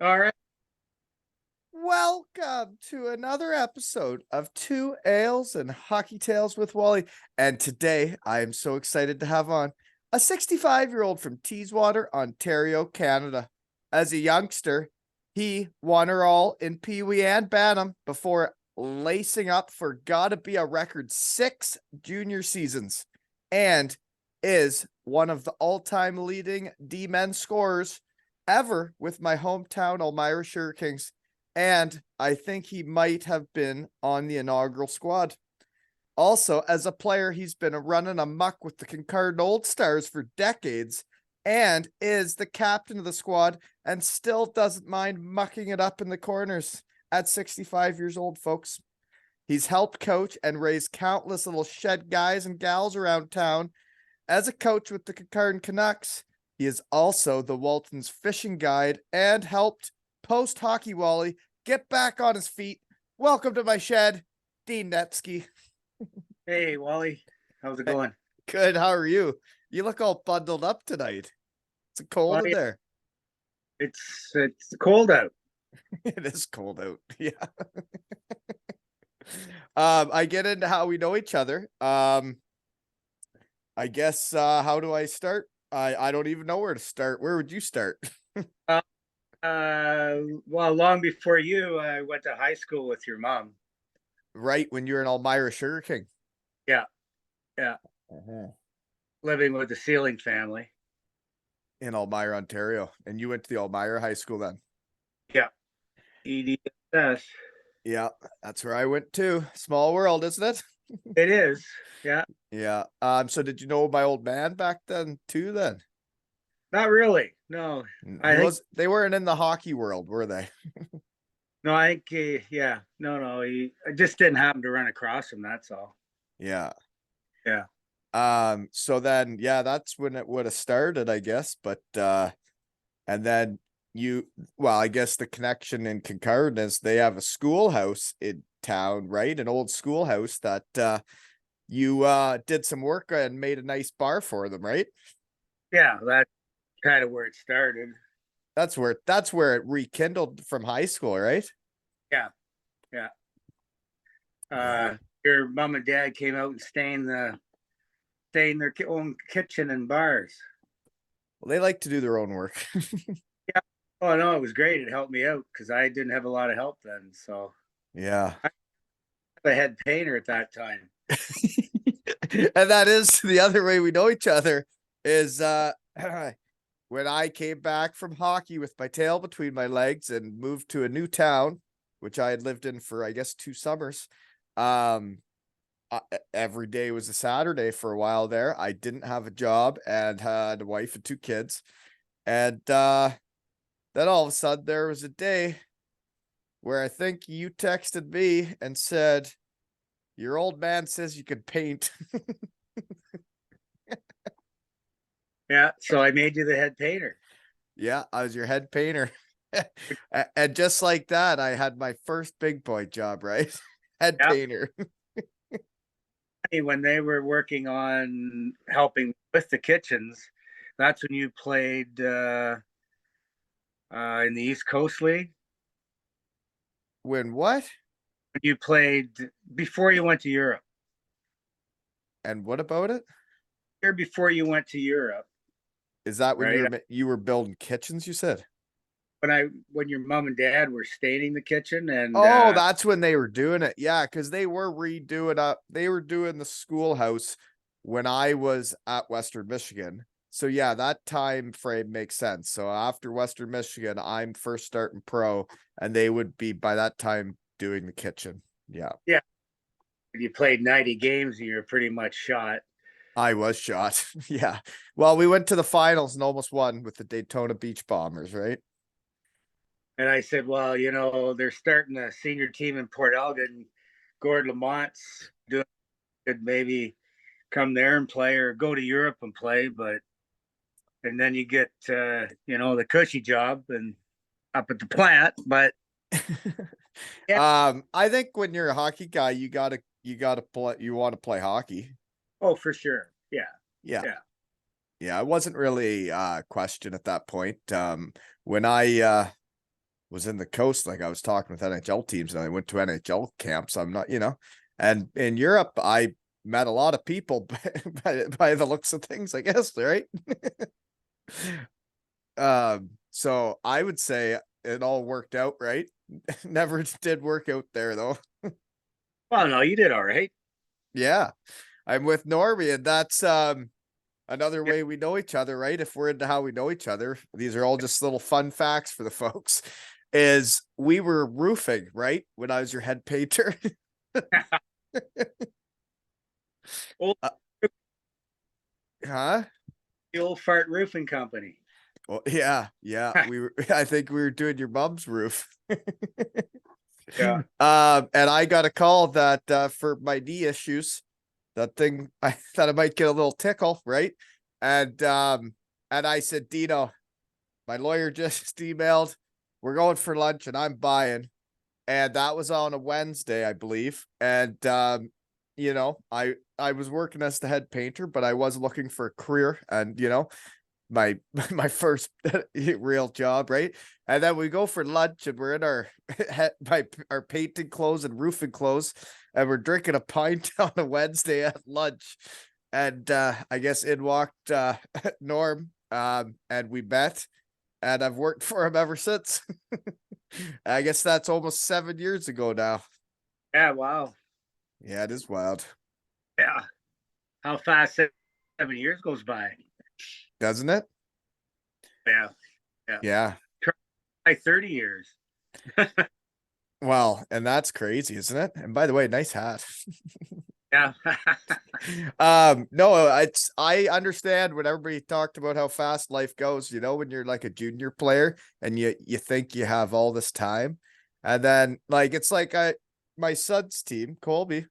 All right. Welcome to another episode of Two Ales and Hockey Tales with Wally. And today I am so excited to have on a 65-year-old from Teeswater, Ontario, Canada. As a youngster, he won her all in Pee Wee and Bantam before lacing up for gotta be a record 6 junior seasons and is one of the all-time leading D-men scorers ever with my hometown Elmira Sugar Kings, and I think he might have been on the inaugural squad. Also, as a player, he's been running amok with the Kincardine Old Stars for decades and is the captain of the squad and still doesn't mind mucking it up in the corners at 65 years old, folks. He's helped coach and raise countless little shed guys and gals around town. As a coach with the Kincardine Canucks, he is also the Walton's fishing guide and helped post hockey Wally get back on his feet. Welcome to my shed, Dean Netzke. Hey, Wally. How's it going? Good. How are you? You look all bundled up tonight. It's cold Well, in yeah, there. it's cold out. It is cold out. Yeah. I get into how we know each other. I guess how do I start? I don't even know where to start. Where would you start? Uh, well, long before you, I went to high school with your mom. Right when you're an Elmira Sugar King. Yeah, yeah. Uh-huh. Living with the Sealing family. In Elmira, Ontario. And you went to the Elmira High School then. Yeah. EDSS. Yeah, that's where I went too. Small world, isn't it? It is. Yeah. Yeah. So did you know my old man back then too then? Not really. No. He I think was they weren't in the hockey world, were they? no, I think yeah. No. I just didn't happen to run across him, that's all. Yeah. Yeah. So then yeah, that's when it would have started, I guess. But and then you well, I guess the connection in Kincardine is they have a schoolhouse in town, right? An old schoolhouse that you did some work and made a nice bar for them, right? Yeah, that's kind of where it started. That's where it rekindled from high school, right? Yeah. Yeah. Yeah. Your mom and dad came out and stay in their own kitchen and bars. Well, they like to do their own work. Yeah. Oh no, it was great. It helped me out because I didn't have a lot of help then. So Yeah. I was a head painter at that time. And that is the other way we know each other is when I came back from hockey with my tail between my legs and moved to a new town, which I had lived in for I guess 2 summers. Um every day was a Saturday for a while there. I didn't have a job and had a wife and 2 kids. And then all of a sudden there was a day where I think you texted me and said, your old man says you could paint. Yeah. So I made you the head painter. Yeah, I was your head painter. And just like that, I had my first big boy job, right? Head Yeah. painter. When they were working on helping with the kitchens, that's when you played in the East Coast League. When what? You played before you went to Europe. And what about it? Here before you went to Europe, Is that when right? you were building kitchens, you said? When your mom and dad were staining the kitchen and Oh, that's when they were doing it. Yeah, because they were redoing up. They were doing the schoolhouse when I was at Western Michigan. So yeah, that time frame makes sense. So after Western Michigan, I'm first starting pro, and they would be by that time doing the kitchen. Yeah, yeah, you played 90 games and you're pretty much shot. I was shot. Yeah. Well, we went to the finals and almost won with the Daytona Beach Bombers, right? And I said, well, they're starting a senior team in Port Elgin. And Gord Lamont's doing could maybe come there and play or go to Europe and play, but and then you get the cushy job and up at the plant. But yeah, I think when you're a hockey guy, you gotta play. You want to play hockey. oh for sure, yeah, Yeah. yeah, Yeah, it wasn't really a question at that point. When I was in the coast. Like I was talking with NHL teams and I went to NHL camps. I'm not, and in Europe, I met a lot of people by the looks of things, I guess, right? So I would say it all worked out, right? Never did work out there though. Well, no, you did all right. Yeah. I'm with Normie, and that's another way we know each other, right? If we're into how we know each other, these are all just little fun facts for the folks. Is we were roofing, right? When I was your head painter. Old, Huh? the old fart roofing company. Well, yeah. We were I think we were doing your mom's roof. Yeah. And I got a call that for my knee issues, that thing I thought I might get a little tickle, right? And I said, Dino, my lawyer just emailed, we're going for lunch and I'm buying. And that was on a Wednesday, I believe. And I was working as the head painter, but I was looking for a career and my my first real job, right? And then we go for lunch and we're in our our painting clothes and roofing clothes, and we're drinking a pint on a Wednesday at lunch. And I guess in walked Norm, and we met, and I've worked for him ever since. I guess that's almost 7 years ago now. Yeah. Wow. Yeah, it is wild, Yeah. How fast 7 years goes by. doesn't it? Yeah. Yeah. Yeah. By 30 years. Well, and that's crazy, isn't it? And by the way, nice hat. Yeah. No, I understand when everybody talked about how fast life goes, when you're like a junior player and you think you have all this time. And then like it's like my son's team, Colby,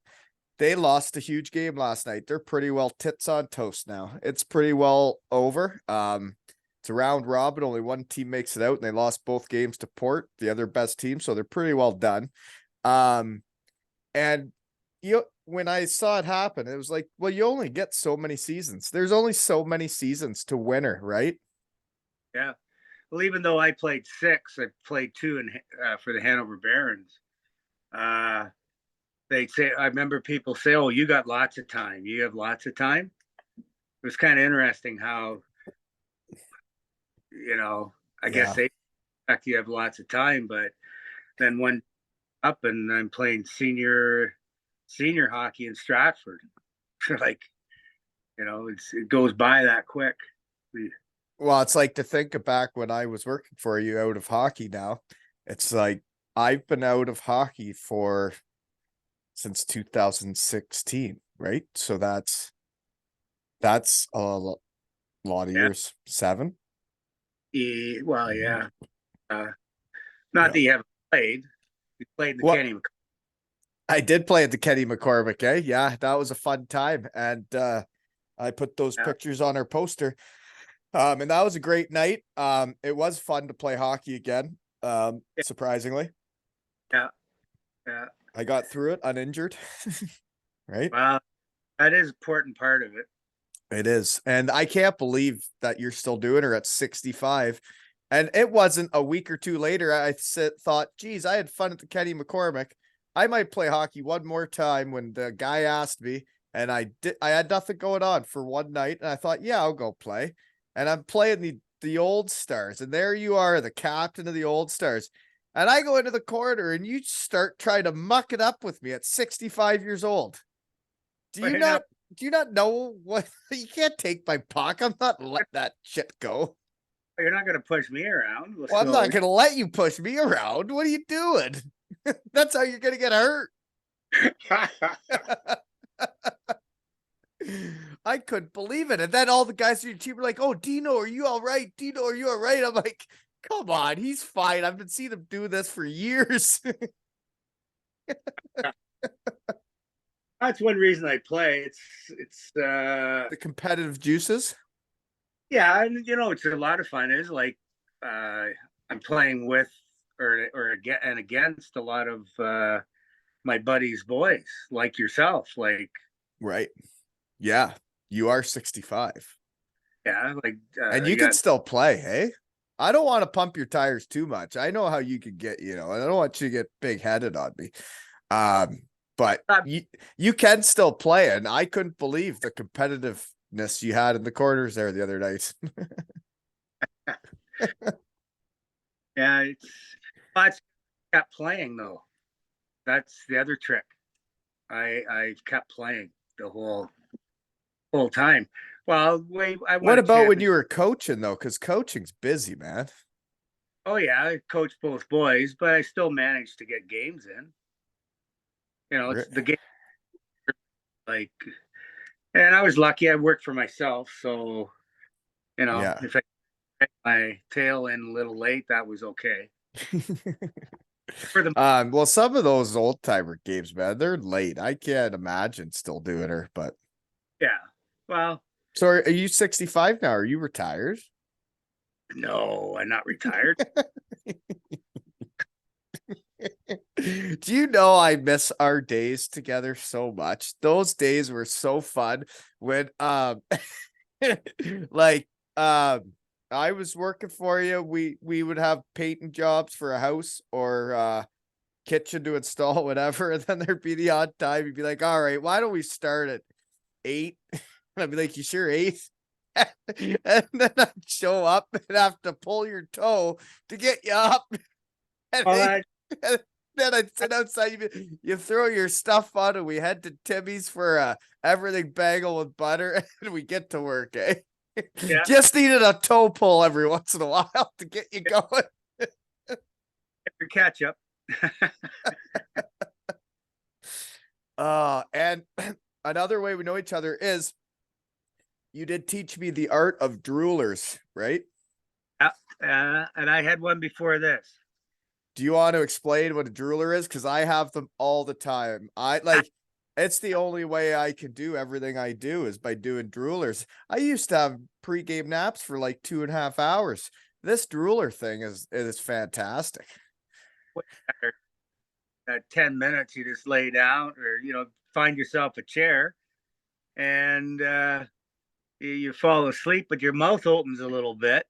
they lost a huge game last night. They're pretty well tits on toast now. It's pretty well over. It's a round robin. Only one team makes it out, and they lost both games to Port, the other best team. So they're pretty well done. And when I saw it happen, it was like, well, you only get so many seasons. There's only so many seasons to winner, right? Yeah. Well, even though I played 6, I played 2 for the Hanover Barons. They say, I remember people say, "Oh, you got lots of time. You have lots of time." It was kind of interesting how, I guess Yeah. they expect you have lots of time, but then one up and I'm playing senior hockey in Stratford. Like, it goes by that quick. Well, it's like to think back when I was working for you out of hockey now. It's like I've been out of hockey since 2016, right? So that's a lot of Yeah. years. 7. Well, yeah. Not Yeah. that you haven't played. You played in the What? Kenny. I did play at the Kenny McCormick, eh? Yeah, that was a fun time. And I put those Yeah. pictures on our poster. And that was a great night. It was fun to play hockey again. Surprisingly. Yeah. Yeah. I got through it uninjured. Right? Well, that is an important part of it. It is. And I can't believe that you're still doing her at 65. And it wasn't a week or two later. I thought, geez, I had fun at the Kenny McCormick. I might play hockey one more time when the guy asked me. And I had nothing going on for one night. And I thought, yeah, I'll go play. And I'm playing the Old Stars. And there you are, the captain of the Old Stars. And I go into the corner and you start trying to muck it up with me at 65 years old. Do you not know what? You can't take my puck. I'm not letting that shit go. You're not going to push me around. Well, I'm not gonna let you push me around. What are you doing? That's how you're gonna get hurt. I couldn't believe it. And then all the guys in your team were like, "Oh, Dino, are you all right? Dino, are you all right?" I'm like, "Come on, he's fine. I've been seeing him do this for years." That's one reason I play. It's The competitive juices. yeah, and it's a lot of fun. It's like I'm playing with or against a lot of my buddies' boys, like yourself. Like, Right. Yeah. You are 65. yeah, like And you you can got still play, hey? I don't want to pump your tires too much. I know how you could get, and I don't want you to get big headed on me. But you can still play, and I couldn't believe the competitiveness you had in the corners there the other night. Yeah, I kept playing though. That's the other trick. I kept playing the whole time. Well, wait, I won What a about when you championship. were coaching though? Because coaching's busy, man. Oh yeah, I coached both boys, but I still managed to get games in. It's the game like, and I was lucky. I worked for myself, so Yeah. if I get my tail in a little late, that was okay. For the Well, some of those old timer games, man, they're late. I can't imagine still doing her, but yeah, well, so are you 65 now? Are you retired? no, I'm not retired. Do you know I miss our days together so much? Those days were so fun when like I was working for you. We would have painting jobs for a house or kitchen to install whatever, and then there'd be the odd time you'd be like, all right, why don't we start at 8? And I'd be like, you sure 8? And then I'd show up and have to pull your toe to get you up. And Well, then I'd sit outside. You throw your stuff on, and we head to Timmy's for everything bagel with butter, and we get to work. Eh? yeah, Just needed a toe pull every once in a while to get you going. your catch up. And another way we know each other is you did teach me the art of droolers, right? And I had one before this. Do you want to explain what a drooler is? Because I have them all the time. It's the only way I can do everything I do is by doing droolers. I used to have pregame naps for like 2.5 hours. This drooler thing is fantastic. 10 minutes, you just lay down or find yourself a chair, and you fall asleep, but your mouth opens a little bit,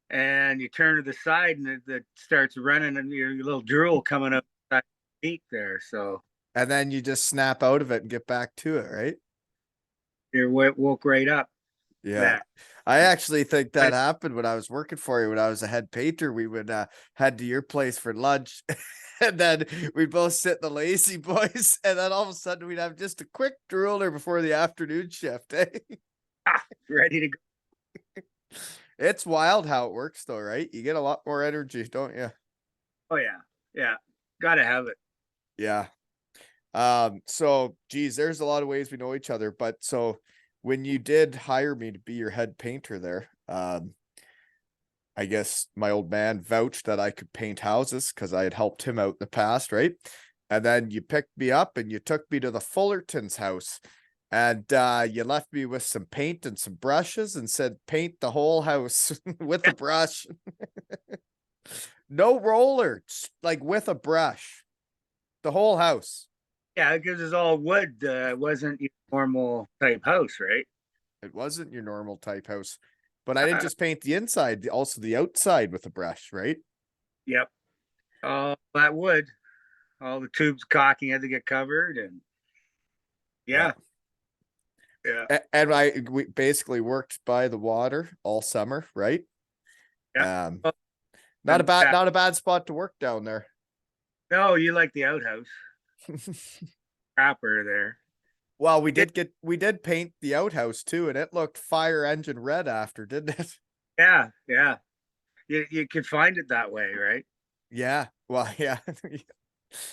and you turn to the side, and it starts running, and your little drool coming up your feet there. So And then you just snap out of it and get back to it, right? you're woke right up. Yeah. That I actually think that happened when I was working for you. When I was a head painter, we would head to your place for lunch, and then we'd both sit in the lazy boys, and then all of a sudden we'd have just a quick drooler before the afternoon shift. Eh? ready to go. It's wild how it works though, right? You get a lot more energy, don't you? Oh yeah, yeah, gotta have it. Yeah. So geez, there's a lot of ways we know each other, but so when you did hire me to be your head painter there, I guess my old man vouched that I could paint houses because I had helped him out in the past, right? And then you picked me up and you took me to the Fullerton's house, and you left me with some paint and some brushes and said, paint the whole house with a brush. No roller, like with a brush, the whole house. Yeah, because it's all wood. It wasn't your normal type house, right? It wasn't your normal type house, but I didn't just paint the inside, also the outside with a brush, right? Yep. All that wood, all the tubes caulking had to get covered, and Yeah. yeah, yeah, And we basically worked by the water all summer, right? yeah. Um, Well, not a and bad not a bad spot to work down there. no, you like the outhouse proper there. Well, we did paint the outhouse too, and it looked fire engine red after, didn't it? Yeah, yeah. You could find it that way, right? Yeah. Well, yeah.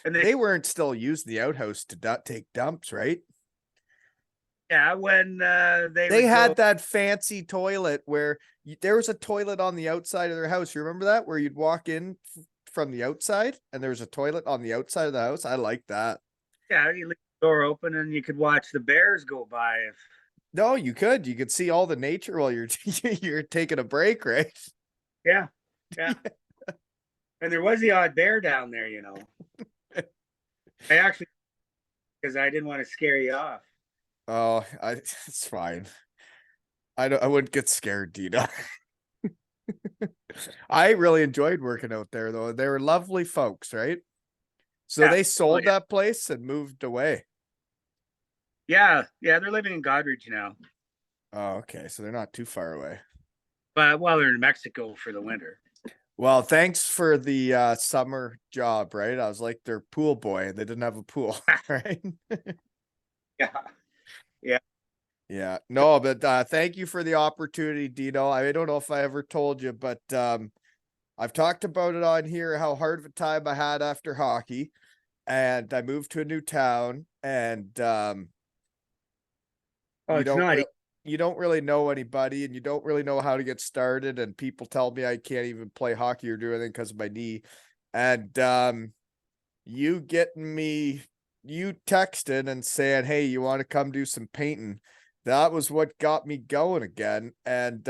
And They weren't still using the outhouse to take dumps, right? yeah, when they They would go, had that fancy toilet where there was a toilet on the outside of their house. You remember that? Where you'd walk in from the outside and there was a toilet on the outside of the house. I like that. yeah, you leave the door open and you could watch the bears go by. If No, you could. You could see all the nature while you're you're taking a break, right? yeah, yeah. And there was the odd bear down there, I actually, because I didn't want to scare you off. Oh, it's fine. I wouldn't get scared, Dina. I really enjoyed working out there though. They were lovely folks, right? So Yeah. they Oh, sold yeah. that place and moved away. Yeah. Yeah. They're living in Godridge now. Oh, okay. So they're not too far away. But well, they're in Mexico for the winter. Well, thanks for the summer job, right? I was like their pool boy and they didn't have a pool, right? Yeah. Yeah. Yeah. No, but thank you for the opportunity, Dino. I don't know if I ever told you, but I've talked about it on here how hard of a time I had after hockey, and I moved to a new town, and Oh, you it's don't not. really you don't really know anybody, and you don't really know how to get started, and people tell me I can't even play hockey or do anything because of my knee. And you getting me you texting and saying, "Hey, you want to come do some painting?" That was what got me going again. And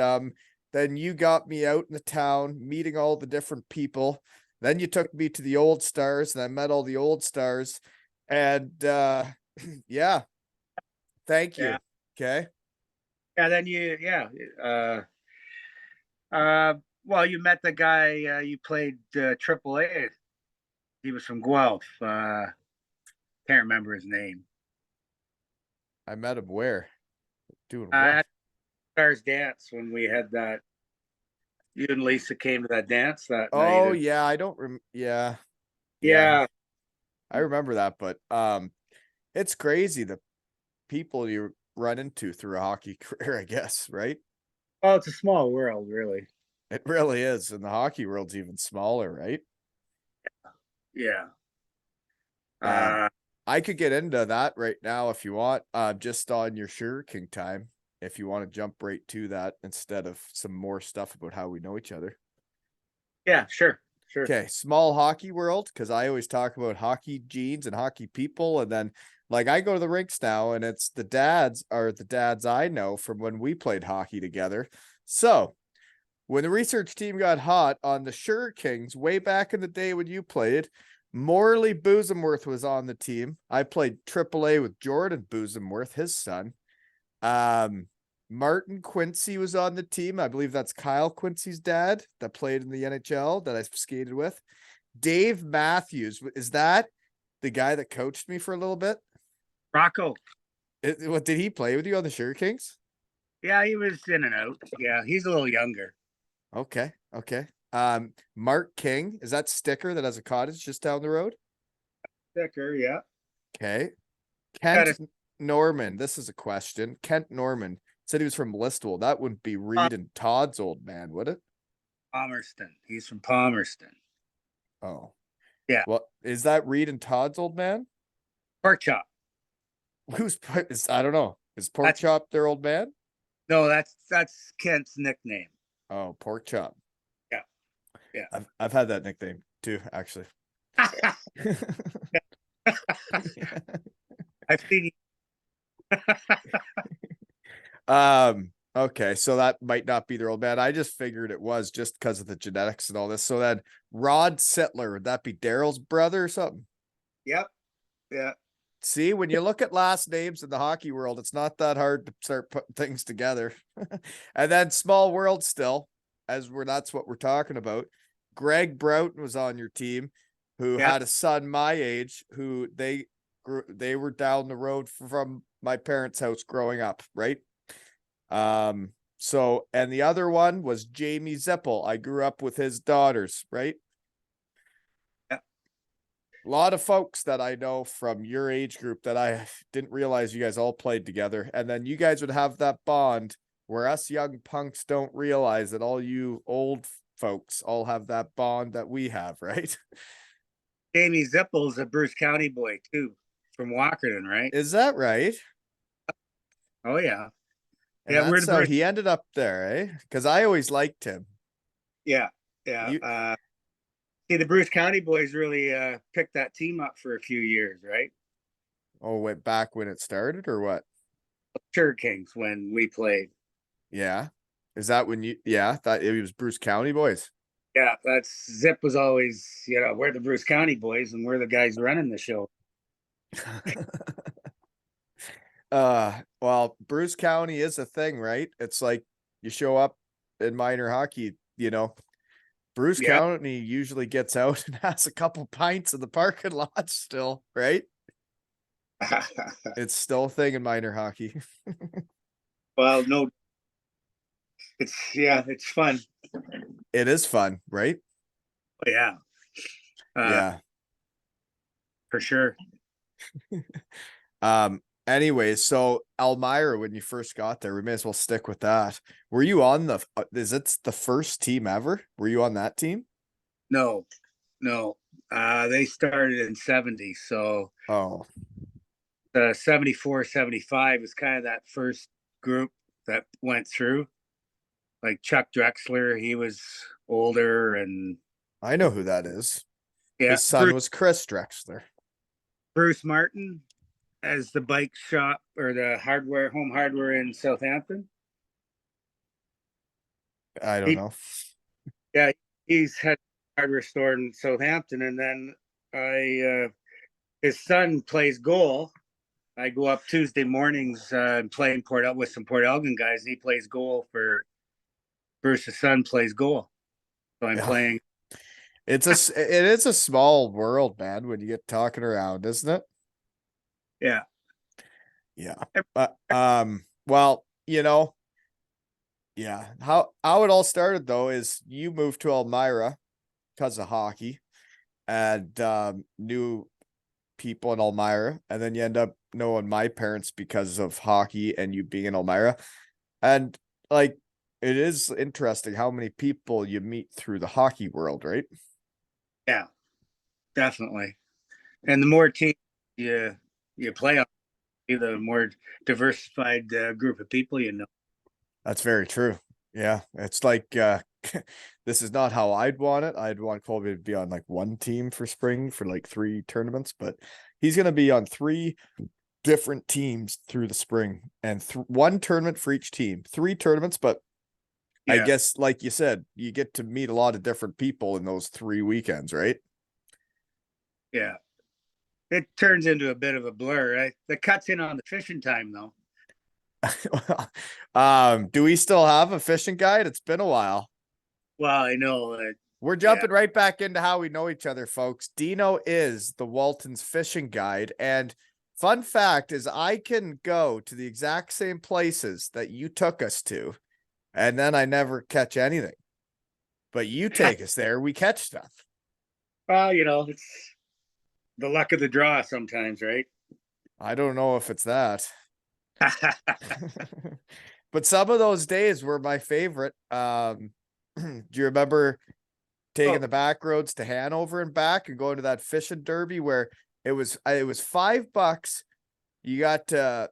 then you got me out in the town, meeting all the different people. Then you took me to the Old Stars, and I met all the Old Stars. And yeah, thank Yeah. you. Okay. Yeah. Then you, yeah. Uh, uh, well, you met the guy you played AAA. He was from Guelph. Can't remember his name. I met him where? Doing what? At Stars Dance when we had that. You and Lisa came to that dance that night. Oh And yeah, I don't yeah. Yeah. yeah. I remember that, but it's crazy the people you run into through a hockey career, I guess, right? Oh, it's a small world, really. It really is. And the hockey world's even smaller, right? Yeah. Um, Uh, I could get into that right now if you want, just on your Sugar King time, if you want to jump right to that instead of some more stuff about how we know each other. yeah, sure. Sure. Okay, small hockey world, because I always talk about hockey genes and hockey people, and then like I go to the rinks now, and it's the dads I know from when we played hockey together. So when the research team got hot on the Sugar Kings way back in the day when you played, Morley Boozemworth was on the team. I played AAA with Jordan Boozemworth, his son. Um, Martin Quincy was on the team. I believe that's Kyle Quincy's dad that played in the NHL that I skated with. Dave Matthews, is that the guy that coached me for a little bit? Rocco. What did he play with you on the Sugar Kings? Yeah, he was in and out. Yeah, he's a little younger. Okay, okay. Mark King, is that Sticker that has a cottage just down the road? Thicker, yeah. Okay. Got Kent a Norman, this is a question. Kent Norman said he was from Listowel. That wouldn't be Reed and Todd's old man, would it? Palmerston. He's from Palmerston. Oh, Yeah. well, is that Reed and Todd's old man? Pork chop. Who's I don't know. Is Pork That's Chop their old man? no, that's Kent's nickname. Oh, Pork Chop. Yeah. Yeah. I've had that nickname too, actually. I've seen you. Okay, so that might not be their old man. I just figured it was just because of the genetics and all this. So then Rod Sittler, would that be Daryl's brother or something? Yep. Yeah. See, when you look at last names in the hockey world, it's not that hard to start putting things together. And then small world still, that's what we're talking about. Greg Broughton was on your team, who Yeah. had a son my age, who they were down the road from my parents' house growing up, right? So and the other one was Jamie Zippel. I grew up with his daughters, right? Yeah. A lot of folks that I know from your age group that I didn't realize you guys all played together. And then you guys would have that bond where us young punks don't realize that all you old folks all have that bond that we have, right? Jamie Zippel's a Bruce County boy too, from Walkerton, right? Is that right? Oh yeah. And Yeah, we're that's the how Bruce. he ended up there, eh? Because I always liked him. Yeah. Yeah. You See, the Bruce County boys really picked that team up for a few years, right? went back when it started or what? Sugar Kings when we played. Yeah. Is that when yeah, that it was Bruce County boys. Yeah, that's Zip was always, we're the Bruce County boys and we're the guys running the show. Well, Bruce County is a thing, right? It's like you show up in minor hockey, you know, Bruce Yeah. County usually gets out and has a couple pints in the parking lot still, right? It's still a thing in minor hockey. Well, no, it's fun. It is fun, right? Yeah, uh, Yeah. for sure. Anyways, so Elmira, when you first got there, we may as well stick with that. Were you on is it the first team ever? Were you on that team? No, no. They started in 70, so Oh, 74, 75 is kind of that first group that went through. Like Chuck Drexler, he was older, and I know who that is. yeah, His son was Chris Drexler. Bruce Martin as the bike shop or the home hardware in Southampton. I don't He, know. yeah, he's had a hardware store in Southampton, and then his son plays goal. I go up Tuesday mornings and play in with some Port Elgin guys. And he plays goal for Bruce's son plays goal. So I'm Yeah. playing. It is a small world, man, when you get talking around, isn't it? Yeah. Yeah. Well, yeah. How it all started though is you moved to Elmira because of hockey and knew people in Elmira, and then you end up knowing my parents because of hockey and you being in Elmira. And like it is interesting how many people you meet through the hockey world, right? Yeah, definitely. And the more teams you play on, the more diversified group of people you know. That's very true. Yeah. It's like this is not how I'd want it. I'd want Colby to be on like one team for spring for like 3 tournaments, but he's gonna be on 3 different teams through the spring and 1 tournament for each team. 3 tournaments, but I Yeah, guess like you said, you get to meet a lot of different people in those 3 weekends, right? yeah. It turns into a bit of a blur. Right? The cuts in on the fishing time though. Do we still have a fishing guide? It's been a while. Well, I know. We're Yeah. jumping right back into how we know each other, folks. Dino is the Walton's fishing guide. And fun fact is I can go to the exact same places that you took us to, and then I never catch anything. But you take us there, we catch stuff. Well, it's the luck of the draw sometimes, right? I don't know if it's that. But some of those days were my favorite. Do you remember taking the back roads to Hanover and back and going to that fishing derby where it was $5? You got to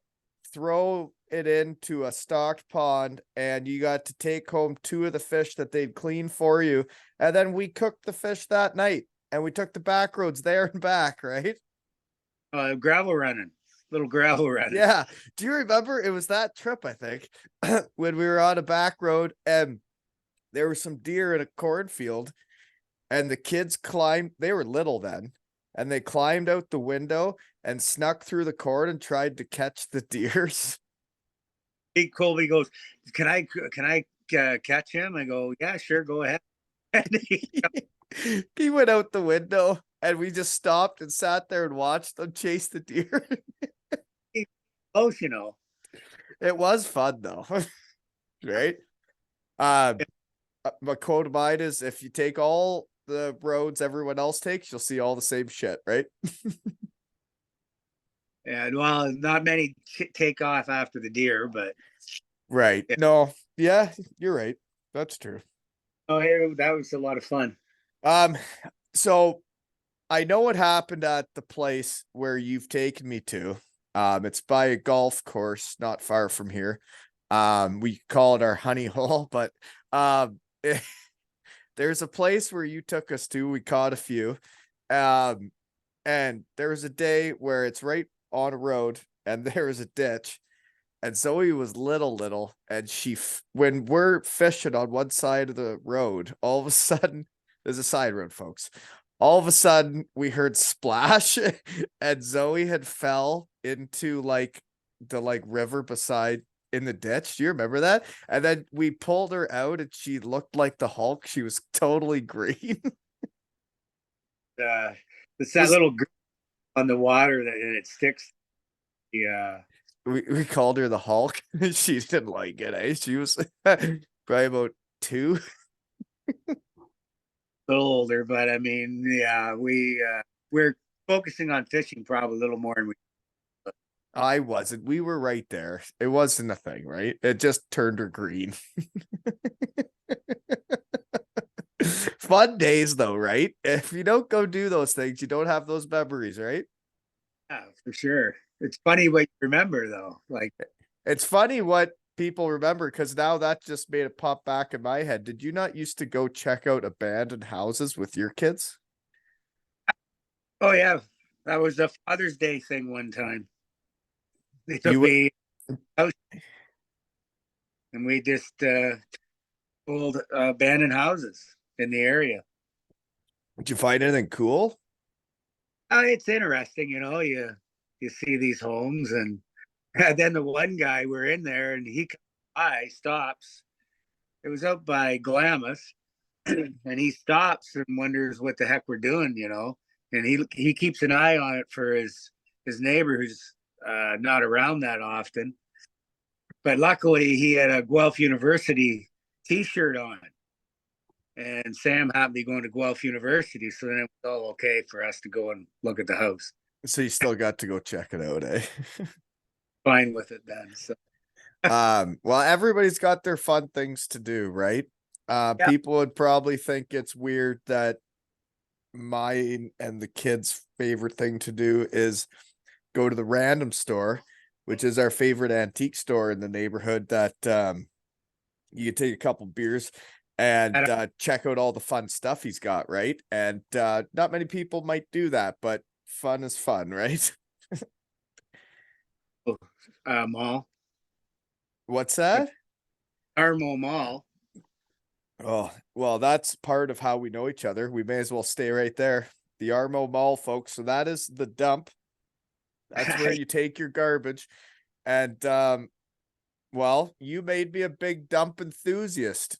throw it into a stocked pond and you got to take home 2 of the fish that they'd clean for you. And then we cooked the fish that night and we took the back roads there and back, right? Gravel running, little gravel running. Yeah. Do you remember? It was that trip, I think, when we were on a back road and there were some deer in a cornfield and the kids climbed, they were little then, and they climbed out the window and snuck through the cord and tried to catch the deers. Hey, Colby goes, can I catch him? I go, yeah, sure, go ahead. And He went out the window and we just stopped and sat there and watched them chase the deer. he close, It was fun though, right? My quote of mine is if you take all the roads everyone else takes, you'll see all the same shit, right? And well, not many take off after the deer, but Right. yeah. No, yeah, you're right. That's true. Oh, hey, that was a lot of fun. Um, so I know what happened at the place where you've taken me to. It's by a golf course not far from here. We call it our honey hole, but there's a place where you took us to. We caught a few. Um, and there was a day where it's right on a road and there was a ditch. And Zoe was little, and when we're fishing on one side of the road, all of a sudden, there's a side road, folks. All of a sudden, we heard splash, and Zoe had fell into like the river beside in the ditch. Do you remember that? And then we pulled her out and she looked like the Hulk. She was totally green. It's that Was little green on the water that and it sticks. Yeah, we called her the Hulk? She didn't like it, eh? She was probably about 2. a little older, but I mean, yeah, we're focusing on fishing probably a little more than we. I wasn't. We were right there. It wasn't a thing, right? It just turned her green. Fun days though, right? If you don't go do those things, you don't have those memories, right? Yeah, for sure. It's funny what you remember though. Like, It's funny what people remember because now that just made it pop back in my head. Did you not used to go check out abandoned houses with your kids? oh yeah, that was a Father's Day thing one time. They took You me out and we just pulled abandoned houses in the area. did you find anything cool? It's interesting, you see these homes and then the one guy we're in there and he comes by, stops. It was out by Glamis, and he stops and wonders what the heck we're doing. And he keeps an eye on it for his neighbor who's not around that often. But luckily, he had a Guelph University T-shirt on, and Sam happened to be going to Guelph University, so then it was all okay for us to go and look at the house. So you still got to go check it out, eh? Fine with it then. So Well, everybody's got their fun things to do, right? yeah, People would probably think it's weird that mine and the kids' favorite thing to do is go to the random store, which is our favorite antique store in the neighborhood that you can take a couple beers and check out all the fun stuff he's got, right? And not many people might do that, but fun is fun, right? mall, What's that? Armow Mall. Oh, well, that's part of how we know each other. We may as well stay right there. The Armow Mall, folks. So that is the dump. That's where you take your garbage. And well, you made me a big dump enthusiast,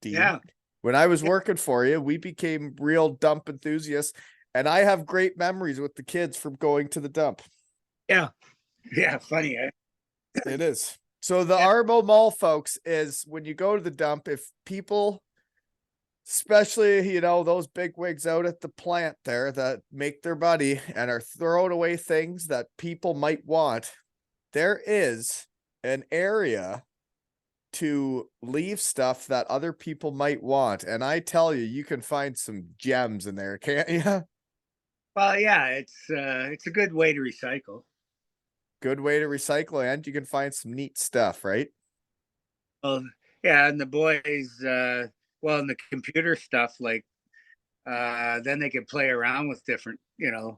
Dean. Yeah, When I was working for you, we became real dump enthusiasts. And I have great memories with the kids from going to the dump. yeah, yeah. Funny, eh? It is. So the Yeah. Armow Mall, folks, is when you go to the dump, if people, especially, those big wigs out at the plant there that make their money and are throwing away things that people might want, there is an area to leave stuff that other people might want. And I tell you, you can find some gems in there, can't you? Well, yeah, it's a good way to recycle. Good way to recycle, and you can find some neat stuff, right? Well, yeah, and the boys, well, and the computer stuff, like, then they can play around with different, Yeah,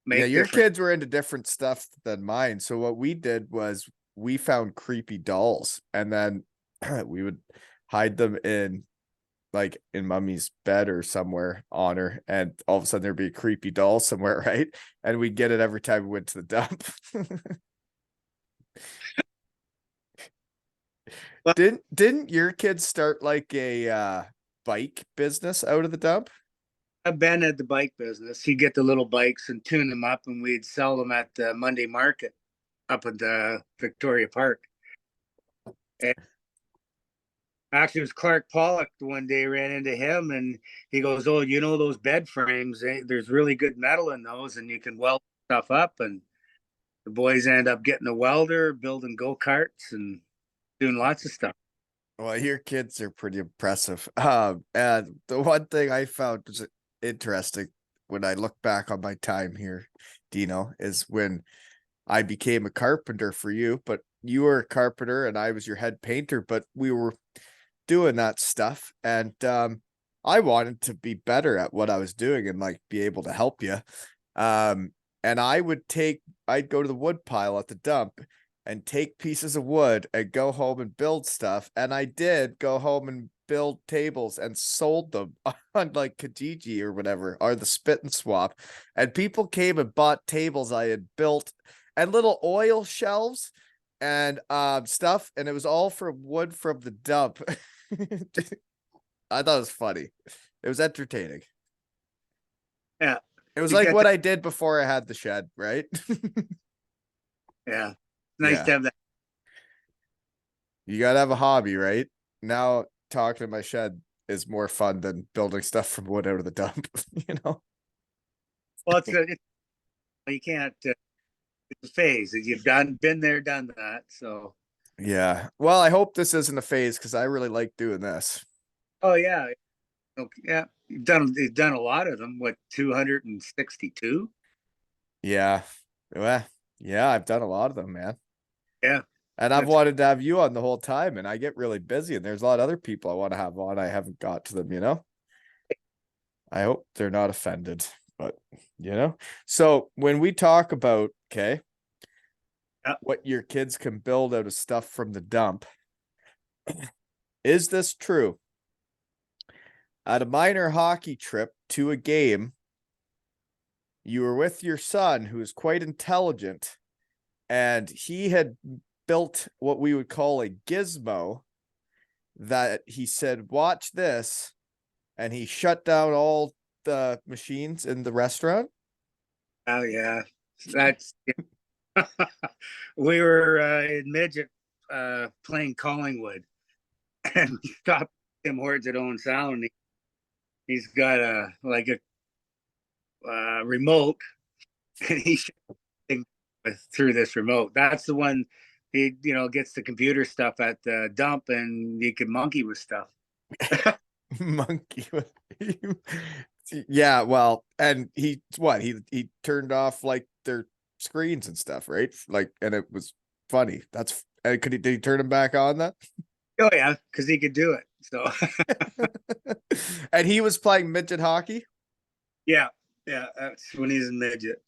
make your different. kids were into different stuff than mine. So what we did was we found creepy dolls and then we would hide them in mommy's bed or somewhere on her, and all of a sudden there'd be a creepy doll somewhere, right? And we'd get it every time we went to the dump. Well, Didn't your kids start like a bike business out of the dump? Ben had the bike business. He'd get the little bikes and tune them up, and we'd sell them at the Monday market up at the Victoria Park. And actually, it was Clark Pollock one day ran into him, and he goes, "Oh, those bed frames? There's really good metal in those, and you can weld stuff up." And the boys end up getting a welder, building go karts, and doing lots of stuff. Well, your kids are pretty impressive. And the one thing I found was interesting when I look back on my time here, Dino, is when I became a carpenter for you, but you were a carpenter and I was your head painter, but we were doing that stuff. And I wanted to be better at what I was doing and like be able to help you. And I'd go to the wood pile at the dump and take pieces of wood and go home and build stuff. And I did go home and build tables and sold them on like Kijiji or whatever, or the Spit and Swap. And people came and bought tables I had built and little oil shelves and stuff, and it was all from wood from the dump. I thought it was funny. It was entertaining. Yeah. It was You like got what that. I did before I had the shed, right? Yeah. Nice Yeah. to have that. You gotta have a hobby, right? Now talking in my shed is more fun than building stuff from wood out of the dump, you know? Well, you can't, it's a phase. You've been there, done that. So, Yeah. Well, I hope this isn't a phase because I really like doing this. oh yeah. Okay. Yeah. You've done a lot of them. What, 262? Yeah. Well, yeah, I've done a lot of them, man. Yeah. And I've That's, wanted to have you on the whole time, and I get really busy, and there's a lot of other people I want to have on. I haven't got to them, you know? I hope they're not offended, but you know? So when we talk about, okay, yeah. what your kids can build out of stuff from the dump, is this true? At a minor hockey trip to a game, you were with your son, who is quite intelligent, and he had built what we would call a gizmo that he said, watch this, and he shut down all the machines in the restaurant. Oh yeah. That's, we were in midget playing Collingwood, and we stopped Tim Hortons at Owen Sound. He's got a like a remote, and he's through this remote. That's the one he gets the computer stuff at the dump, and you can monkey with stuff. Monkey with yeah, well, and he turned off like their screens and stuff, right? Like, and it was funny. That's did he turn them back on then? Oh yeah, because he could do it. So And he was playing midget hockey. yeah, yeah, that's when he's a midget.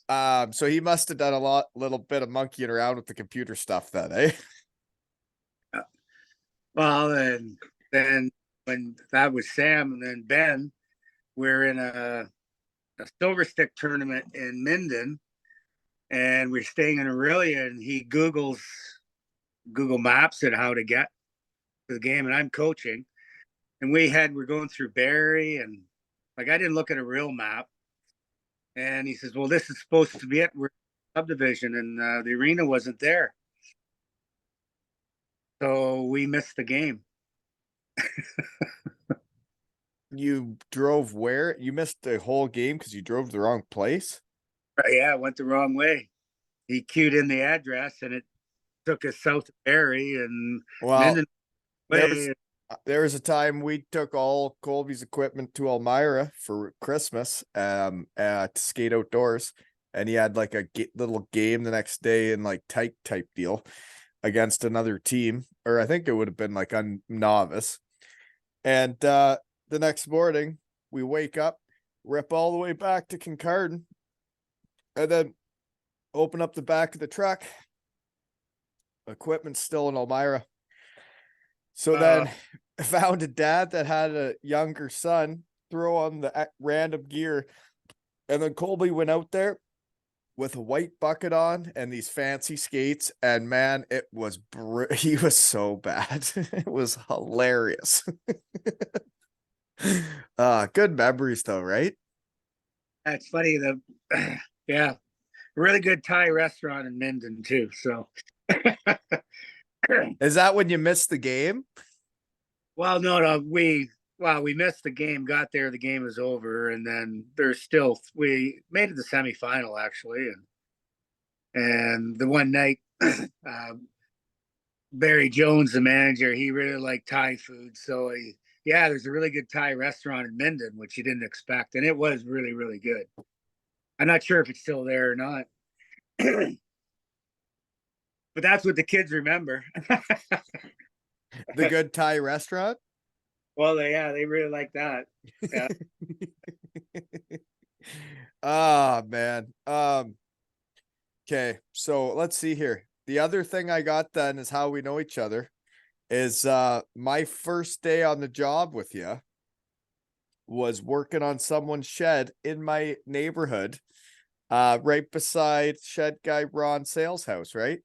So he must have done little bit of monkeying around with the computer stuff then, eh? Well, and then when that was Sam, and then Ben, we're in a silver stick tournament in Minden, and we're staying in Aurelia, and he Google Maps and how to get to the game, and I'm coaching, and we're going through Barrie, and like I didn't look at a real map, and he says, "Well, this is supposed to be it. We're subdivision, and the arena wasn't there, so we missed the game." You drove where? You missed the whole game because you drove the wrong place? Yeah, it went the wrong way. He queued in the address, and it took us south of Barrie and Well, Minden there was way. there was a time we took all Colby's equipment to Elmira for Christmas, to skate outdoors, and he had like a little game the next day and like type deal against another team, or I think it would have been like a novice. And the next morning we wake up, rip all the way back to Kincardine, and then open up the back of the truck. Equipment's still in Elmira. So then I found a dad that had a younger son throw on the random gear. And then Colby went out there with a white bucket on and these fancy skates. And man, it was, he was so bad. It was hilarious. Good memories though, right? That's funny. Yeah, really good Thai restaurant in Minden too. So, Is that when you missed the game? well, no, we missed the game. Got there, the game was over, and then we made it the semifinal actually, and the one night, Barry Jones, the manager, he really liked Thai food, so yeah, there's a really good Thai restaurant in Minden, which you didn't expect, and it was really really good. I'm not sure if it's still there or not. But that's what the kids remember. The good Thai restaurant? Well, they really like that. Yeah. Oh man. Okay, so let's see here. The other thing I got then is how we know each other is my first day on the job with you was working on someone's shed in my neighborhood, right beside shed guy Ron Sales house, right?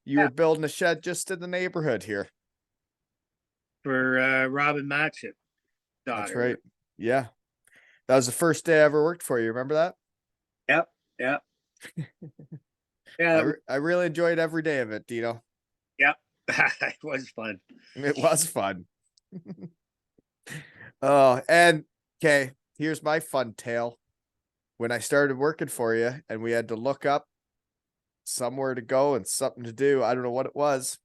You Yeah. were building a shed just in the neighborhood here. For Robin Matchett That's daughter. right. Yeah. That was the first day I ever worked for you. Remember that? Yep. Yep. Yeah. I really enjoyed every day of it, Dino. Yep. It was fun. It was fun. Oh, and okay, here's my fun tale. When I started working for you and we had to look up somewhere to go and something to do, I don't know what it was.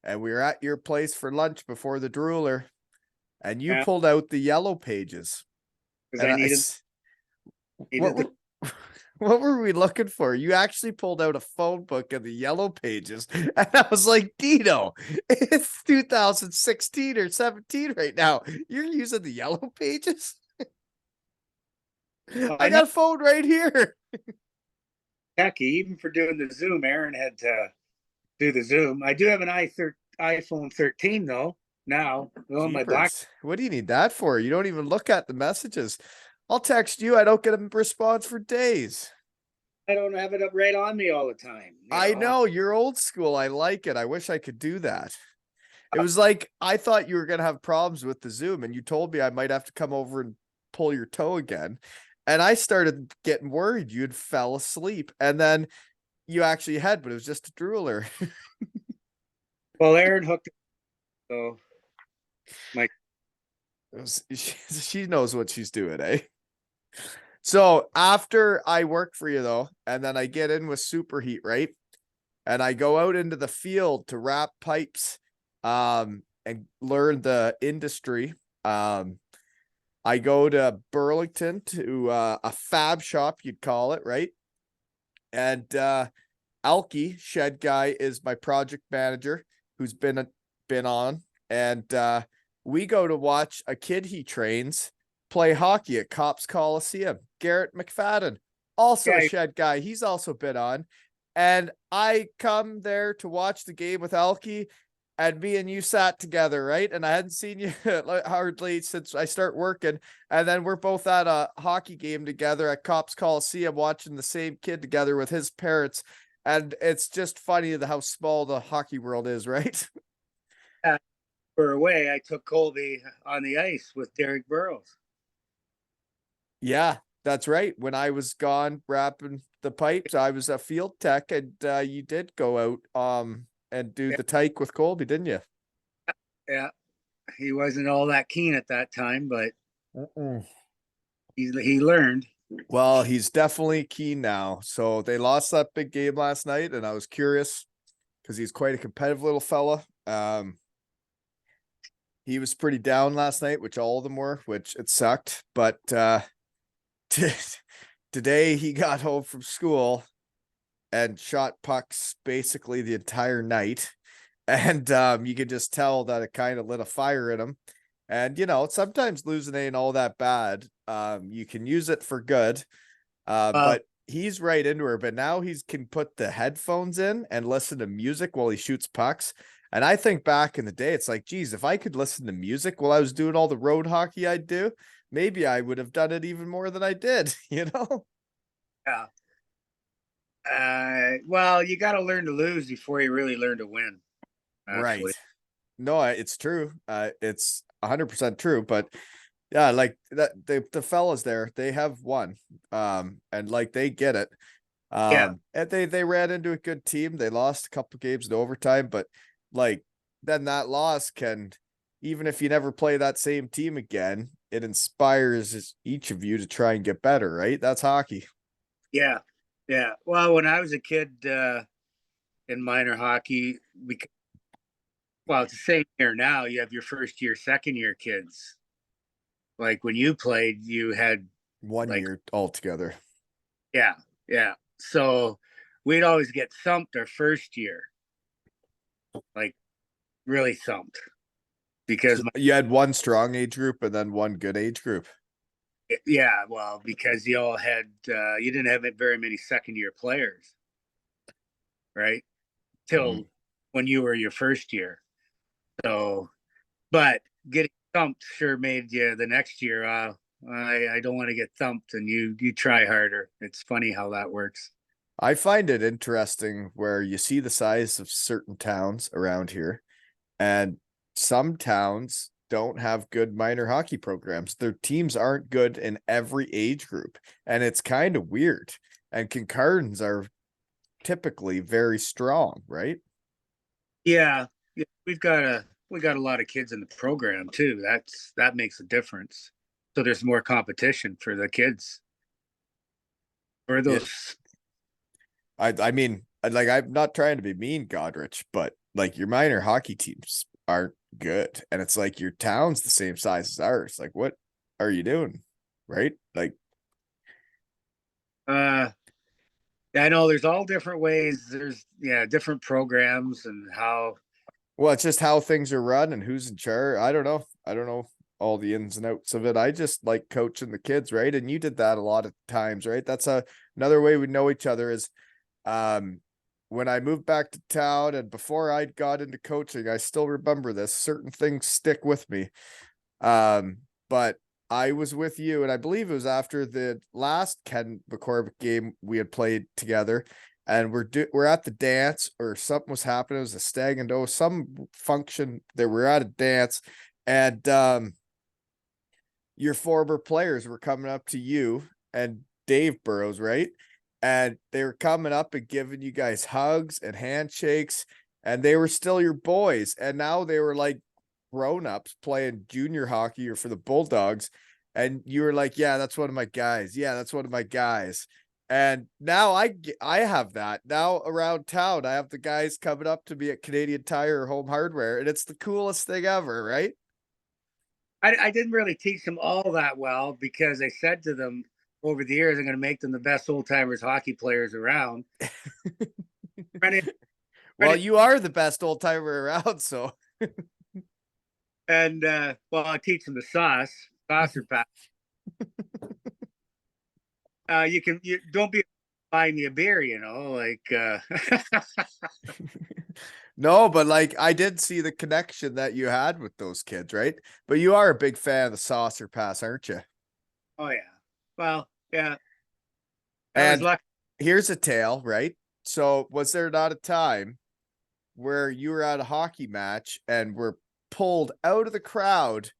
And we were at your place for lunch before the drooler, and you Yeah. pulled out the yellow pages. Because And I I, needed what needed the were what were we looking for? You actually pulled out a phone book of the yellow pages. And I was like, Dino, it's 2016 or 17 right now. You're using the yellow pages? I not got a phone right here. techie, even for doing the Zoom. Aaron had to do the Zoom. I do have an iPhone 13 though. Now, well, my doc. Jeepers. What do you need that for? You don't even look at the messages. I'll text you. I don't get a response for days. I don't have it up right on me all the time. I know you're old school. I like it. I wish I could do that. It was like I thought you were gonna have problems with the Zoom, and you told me I might have to come over and pull your toe again. And I started getting worried you'd fell asleep. And then you actually had, but it was just a drooler. Well, Aaron hooked it, so my She knows what she's doing, eh? So after I work for you though, and then I get in with superheat, right? And I go out into the field to wrap pipes and learn the industry. I go to Burlington to a fab shop, you'd call it, right? And Alki, shed guy, is my project manager who's been on. And we go to watch a kid he trains play hockey at Cops Coliseum. Garrett McFadden, also a yeah, shed guy. He's also been on. And I come there to watch the game with Alki, and me and you sat together, right? And I hadn't seen you hardly since I start working. And then we're both at a hockey game together at Cops Coliseum watching the same kid together with his parents. And it's just funny how small the hockey world is, right? for away. I took Colby on the ice with Derek Burrows. Yeah, that's right. When I was gone wrapping the pipes, I was a field tech, and you did go out and do Yeah, the tyke with Colby, didn't you? yeah. He wasn't all that keen at that time, but Mm-mm. he learned. Well, he's definitely keen now. So they lost that big game last night, and I was curious because he's quite a competitive little fella. He was pretty down last night, which all of them were, which it sucked. But today he got home from school and shot pucks basically the entire night. And you could just tell that it kind of lit a fire in him. And sometimes losing ain't all that bad. You can use it for good. Uh, But he's right into her. But now he can put the headphones in and listen to music while he shoots pucks. And I think back in the day, it's like, geez, if I could listen to music while I was doing all the road hockey I'd do, maybe I would have done it even more than I did, yeah. Well, you got to learn to lose before you really learn to win. Right. Actually, No, it's true. It's 100% true. But yeah, like that, the fellas there, they have won. And like they get it. yeah. And they ran into a good team. They lost a couple games in overtime, but like then that loss can, even if you never play that same team again, it inspires each of you to try and get better, right? That's hockey. Yeah, yeah. Well, when I was a kid in minor hockey, well, it's the same here now. You have your first year, second year kids. Like when you played, you had like, Year altogether. yeah, yeah. So we'd always get thumped our first year, like really thumped because So you had one strong age group and then one good age group. yeah, well, because you all had you didn't have very many second year players, right? Mhm. Till when you were your first year. So, but getting thumped sure made you the next year. I don't want to get thumped, and you try harder. It's funny how that works. I find it interesting where you see the size of certain towns around here, and some towns don't have good minor hockey programs. Their teams aren't good in every age group, and it's kind of weird. And Kincardines are typically very strong, right? Yeah, yeah, we got a lot of kids in the program too. That makes a difference. So there's more competition for the kids for Yeah, those. I mean, like I'm not trying to be mean, Godrich, but like your minor hockey teams aren't good, and it's like your town's the same size as ours. Like, what are you doing, right? Like, Uh, I know there's all different ways. There's different programs and how. well, it's just how things are run and who's in charge. I don't know. I don't know all the ins and outs of it. I just like coaching the kids, right? And you did that a lot of times, right? That's another way we know each other is um when I moved back to town and before I got into coaching, I still remember this. Certain things stick with me. Um, but I was with you, and I believe it was after the last Ken McCormick game we had played together, and we're at the dance or something was happening. It was a stag and doe, some function that we're at a dance, and your former players were coming up to you and Dave Burrows, right? And they were coming up and giving you guys hugs and handshakes, and they were still your boys. And now they were like grown-ups playing junior hockey or for the Bulldogs. And you were like, yeah, that's one of my guys. Yeah, that's one of my guys. And now I have that. Now around town, I have the guys coming up to me at Canadian Tire or Home Hardware, and it's the coolest thing ever, right? I didn't really teach them all that well because I said to them over the years I'm going to make them the best old timers hockey players around. And, Well, you are the best old timer around, so well, I teach them the saucer pass. You don't be buying me a beer, no, but like I did see the connection that you had with those kids, right? But you are a big fan of the saucer pass, aren't you? Oh yeah. Well, yeah, I was And lucky. here's a tale, right? So, was there not a time where you were at a hockey match and were pulled out of the crowd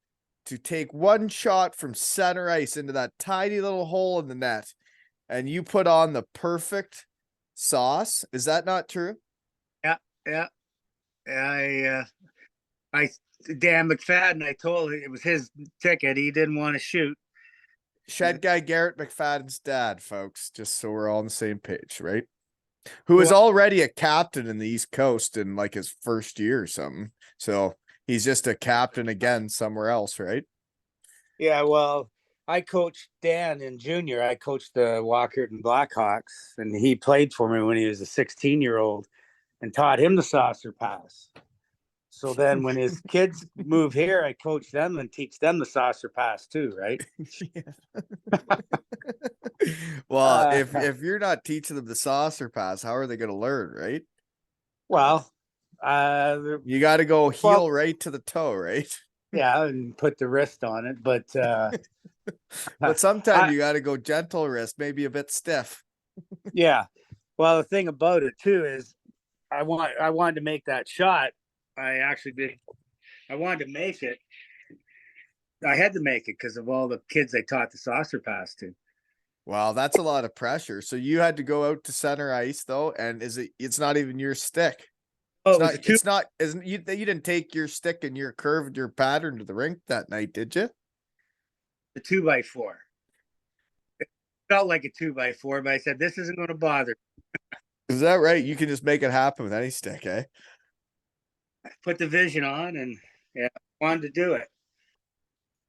to take one shot from center ice into that tiny little hole in the net, and you put on the perfect sauce? Is that not true? Yeah, yeah. I Dan McFadden, I told him it was his ticket. He didn't want to shoot. Shed guy Garrett McFadden's dad, folks, just so we're all on the same page, right? Who is Well, already a captain in the East Coast in like his first year or something. So he's just a captain again somewhere else, right? yeah, well, I coached Dan in junior. I coached the Walkerton Blackhawks, and he played for me when he was a 16-year-old and taught him the saucer pass. So then when his kids move here, I coach them and teach them the saucer pass too, right? Well, Uh, if you're not teaching them the saucer pass, how are they going to learn, right? well, You got to go well, heel right to the toe, right? yeah, and put the wrist on it, but But sometimes I you got to go gentle wrist, maybe a bit stiff. yeah. Well, the thing about it too is I wanted to make that shot. I actually did. I wanted to make it. I had to make it because of all the kids I taught the saucer pass to. Wow, that's a lot of pressure. So you had to go out to center ice though, and it's not even your stick. Oh, it was a two It's not isn't you didn't take your stick and your curve and your pattern to the rink that night, did you? the 2x4. It felt like a 2x4, but I said this isn't going to bother. Is that right? You can just make it happen with any stick, eh? I put the vision on, and yeah, wanted to do it.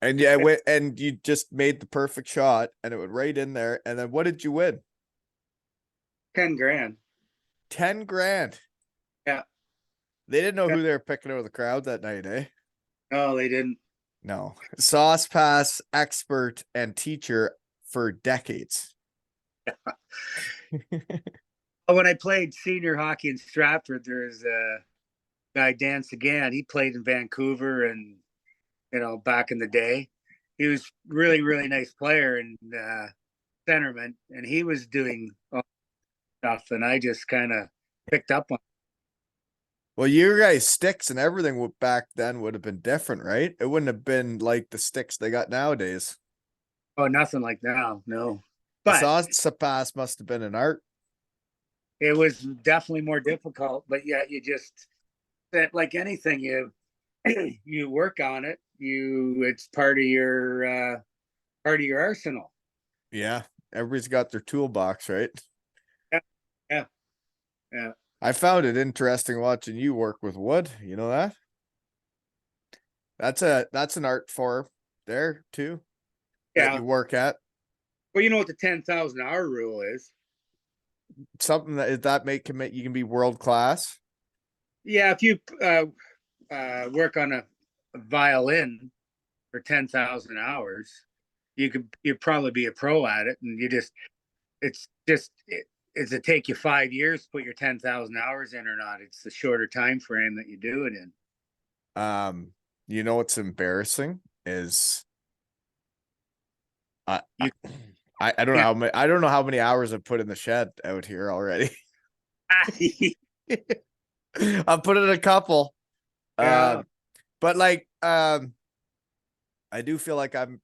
And yeah, went and you just made the perfect shot and it went right in there. And then what did you win? 10 grand. 10 grand. Yeah. They didn't know who they were picking out of the crowd that night, eh? No, they didn't. No. Sauce pass expert and teacher for decades. When I played senior hockey in Stratford, there's a guy Dan Sagan. He played in Vancouver, and back in the day, he was really really nice player and centerman, and he was doing stuff, and I just kind of picked up on. Well, you guys' sticks and everything back then would have been different, right? It wouldn't have been like the sticks they got nowadays. Oh, nothing like now, no. The But salsa pass must have been an art. it was definitely more difficult. But yeah, you just that like anything, you work on it. It's part of your arsenal. Yeah, everybody's got their toolbox, right? Yeah, yeah, yeah. I found it interesting watching you work with wood. You know that? That's an art form there too that Yeah. you work at. Well, you know what the 10,000 hour rule is? Something that make commit you can be world class. Yeah, if you work on a violin for 10,000 hours, you'd probably be a pro at it, and it's it take you 5 years to put your 10,000 hours in or not. It's the shorter time frame that you do it in. You know what's embarrassing is I You I don't know can't. I don't know how many hours I've put in the shed out here already. I've put in a couple. Yeah, But like I do feel like I'm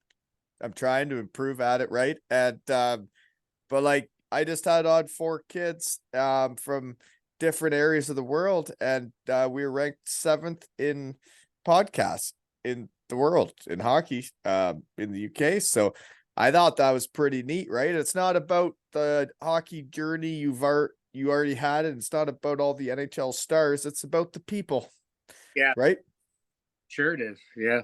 trying to improve at it, right? And but like I just had on 4 kids from different areas of the world, and we were ranked 7th in podcasts in the world in hockey in the UK. So I thought that was pretty neat, right? It's not about the hockey journey you already had, and it's not about all the NHL stars. It's about the people, yeah, right? sure it is. Yeah,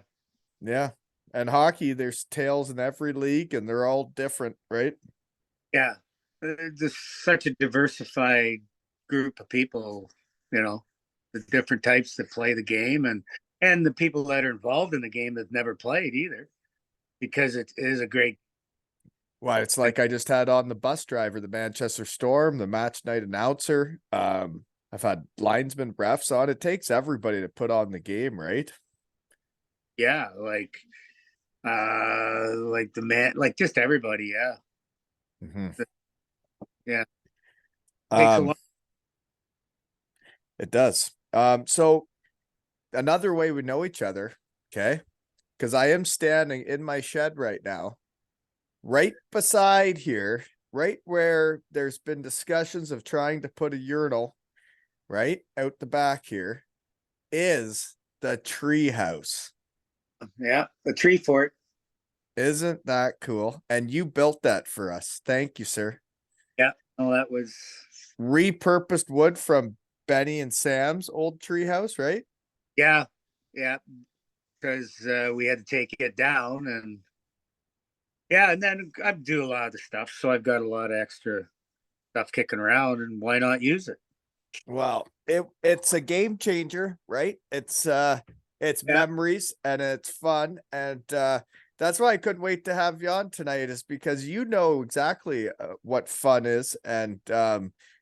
Yeah. And hockey, there's tails in every league and they're all different, right? yeah. There's such a diversified group of people, you know, the different types that play the game, and the people that are involved in the game that never played either, because it is a great. Well, it's like I just had on the bus driver, the Manchester Storm, the match night announcer. I've had linesman refs on. It takes everybody to put on the game, right? Yeah, like the man, like just everybody. Yeah, Mm-hmm. yeah. Takes a Um, lot. it does. So another way we know each other, okay? Because I am standing in my shed right now, right beside here, right where there's been discussions of trying to put a urinal right out the back here is the tree house. Yeah, the tree fort. Isn't that cool? And you built that for us. Thank you, sir. Yeah. Oh, that was. Repurposed wood from Benny and Sam's old tree house, right? Yeah, yeah. Because we had to take it down, and yeah, and then I do a lot of the stuff, so I've got a lot of extra stuff kicking around, and why not use it? Well, it's a game changer, right? It's Yeah, memories and it's fun and that's why I couldn't wait to have you on tonight is because you know exactly what fun is and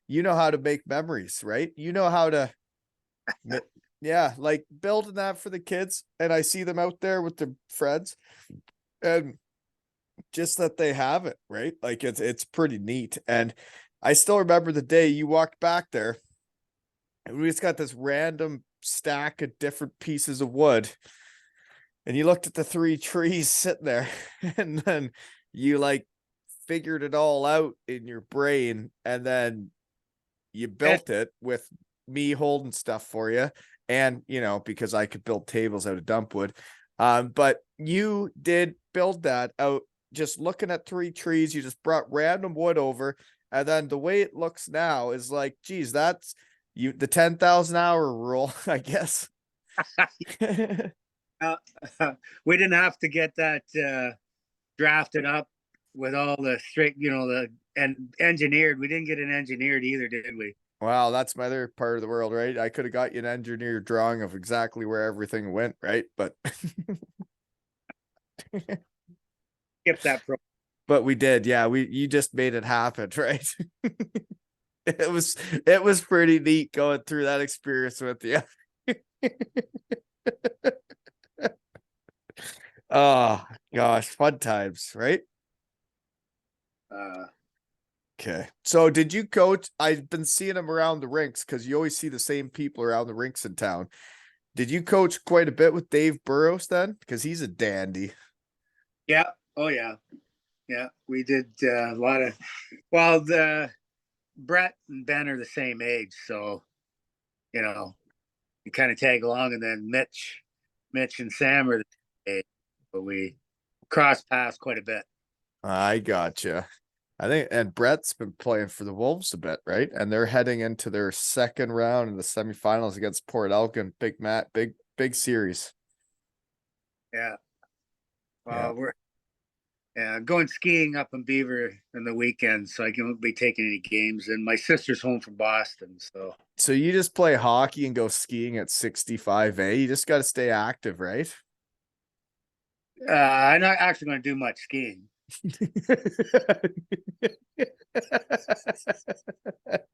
you know how to make memories, right? You know how to yeah, like building that for the kids and I see them out there with their friends and just that they have it, right? Like it's pretty neat and I still remember the day you walked back there and we just got this random stack of different pieces of wood. And you looked at the 3 trees sitting there, and then you like figured it all out in your brain, and then you yeah, built it with me holding stuff for you. And because I could build tables out of dump wood. But you did build that out just looking at 3 trees. You just brought random wood over, and then the way it looks now is like, geez, that's the 10,000 hour rule, I guess. uh, we didn't have to get that drafted up with all the straight, and engineered. We didn't get it engineered either, did we? Wow, that's my other part of the world, right? I could have got you an engineer drawing of exactly where everything went, right? But Skip that pro. but we did, yeah. You just made it happen, right? it was pretty neat going through that experience with you. Oh gosh, fun times, right? Uh, Okay. So did you coach? I've been seeing him around the rinks because you always see the same people around the rinks in town. Did you coach quite a bit with Dave Burrows then? Because he's a dandy. Yeah. Oh yeah. Yeah. We did a lot of. Well, the Brett and Ben are the same age, so you know you kind of tag along, and then Mitch and Sam are the same age, but we cross paths quite a bit. I gotcha. I think, and Brett's been playing for the Wolves a bit, right? And they're heading into their second round in the semifinals against Port Elgin. Big series. Yeah. Yeah. We're going skiing up in Beaver in the weekend, so I can't be taking any games. And my sister's home from Boston, so So you just play hockey and go skiing at 65A. You just got to stay active, right? I'm not actually going to do much skiing.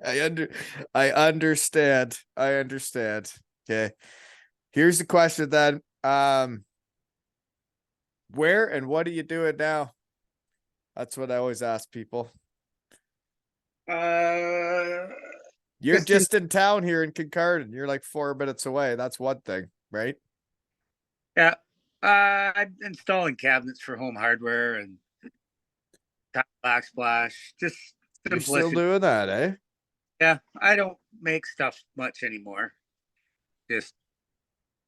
I under I understand. I understand. Okay. Here's the question then. Where and what are you doing now? That's what I always ask people. Uh, You're just in, just in town here in Kincardine. You're like 4 minutes away. That's one thing, right? yeah, I'm installing cabinets for home hardware and backsplash. Just You're still simplicity. doing that, eh? Yeah, I don't make stuff much anymore. Just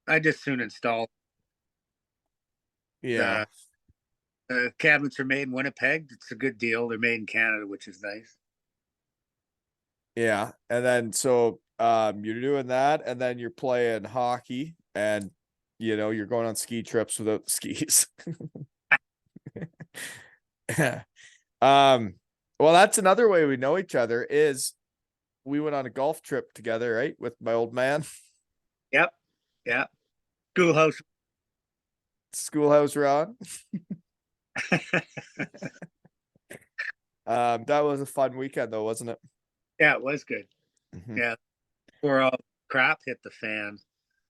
I just soon install. Yeah. The the cabinets are made in Winnipeg. It's a good deal. They're made in Canada, which is nice. Yeah. And then so you're doing that and then you're playing hockey and you're going on ski trips without the skis. um well that's another way we know each other is we went on a golf trip together, right? With my old man. Yep, yep. Schoolhouse. Schoolhouse Ron. That was a fun weekend though, wasn't it? Yeah, it was good. Mhm. Yeah, before all crap hit the fan.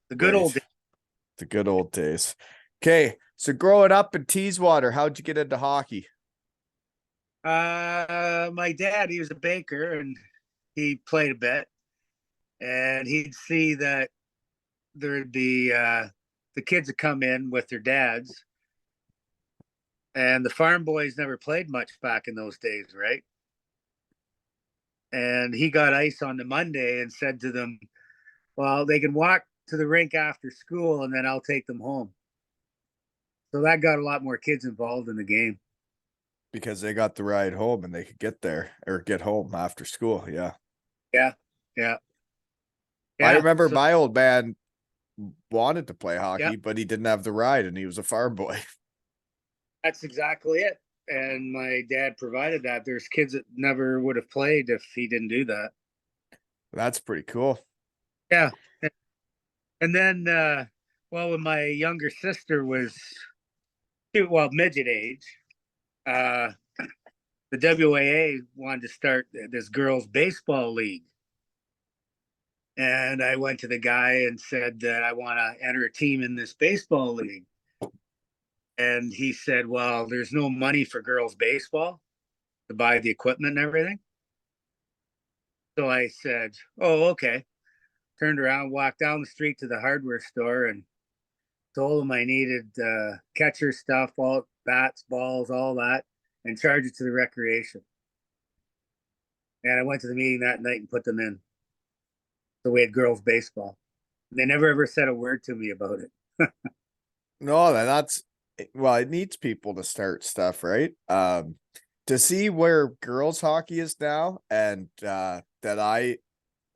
The good old days. Right. The good old days. Okay. So growing up in Teeswater, how'd you get into hockey? My dad, he was a baker and he played a bit, and he'd see that there'd be the kids would come in with their dads, and the farm boys never played much back in those days, right? And he got ice on the Monday and said to them, well, they can walk to the rink after school and then I'll take them home. So that got a lot more kids involved in the game. Because they got the ride home and they could get there or get home after school. Yeah. Yeah. Yeah. I Yeah. remember So, my old man wanted to play yeah, hockey, but he didn't have the ride and he was a farm boy. that's exactly it. And my dad provided that. There's kids that never would have played if he didn't do that. That's pretty cool. Yeah. And then, well, when my younger sister was, well, midget age, uh, the WAA wanted to start this girls' baseball league. And I went to the guy and said that I want to enter a team in this baseball league. And he said, well, there's no money for girls' baseball to buy the equipment and everything. So I said, oh, okay. Turned around, walked down the street to the hardware store and told him I needed catcher stuff, all bats, balls, all that, and charge it to the recreation. And I went to the meeting that night and put them in. So we had girls' baseball. They never ever said a word to me about it. No, that's well, it needs people to start stuff, right? To see where girls hockey is now and that I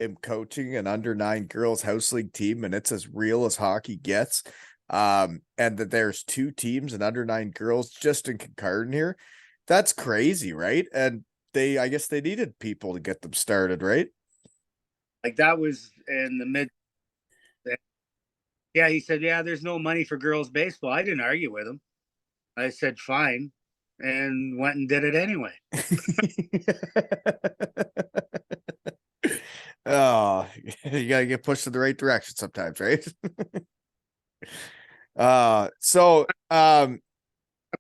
am coaching an under 9 girls house league team and it's as real as hockey gets. And that there's 2 teams and under 9 girls just in Kincardine here. That's crazy, right? And I guess they needed people to get them started, right? Like that was in the mid. Yeah, he said, yeah, there's no money for girls' baseball. I didn't argue with him. I said, fine, and went and did it anyway. Oh, you gotta get pushed in the right direction sometimes, right? So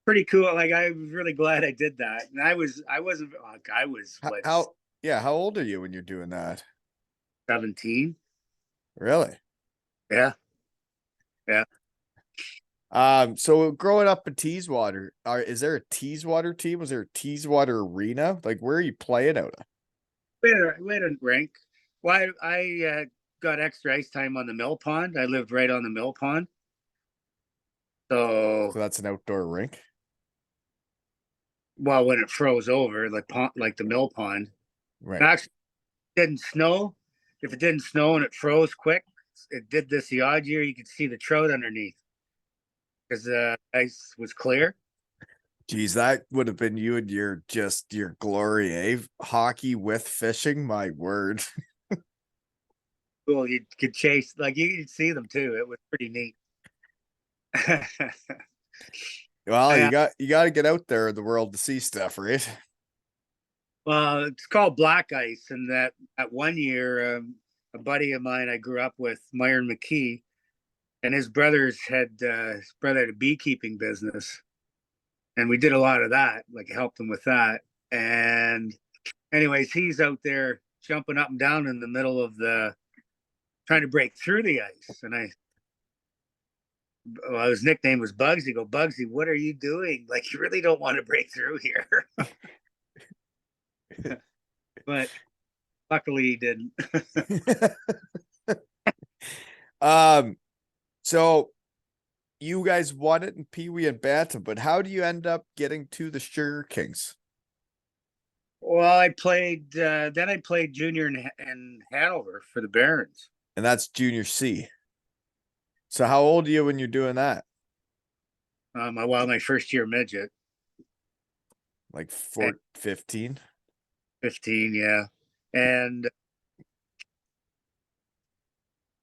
pretty cool. Like I was really glad I did that. And I wasn't like I was How, what how yeah, how old are you when you're doing that? 17. Really? Yeah, yeah. So growing up in Teeswater, is there a Teeswater team? Was there a Teeswater arena? Like, where are you playing out of? We had a rink. Well, I got extra ice time on the mill pond. I lived right on the mill pond. So So, that's an outdoor rink, well, when it froze over, like the mill pond, right? actually it didn't snow. If it didn't snow and it froze quick, it did this the odd year. You could see the trout underneath because the ice was clear. Geez, that would have been you and your glory, eh? Hockey with fishing, my word. Cool. You could chase, like you could see them too. It was pretty neat. Well, Yeah. you got to get out there in the world to see stuff, right? Well, it's called black ice, and that one year, a buddy of mine I grew up with, Myron McKee, and his brother had a beekeeping business, and we did a lot of that, like helped him with that. And anyways, he's out there jumping up and down in the middle of the trying to break through the ice, and well, his nickname was Bugsy. Go, Bugsy, what are you doing? Like, you really don't want to break through here. But luckily he didn't. um, so you guys won it in Pee Wee and Bantam, but how do you end up getting to the Sugar Kings? Well, then I played junior in Hanover for the Barons. And that's Junior C. So how old are you when you're doing that? My first year midget, Like at 15? 15, yeah. And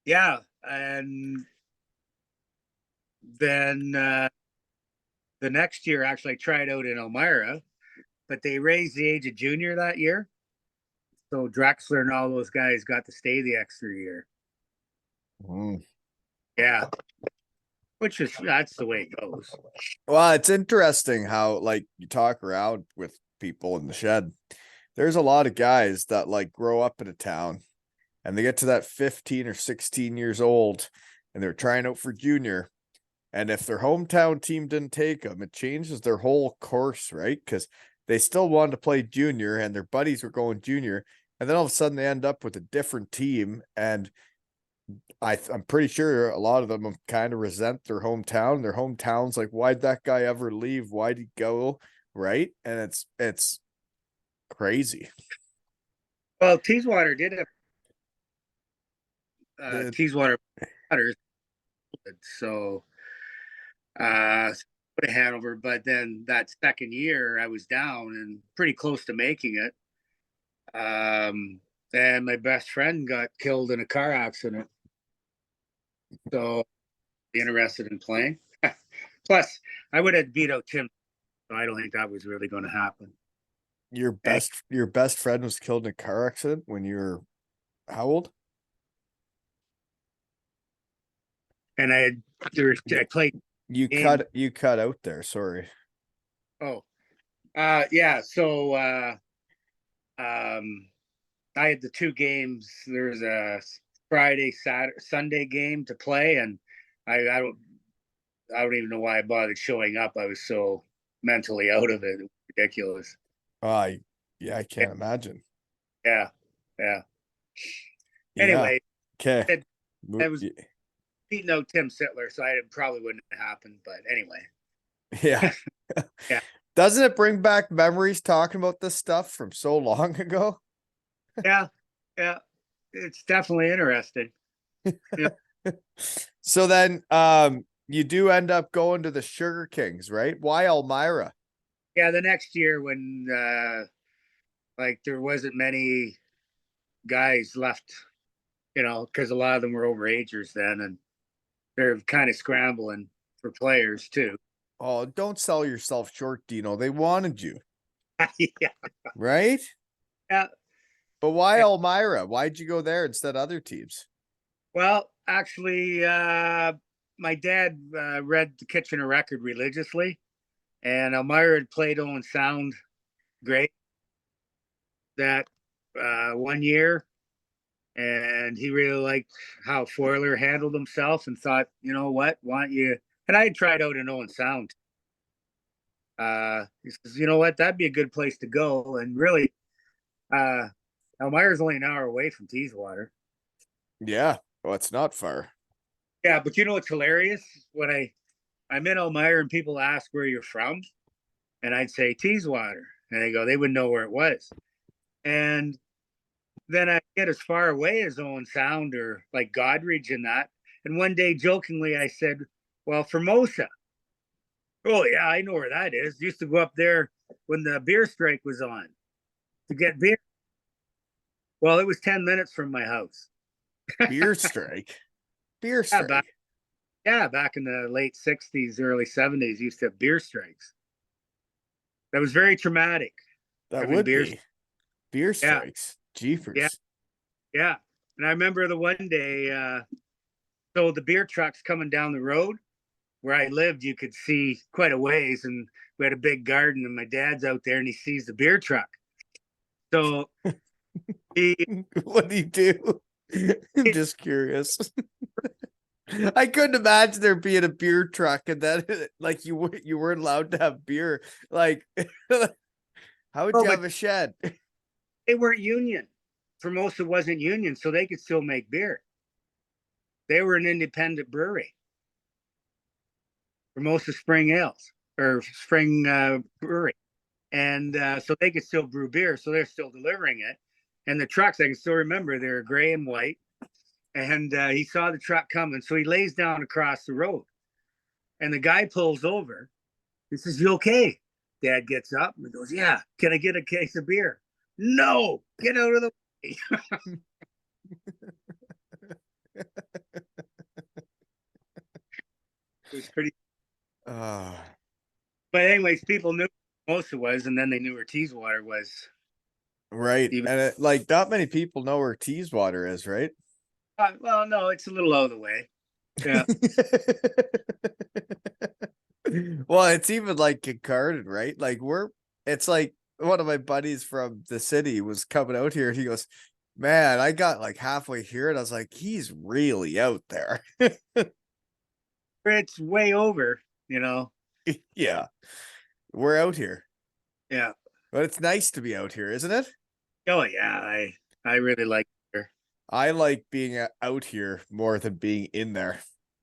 yeah, and then the next year, actually, I tried out in Elmira, but they raised the age of junior that year. So Drexler and all those guys got to stay the extra year. Mm. Yeah, that's the way it goes. Well, it's interesting how like you talk around with people in the shed. There's a lot of guys that like grow up in a town and they get to that 15 or 16 years old and they're trying out for junior. And if their hometown team didn't take them, it changes their whole course, right? Because they still wanted to play junior and their buddies were going junior. And then all of a sudden they end up with a different team. And I'm pretty sure a lot of them kind of resent their hometown. Their hometown's like, why'd that guy ever leave? Why'd he go? Right. And it's crazy. Well, Teeswater did have The Teeswater Butters, so to Hanover. But then that second year, I was down and pretty close to making it. And my best friend got killed in a car accident. So interested in playing. Plus, I would have beat out Tim. So I don't think that was really going to happen. your best friend was killed in a car accident when you were how old? And I played game. You cut out there, sorry. Oh, yeah. So um, I had the two games. There was a Friday, Saturday, Sunday game to play, and I don't even know why I bothered showing up. I was so mentally out of it. It was ridiculous. I yeah, I Yeah, can't imagine. yeah, yeah. Yeah. Anyway, Okay. I was beating out Tim Sittler, so it probably wouldn't have happened. But anyway, Yeah. yeah, Doesn't it bring back memories talking about this stuff from so long ago? yeah, yeah. It's definitely interesting. Yeah, So then you do end up going to the Sugar Kings, right? Why Elmira? yeah. The next year when like there wasn't many guys left, because a lot of them were overagers then, and they're kind of scrambling for players too. Oh, don't sell yourself short, Dino. They wanted you, Yeah, right? yeah. But why Elmira? Why'd you go there instead of other teams? Well, actually, my dad read the Kitchener Record religiously, And Elmira had played Owen Sound great that 1 year, and he really liked how Foiler handled himself and thought, you know what, why don't you? And I had tried out in Owen Sound. He says, you know what, that'd be a good place to go. And really, Elmira's only an hour away from Teeswater. Yeah. Well, it's not far. Yeah, but you know what's hilarious? When I'm in Elmira and people ask where you're from, and I'd say Teeswater, and they wouldn't know where it was. And then I get as far away as Owen Sound or like Godridge and that. And one day, jokingly, I said, "Well, Formosa." Oh yeah, I know where that is. Used to go up there when the beer strike was on to get beer. Well, it was 10 minutes from my house. Beer strike. Beer Yeah, strike. back in the late '60s, early '70s, used to have beer strikes. That was very traumatic. That Having would beers. be beer Yeah, strikes. yeah, Jeepers. yeah. And I remember the one day, so the beer trucks coming down the road where I lived, you could see quite a ways, and we had a big garden, and my dad's out there, and he sees the beer truck. So he, What do you do? I'm just curious. I couldn't imagine there being a beer truck and then like you weren't allowed to have beer. Like how would oh, you but have a shed? they weren't union. Formosa wasn't union, so they could still make beer. They were an independent brewery. Formosa Spring Ales or Spring Brewery, and so they could still brew beer. So they're still delivering it. And the trucks, I can still remember, they were gray and white. And he saw the truck coming, so he lays down across the road. And the guy pulls over. He says, "You okay?" Dad gets up and goes, "Yeah, can I get a case of beer?" "No, get out of the way." It was pretty. Uh, But anyways, people knew where Mimosa was, and then they knew where Teeswater was. right. Even And like not many people know where Teeswater is, right? well, no, it's a little out of the way. Yeah, Well, it's even like Kincardine, right? It's like one of my buddies from the city was coming out here and he goes, "Man, I got like halfway here and I was like, he's really out there." it's way over. You know. Yeah, we're out here, Yeah. but it's nice to be out here, isn't it? Oh yeah, I really like her. I like being out here more than being in there,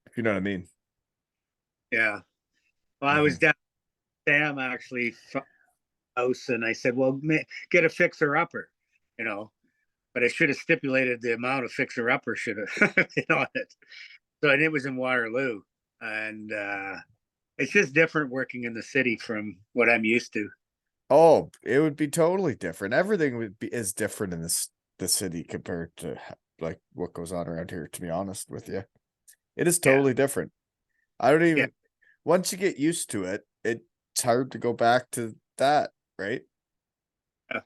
if you know what I mean. Yeah. Well, I was Mhm. down at Sam actually house, and I said, "Well, get a fixer upper," you know. But I should have stipulated the amount of fixer upper should have been on it. So, and it was in Waterloo, and it's just different working in the city from what I'm used to. Oh, it would be totally different. Everything would be is different in the city compared to like what goes on around here, to be honest with you. It is Yeah, totally different. I don't yeah, even once you get used to it, it's hard to go back to that, right? yeah,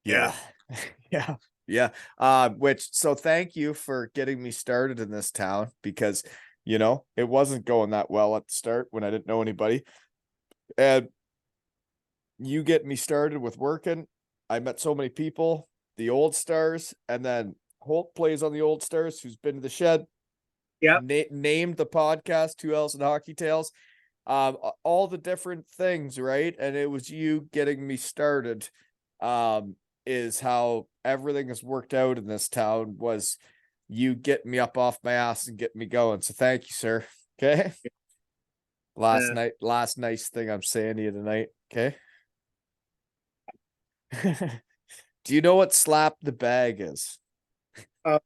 yeah. Yeah. Yeah. Yeah. Which so thank you for getting me started in this town because it wasn't going that well at the start when I didn't know anybody. And you get me started with working. I met so many people, the Old Stars, and then Holt plays on the Old Stars, who's been to the shed, Yep. named the podcast 2Ls and Hockey Tales, all the different things, right? And it was you getting me started, is how everything has worked out in this town. Was you get me up off my ass and get me going. So thank you, sir. Okay. Uh, Last nice thing I'm saying to you tonight. Okay. Do you know what slap the bag is? oh.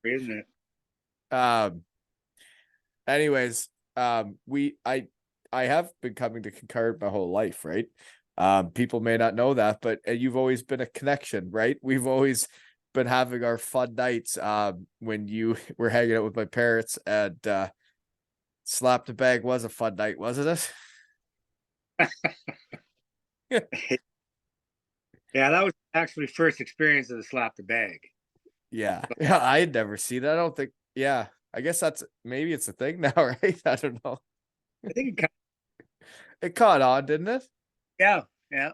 Isn't it? Um, anyways, I have been coming to Kincardine my whole life, right? People may not know that, but you've always been a connection, right? We've always been having our fun nights when you were hanging out with my parents and slap the bag was a fun night, wasn't it? Yeah, that was actually first experience of the slap the bag. Yeah. Yeah, I had never seen it. I don't think Yeah, I guess maybe it's a thing now, right? I don't know. I think it kind It caught on, didn't it? yeah, yeah.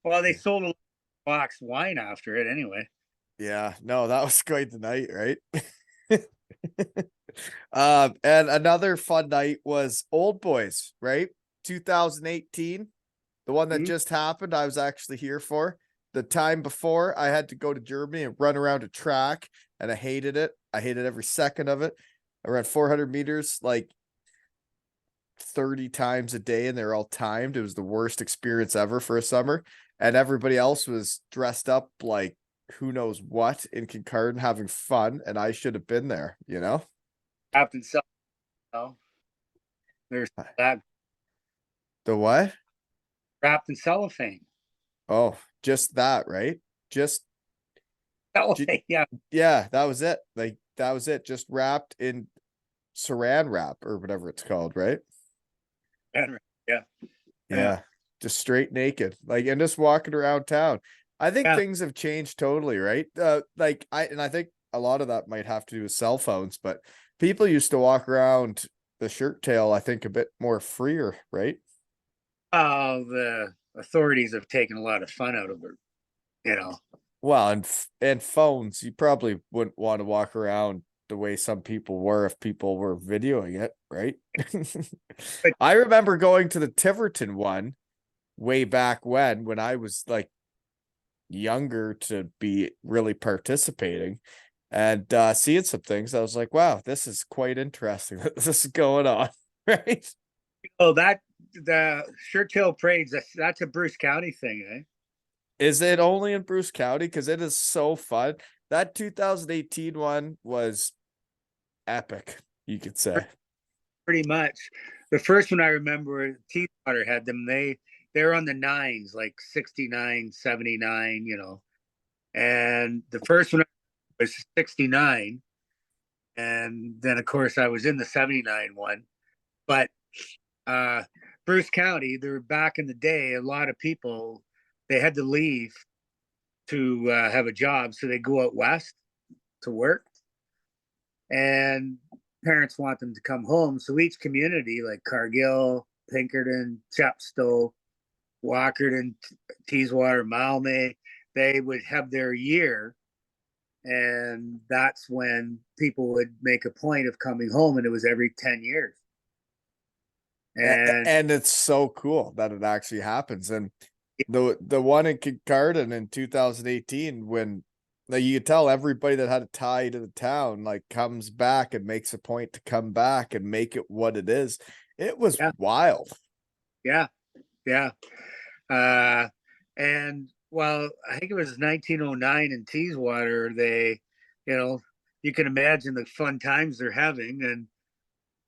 Well, they Yeah. sold a box wine after it anyway. Yeah, no, that was quite the night, right? And another fun night was Old Boys, right? 2018, the one that Mhm. just happened. I was actually here for. The time before, I had to go to Germany and run around a track, and I hated it. I hated every second of it. I ran 400 meters like 30 times a day, and they're all timed. It was the worst experience ever for a summer. And everybody else was dressed up like who knows what in Kincardine having fun, and I should have been there, you know? Wrapped in cell, there's that The what? wrapped in cellophane. Oh, just that, right? Just Cellophane, yeah. yeah, that was it. Like that was it. Just wrapped in saran wrap or whatever it's called, right? Yeah. Yeah. Yeah. Just straight naked. Like and just walking around town. I think Yeah. things have changed totally, right? Like I think a lot of that might have to do with cell phones, but people used to walk around the shirt tail, I think, a bit more freer, right? The authorities have taken a lot of fun out of it, you know. Well, and phones, you probably wouldn't want to walk around the way some people were if people were videoing it, right? But I remember going to the Tiverton one way back when I was like younger to be really participating and seeing some things. I was like, wow, this is quite interesting that this is going on, right? oh, that the shirt tail parades, that's a Bruce County thing, eh? Is it only in Bruce County? Because it is so fun. That 2018 one was epic, you could say. Pretty much. The first one I remember, Teeswater had them. They're on the nines, like 69, 79, you know. And the first one was 69. And then of course I was in the 79 one. But uh Bruce County, they were back in the day, a lot of people they had to leave to have a job, so they go out west to work, and parents want them to come home. So each community, like Cargill, Pinkerton, Chepstow, Walkerton, Teeswater, Malmay, they would have their year, and that's when people would make a point of coming home, and it was every 10 years. And And it's so cool that it actually happens. And the one in Kincardine in 2018, when like you could tell everybody that had a tie to the town like comes back and makes a point to come back and make it what it is. It was yeah, wild. yeah, yeah. Uh, and well, I think it was 1909 in Teeswater. You know, you can imagine the fun times they're having, and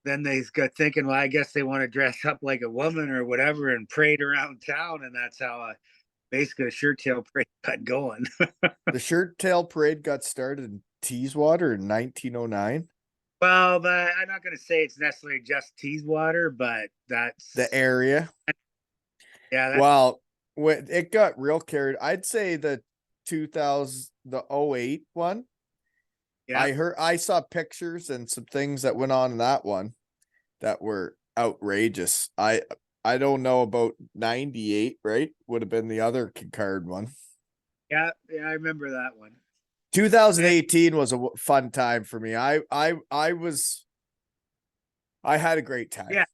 then they got thinking, well, I guess they want to dress up like a woman or whatever and parade around town, and that's how basically a shirt tail parade got going. The shirt tail parade got started in Teeswater in 1909. Well, but I'm not going to say it's necessarily just Teeswater, but The that's area. yeah, that Well, when it got real carried, I'd say the 2000, the '08 one. yeah, I saw pictures and some things that went on in that one that were outrageous. I don't know about 98, right? Would have been the other card one. yeah. I remember that one. And 2018 was a fun time for me. I had a great time. yeah,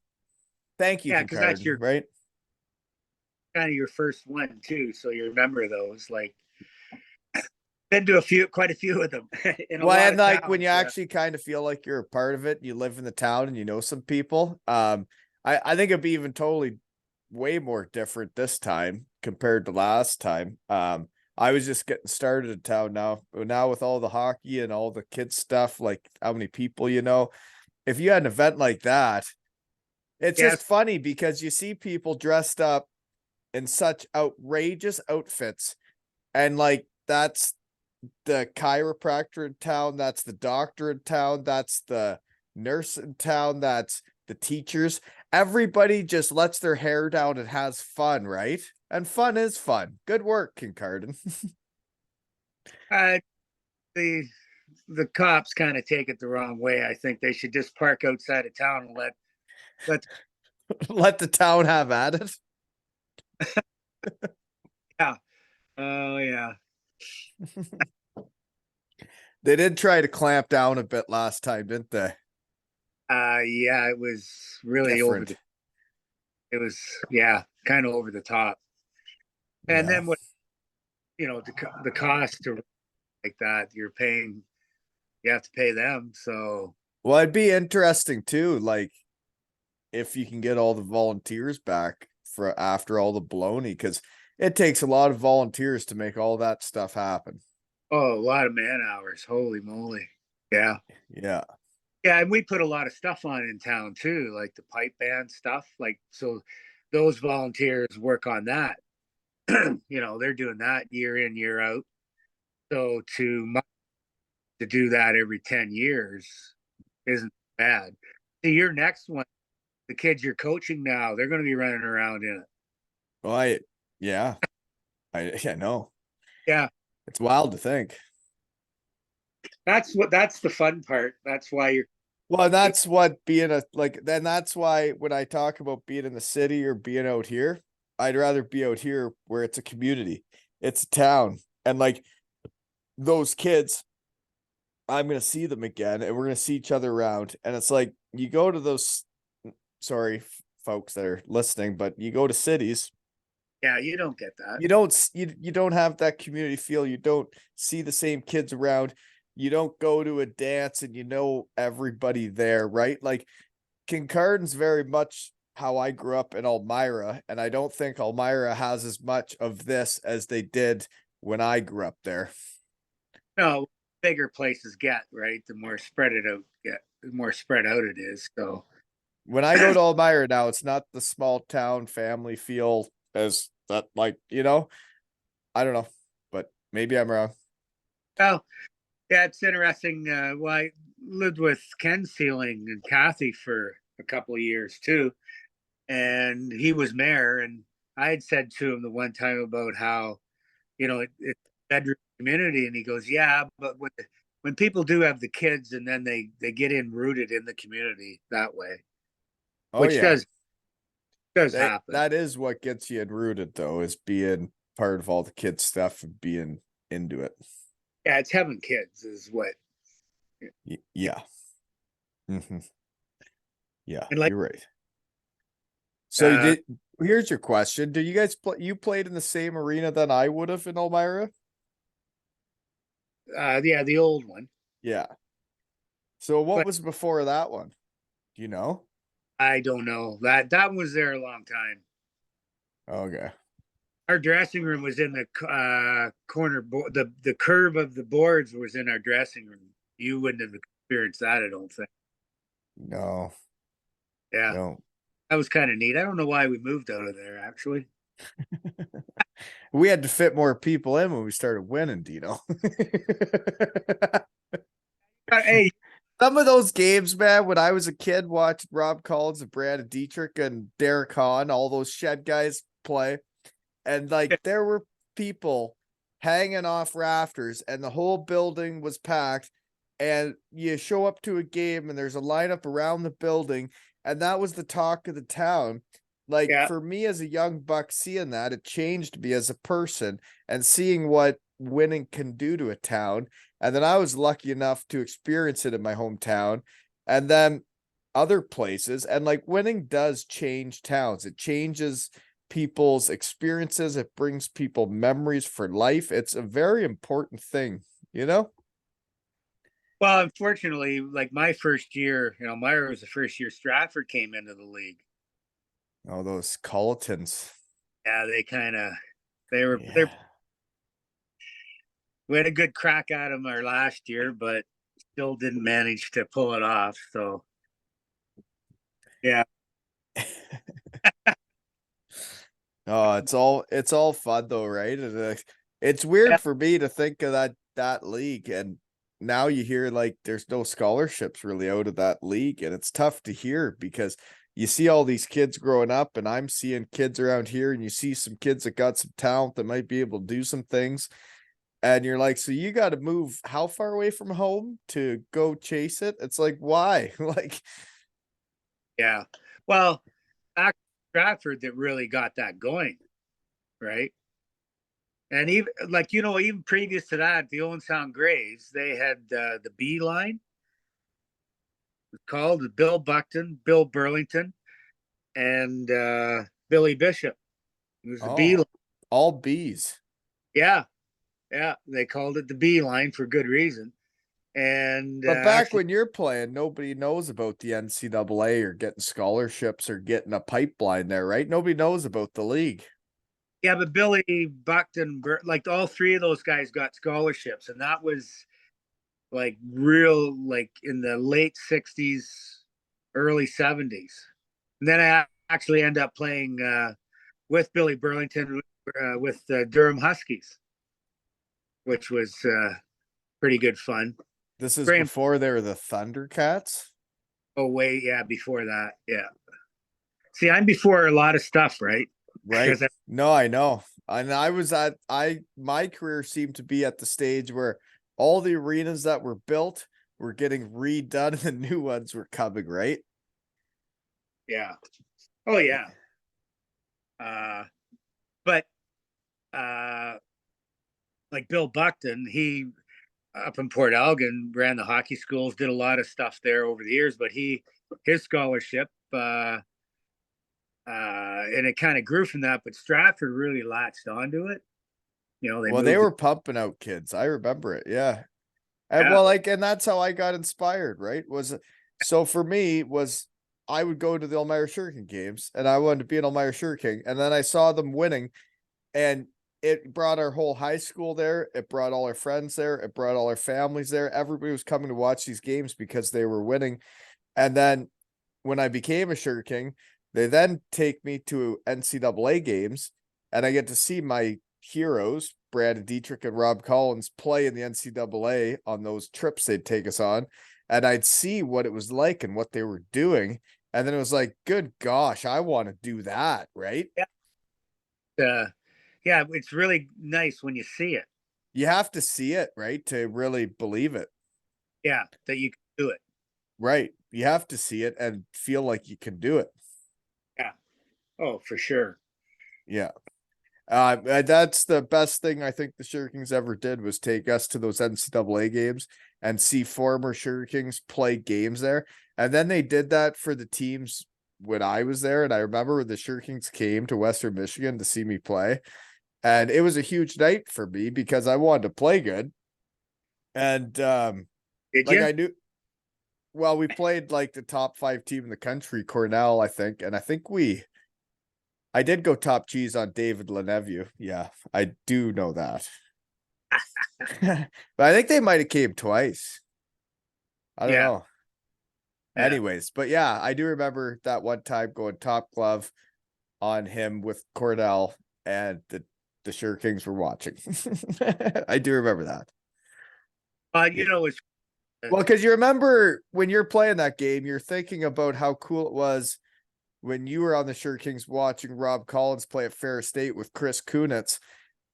Thank you, yeah, because that's Kincardine, your right? kind of your first one too, so you remember those. Like been to quite a few of them in a Well, lot and of like when you towns. actually kind of feel like you're a part of it, you live in the town and you know some people. I think it'd be even totally way more different this time compared to last time. I was just getting started in town now. But now with all the hockey and all the kids stuff, like how many people you know, if you had an event like that, it's Yes, just funny because you see people dressed up in such outrageous outfits, and like that's the chiropractor in town, that's the doctor in town, that's the nurse in town, that's the teachers. Everybody just lets their hair down and has fun, right? And fun is fun. Good work, Kincardine. uh, the the cops kind of take it the wrong way. I think they should just park outside of town and let Let the town have at it. yeah. Oh yeah. They did try to clamp down a bit last time, didn't they? Yeah, it was really over Different. the it was yeah, kind of over the top. And Yeah. then what the cost to like that you're paying, you have to pay them. So Well, it'd be interesting too, like if you can get all the volunteers back for after all the baloney, because it takes a lot of volunteers to make all that stuff happen. oh, a lot of man hours. Holy moly. Yeah. Yeah. Yeah, and we put a lot of stuff on in town too, like the pipe band stuff. Like so those volunteers work on that. They're doing that year in, year out. So to do that every 10 years isn't bad. See, your next one, the kids you're coaching now, they're going to be running around in it. Well, yeah, I know. Yeah, It's wild to think. that's the fun part. That's why you're. Well, that's what being then that's why when I talk about being in the city or being out here, I'd rather be out here where it's a community, it's a town. And like those kids, I'm gonna see them again and we're gonna see each other around. And it's like you go to those sorry folks that are listening, but you go to cities, Yeah, you don't get that. you don't have that community feel. You don't see the same kids around. You don't go to a dance and you know everybody there, right? Like Kincardine's very much how I grew up in Elmira, and I don't think Elmira has as much of this as they did when I grew up there. No, bigger places get right, the more spread out it is. So When I go to Elmira now, it's not the small town family feel as that, like, I don't know, but maybe I'm wrong. well, yeah, it's interesting. Well, I lived with Ken Sealing and Kathy for a couple of years too, and he was mayor. And I had said to him the one time about how it's a bedroom community, and he goes, "Yeah, but when people do have the kids, and then they get in rooted in the community that way, Oh which yeah, does that happen. that is what gets you enrooted though, is being part of all the kids stuff and being into it. Yeah, it's having kids is what, Yeah. Hmm. Yeah, and like you're right. So you uh, did. Here's your question: do you guys play? You played in the same arena that I would have in Elmira? yeah, the old one, Yeah. So what but was before that one? Do you know? I don't know that was there a long time. Okay. Our dressing room was in the corner board. The curve of the boards was in our dressing room. You wouldn't have experienced that, I don't think. No, Yeah, no. that was kind of neat. I don't know why we moved out of there actually. We had to fit more people in when we started winning, Dino. Hey, Some of those games, man, when I was a kid, watched Rob Collins and Brandon Dietrich and Derek Hahn, all those shed guys play. And like there were people hanging off rafters and the whole building was packed. And you show up to a game and there's a lineup around the building, and that was the talk of the town. Like yeah. for me as a young buck, seeing that, it changed me as a person and seeing what winning can do to a town. And then I was lucky enough to experience it in my hometown and then other places. And like winning does change towns. It changes people's experiences. It brings people memories for life. It's a very important thing, you know? Well, unfortunately, like my first year, Myra was the first year Stratford came into the league. Oh, those Colletons. Yeah, they Yeah. we had a good crack at them our last year, but still didn't manage to pull it off. So yeah, Oh, it's all fun though, right? And it's weird for me to think of that league, and now you hear like there's no scholarships really out of that league, and it's tough to hear because you see all these kids growing up, and I'm seeing kids around here, and you see some kids that got some talent that might be able to do some things, And you're like, so you got to move how far away from home to go chase it? It's like, why? Like, Yeah. Well, actually, Stratford that really got that going, right? And even like even previous to that, the Owen Sound Grays, they had the B line. It was called Bill Buckton, Bill Burlington, and Billy Bishop. It was the B line. oh, all bees. Yeah, yeah. They called it the B line for good reason. And But back actually, when you're playing, nobody knows about the NCAA or getting scholarships or getting a pipeline there, right? Nobody knows about the league. yeah, but Billy Buckton, like all three of those guys got scholarships, and that was like real, like in the late '60s, early '70s. And then I actually end up playing with Billy Burlington with the Durham Huskies, which was pretty good fun. This is Graham, before they were the Thundercats, oh wait, yeah, before that, yeah. See, I'm before a lot of stuff, right? right? Because No, I know. And I was at my career seemed to be at the stage where all the arenas that were built were getting redone and the new ones were coming, right? yeah, oh yeah, uh, but uh, like Bill Buckton, he up in Port Elgin ran the hockey schools, did a lot of stuff there over the years. But his scholarship, and it kind of grew from that. But Stratford really latched onto it. They Well, they moved. were pumping out kids. I remember it. Yeah. And Yeah, well, like, and that's how I got inspired, right? Was so for me was I would go to the Elmira Sugar King games and I wanted to be an Elmira Sugar King. And then I saw them winning and it brought our whole high school there. It brought all our friends there. It brought all our families there. Everybody was coming to watch these games because they were winning. And then when I became a Sugar King, they then take me to NCAA games and I get to see my heroes, Brandon Dietrich and Rob Collins, play in the NCAA on those trips they'd take us on. And I'd see what it was like and what they were doing. And then it was like, good gosh, I want to do that, right? yeah, yeah. It's really nice when you see it. You have to see it, right? To really believe it. Yeah, that you can do it. Right. You have to see it and feel like you can do it. Yeah. Oh, for sure. Yeah. That's the best thing I think the Sugar Kings ever did was take us to those NCAA games and see former Sugar Kings play games there. And then they did that for the teams when I was there. And I remember when the Sugar Kings came to Western Michigan to see me play. And it was a huge night for me because I wanted to play good. And Did like you? I knew well, we played like the top 5 team in the country, Cornell, I think. And I did go top cheese on David Leneveu. Yeah, I do know that. But I think they might have came twice. I don't Yeah. know. Yeah. Anyways, but yeah, I do remember that one time going top glove on him with Cordell and the Sugar Kings were watching. I do remember that. Yeah. It's Well, because you remember when you're playing that game, you're thinking about how cool it was when you were on the Sugar Kings watching Rob Collins play at Fair State with Chris Kunitz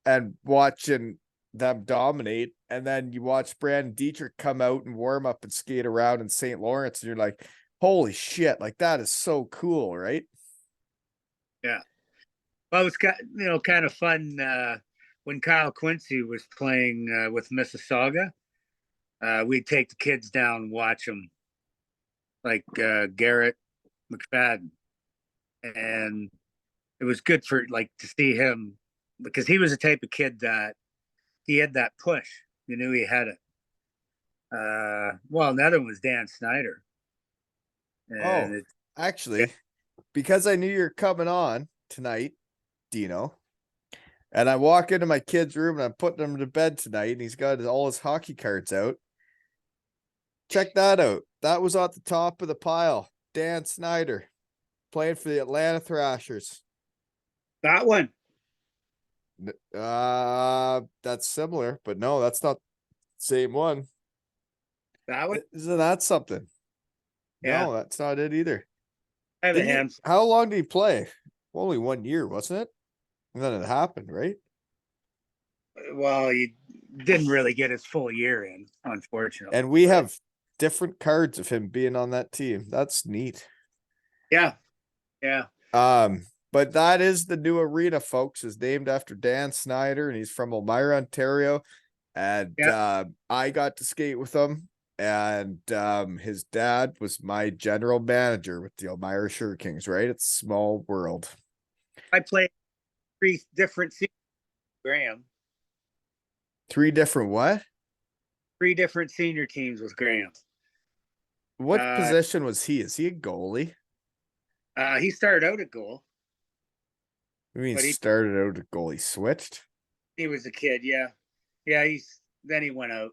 and watching them dominate. And then you watch Brandon Dietrich come out and warm up and skate around in St. Lawrence. And you're like, holy shit, like that is so cool, right? yeah. Well, it was kind of fun when Kyle Quincy was playing with Mississauga. We'd take the kids down and watch them, like Garrett McFadden, and it was good for like to see him because he was the type of kid that he had that push. You knew he had it. Well, another one was Dan Snyder, Oh, and actually, because I knew you're coming on tonight, Dino, and I walk into my kid's room and I'm putting him to bed tonight, and he's got all his hockey cards out. Check that out. That was at the top of the pile. Dan Snyder playing for the Atlanta Thrashers. that one, That's similar, but no, that's not the same one. that one, Isn't that something? yeah, No, that's not it either. I have a Didn't he? hand. How long did he play? Only 1 year, wasn't it? And then it happened, right? well, he didn't really get his full year in, unfortunately. And we But have different cards of him being on that team. That's neat. yeah, yeah, But that is the new arena, folks. Is named after Dan Snyder, and he's from Elmira, Ontario. And yeah, I got to skate with him. And his dad was my general manager with the Elmira Sugar Kings, right? It's a small world. I played 3 different seasons, Graham. Three different what? 3 different senior teams with Graham. What Uh, position was he? Is he a goalie? he started out at goal, I mean, but started out a goalie, switched. he was a kid. Yeah, yeah. Then he went out.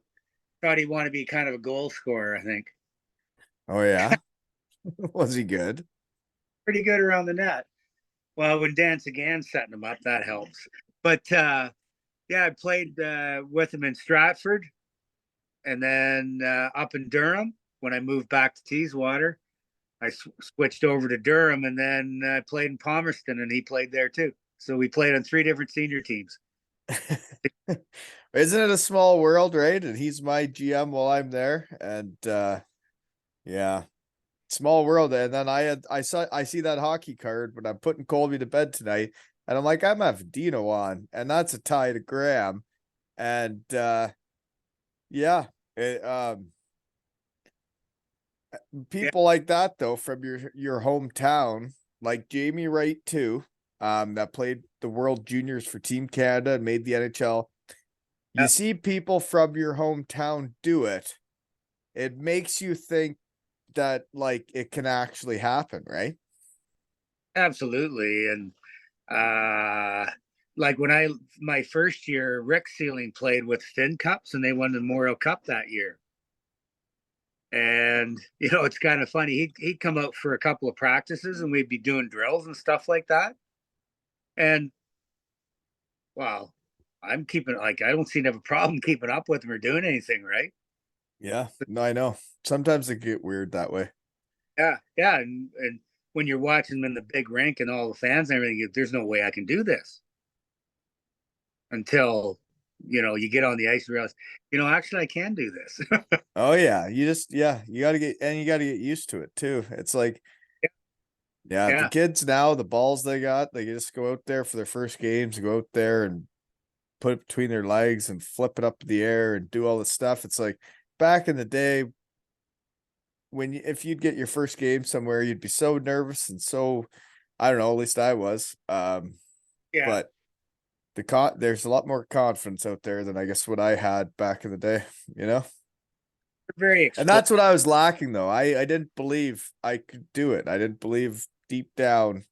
Thought he wanted to be kind of a goal scorer. I think Oh yeah, was he good? pretty good around the net. Well, when Dan's again setting him up, that helps. But yeah, I played with him in Stratford, and then up in Durham when I moved back to Teeswater. I switched over to Durham, and then I played in Palmerston, and he played there too. So we played on 3 different senior teams. Isn't it a small world, right? And he's my GM while I'm there. And yeah, small world. And then I see that hockey card when I'm putting Colby to bed tonight. And I'm like, I'm having Dino on. And that's a tie to Graham. And yeah. It, Yeah, people like that though from your hometown, like Jamie Wright too, that played the World Juniors for Team Canada and made the NHL. You yeah, see people from your hometown do it, it makes you think that like it can actually happen, right? absolutely. And uh, like when my first year, Rick Sealing played with Finn Cups, and they won the Memorial Cup that year. And it's kind of funny. He'd come out for a couple of practices, and we'd be doing drills and stuff like that. And wow, I'm keeping like I don't seem to have a problem keeping up with him or doing anything, right? Yeah, no, I know. Sometimes it get weird that way. Yeah, yeah. And when you're watching them in the big rink and all the fans and everything, there's no way I can do this until you get on the ice and realize, actually I can do this. Oh yeah, you got to get used to it too. It's like yeah, the Yeah, kids now, the balls they got, they just go out there for their first games, go out there and put it between their legs and flip it up in the air and do all this stuff. It's like back in the day when if you'd get your first game somewhere, you'd be so nervous and so I don't know, at least I was. yeah. But there's a lot more confidence out there than I guess what I had back in the day, you know? They're very And explosive. that's what I was lacking though. I didn't believe I could do it. I didn't believe deep down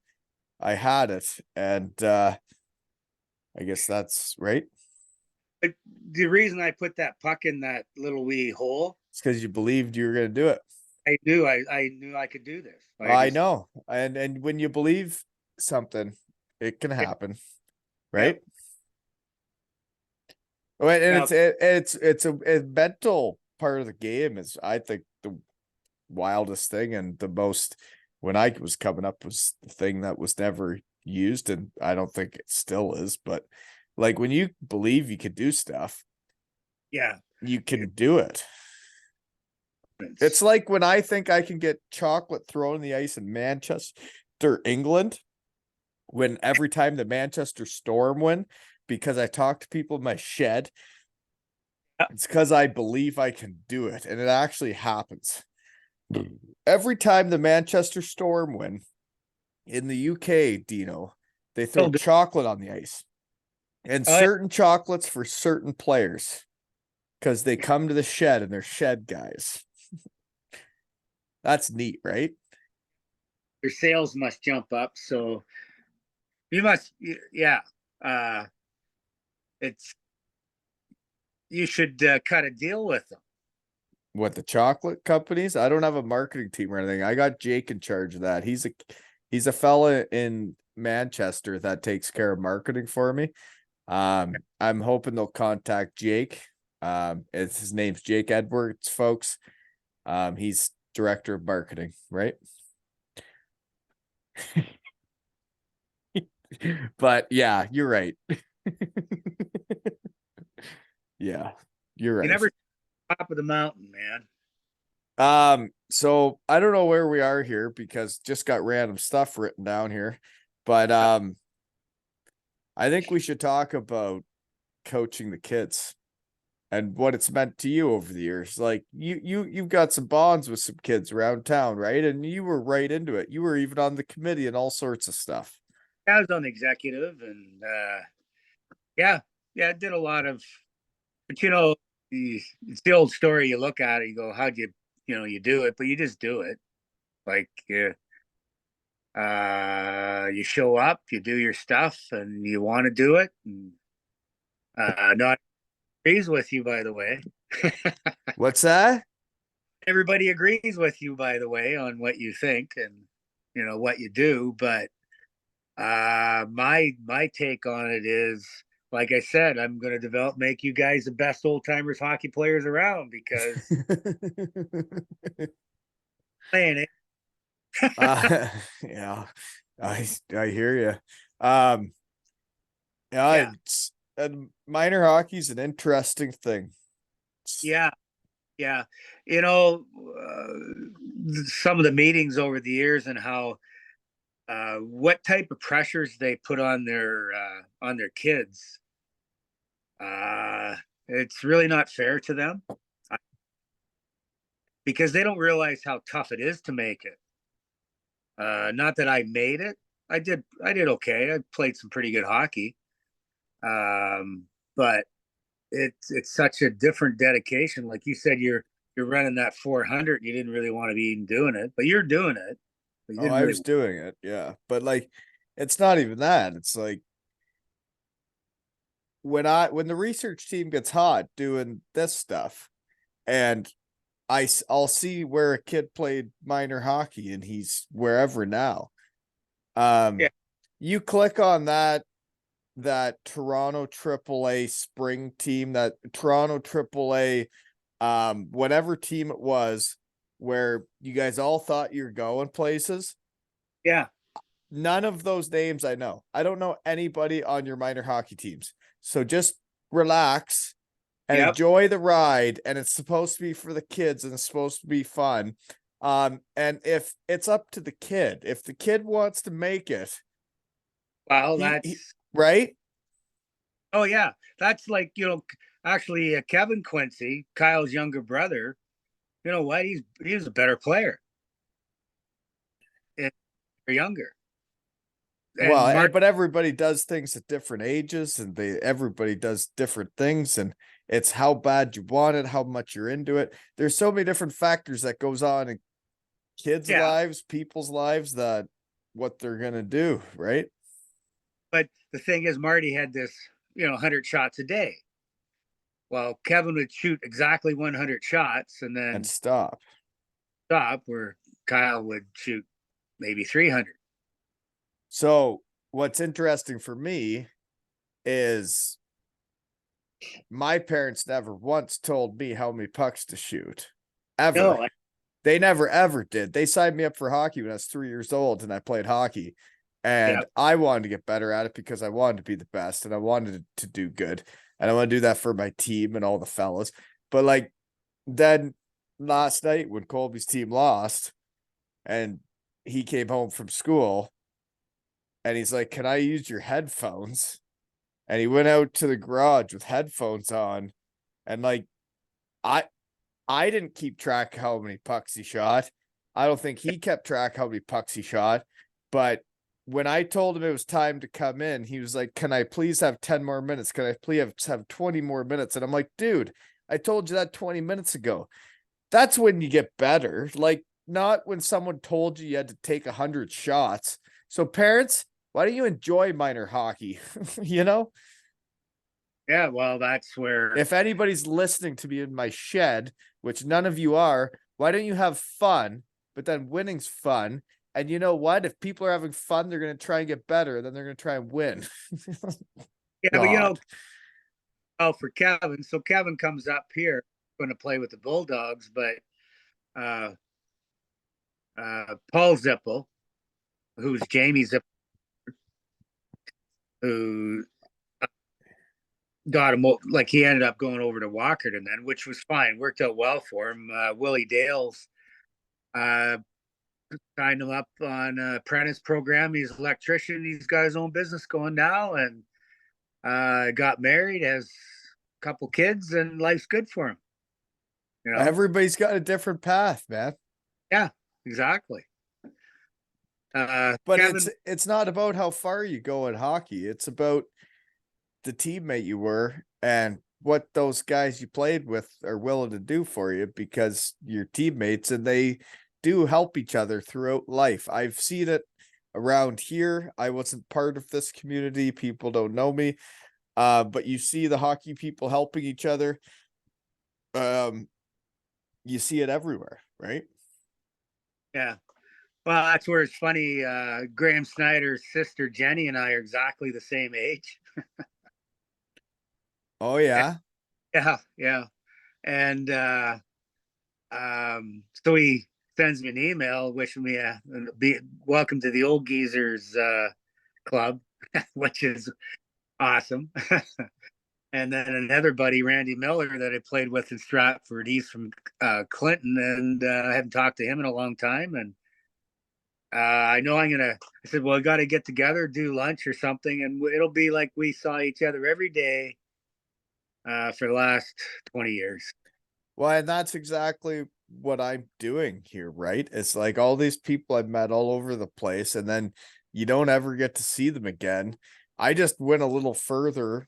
I had it. And I guess that's right. But the reason I put that puck in that little wee hole, It's because you believed you were gonna do it. I knew I could do this. I I just know. And when you believe something, it can yeah, happen, yeah. right? Right, and Now it's a mental part of the game is I think the wildest thing and the most when I was coming up was the thing that was never used and I don't think it still is, but like when you believe you could do stuff, yeah, you you can do it. It's like when I think I can get chocolate thrown in the ice in Manchester, England, when every time the Manchester Storm win, because I talk to people in my shed, it's because I believe I can do it, and it actually happens. Every time the Manchester Storm win in the UK, Dino, they throw chocolate on the ice and oh, certain chocolates for certain players because they come to the shed and they're shed guys. That's neat, right? your sales must jump up. So you must, yeah. Uh, it's you should cut a deal with them. What the chocolate companies? I don't have a marketing team or anything. I got Jake in charge of that. He's a fella in Manchester that takes care of marketing for me. I'm hoping they'll contact Jake. His name's Jake Edwards, folks. He's director of marketing, right? But yeah, you're right. Yeah, you're You right. never top of the mountain, man. So I don't know where we are here because just got random stuff written down here, but I think we should talk about coaching the kids and what it's meant to you over the years. Like you've got some bonds with some kids around town, right? And you were right into it. You were even on the committee and all sorts of stuff. I was on the executive, and yeah, yeah, I did a lot of. But it's the old story. You look at it, you go, "How'd you do it?" But you just do it. Like you show up, you do your stuff, and you want to do it. And, not agrees with you, by the way. What's that? Everybody agrees with you, by the way, on what you think and what you do. But my take on it is, like I said, I'm going to make you guys the best old timers hockey players around because playing it. Yeah, I hear you. Yeah, Yeah, it's and minor hockey's an interesting thing. yeah, yeah. Some of the meetings over the years and how what type of pressures they put on their kids. Uh, it's really not fair to them because they don't realize how tough it is to make it. Not that I made it. I did okay. I played some pretty good hockey. But it's such a different dedication. Like you said, you're running that 400. You didn't really want to be even doing it, but you're doing it. But you Oh, didn't I really. was doing it, yeah. But like it's not even that. It's like when the research team gets hot doing this stuff and I'll see where a kid played minor hockey and he's wherever now. Yeah, You click on that Toronto AAA spring team, that Toronto AAA whatever team it was where you guys all thought you're going places. yeah, None of those names I know. I don't know anybody on your minor hockey teams. So just relax and yep. enjoy the ride. And it's supposed to be for the kids and it's supposed to be fun. And if it's up to the kid, if the kid wants to make it, Well, he that's right? oh yeah, that's like actually Kevin Quincy, Kyle's younger brother. You know what? He's a better player. And younger. And Well, Mark, but everybody does things at different ages and everybody does different things and it's how bad you want it, how much you're into it. There's so many different factors that goes on in kids' yeah, lives, people's lives that what they're gonna do, right? but the thing is, Marty had this 100 shots a day. Well, Kevin would shoot exactly 100 shots and And then stop. stop, where Kyle would shoot maybe 300. So what's interesting for me is my parents never once told me how many pucks to shoot. Ever. No, They never ever did. They signed me up for hockey when I was 3 years old and I played hockey. yeah, And I wanted to get better at it because I wanted to be the best and I wanted to do good. And I want to do that for my team and all the fellas. But like then last night when Colby's team lost and he came home from school and he's like, "Can I use your headphones?" And he went out to the garage with headphones on and like I I didn't keep track how many pucks he shot. I don't think he kept track how many pucks he shot. But when I told him it was time to come in, he was like, "Can I please have 10 more minutes? Can I please have 20 more minutes?" And I'm like, "Dude, I told you that 20 minutes ago." That's when you get better. Like, not when someone told you had to take 100 shots. So, parents, why don't you enjoy minor hockey? you know? yeah. Well, that's where If anybody's listening to me in my shed, which none of you are, why don't you have fun? But then winning's fun. And you know what? If people are having fun, they're going to try and get better. Then they're going to try and win. yeah, but God. oh, for Kevin, so Kevin comes up here going to play with the Bulldogs, but uh, Paul Zippel, who's Jamie Zippel, who got him like he ended up going over to Walkerton then, which was fine, worked out well for him. Willie Dales uh, signed him up on an apprentice program. He's an electrician. He's got his own business going now, and got married, has a couple kids, and life's good for him. You know? Everybody's got a different path, man. Yeah, exactly. But Kevin, it's not about how far you go in hockey. It's about the teammate you were and what those guys you played with are willing to do for you because you're teammates and they do help each other throughout life. I've seen it around here. I wasn't part of this community. People don't know me. But you see the hockey people helping each other. You see it everywhere, right? yeah. Well, that's where it's funny. Graham Snyder's sister Jenny and I are exactly the same age. Oh yeah. Yeah, yeah. And so he sends me an email wishing me be welcome to the old geezers club, which is awesome. And then another buddy, Randy Miller, that I played with in Stratford. He's from Clinton, and I haven't talked to him in a long time. And I know I'm gonna. I said, well, I got to get together, do lunch or something, and it'll be like we saw each other every day for the last 20 years. Well, and that's exactly what I'm doing here, right? It's like all these people I've met all over the place, and then you don't ever get to see them again. I just went a little further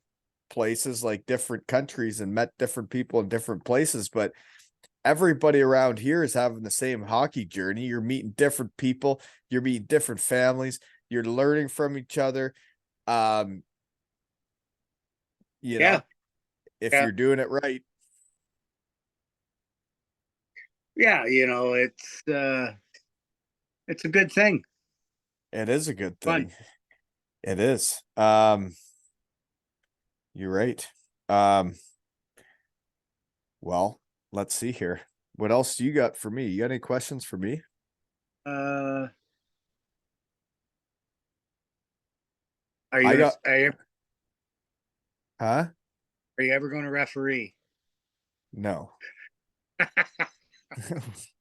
places like different countries and met different people in different places, but everybody around here is having the same hockey journey. You're meeting different people, you're meeting different families, you're learning from each other. Um, you Yeah, know, if yeah, you're doing it right. yeah. It's a good thing. It is a good Fun. thing. It is. You're right. Well, let's see here. What else do you got for me? You got any questions for me? Uh, are I you got, huh? are you ever going to referee? No.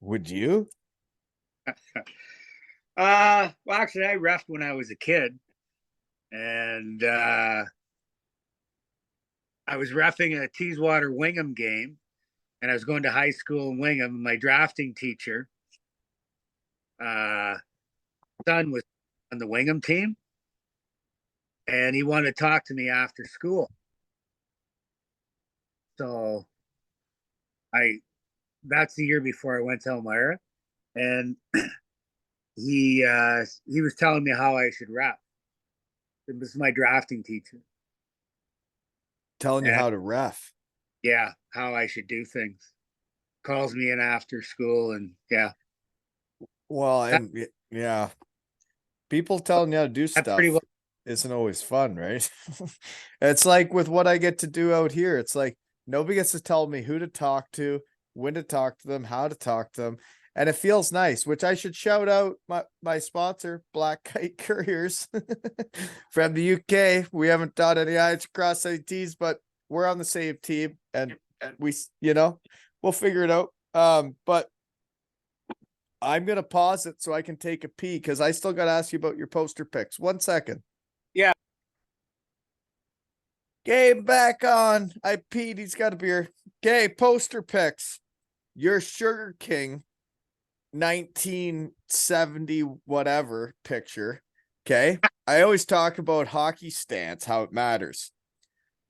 Would you? Well, actually, I refed when I was a kid, and I was refing a Teeswater Wingham game, and I was going to high school in Wingham. My drafting teacher, uh, son was on the Wingham team, and he wanted to talk to me after school. So I, that's the year before I went to Elmira, and he was telling me how I should ref. It was my drafting teacher, Telling you and how to ref. yeah, how I should do things. Calls me in after school, and yeah, Well, that, and yeah, people telling you how to do that pretty stuff well. isn't always fun, right? It's like with what I get to do out here. It's like nobody gets to tell me who to talk to, when to talk to them, how to talk to them. And it feels nice, which I should shout out my sponsor, Black Kite Couriers from the UK. We haven't done any I's across any T's, but we're on the same team and we, we'll figure it out. But I'm gonna pause it so I can take a pee because I still gotta ask you about your poster picks. 1 second. Yeah, Game back on. I peed. He's got a beer. Okay, poster picks. Your Sugar King 1970 whatever picture. Okay. I always talk about hockey stance, how it matters.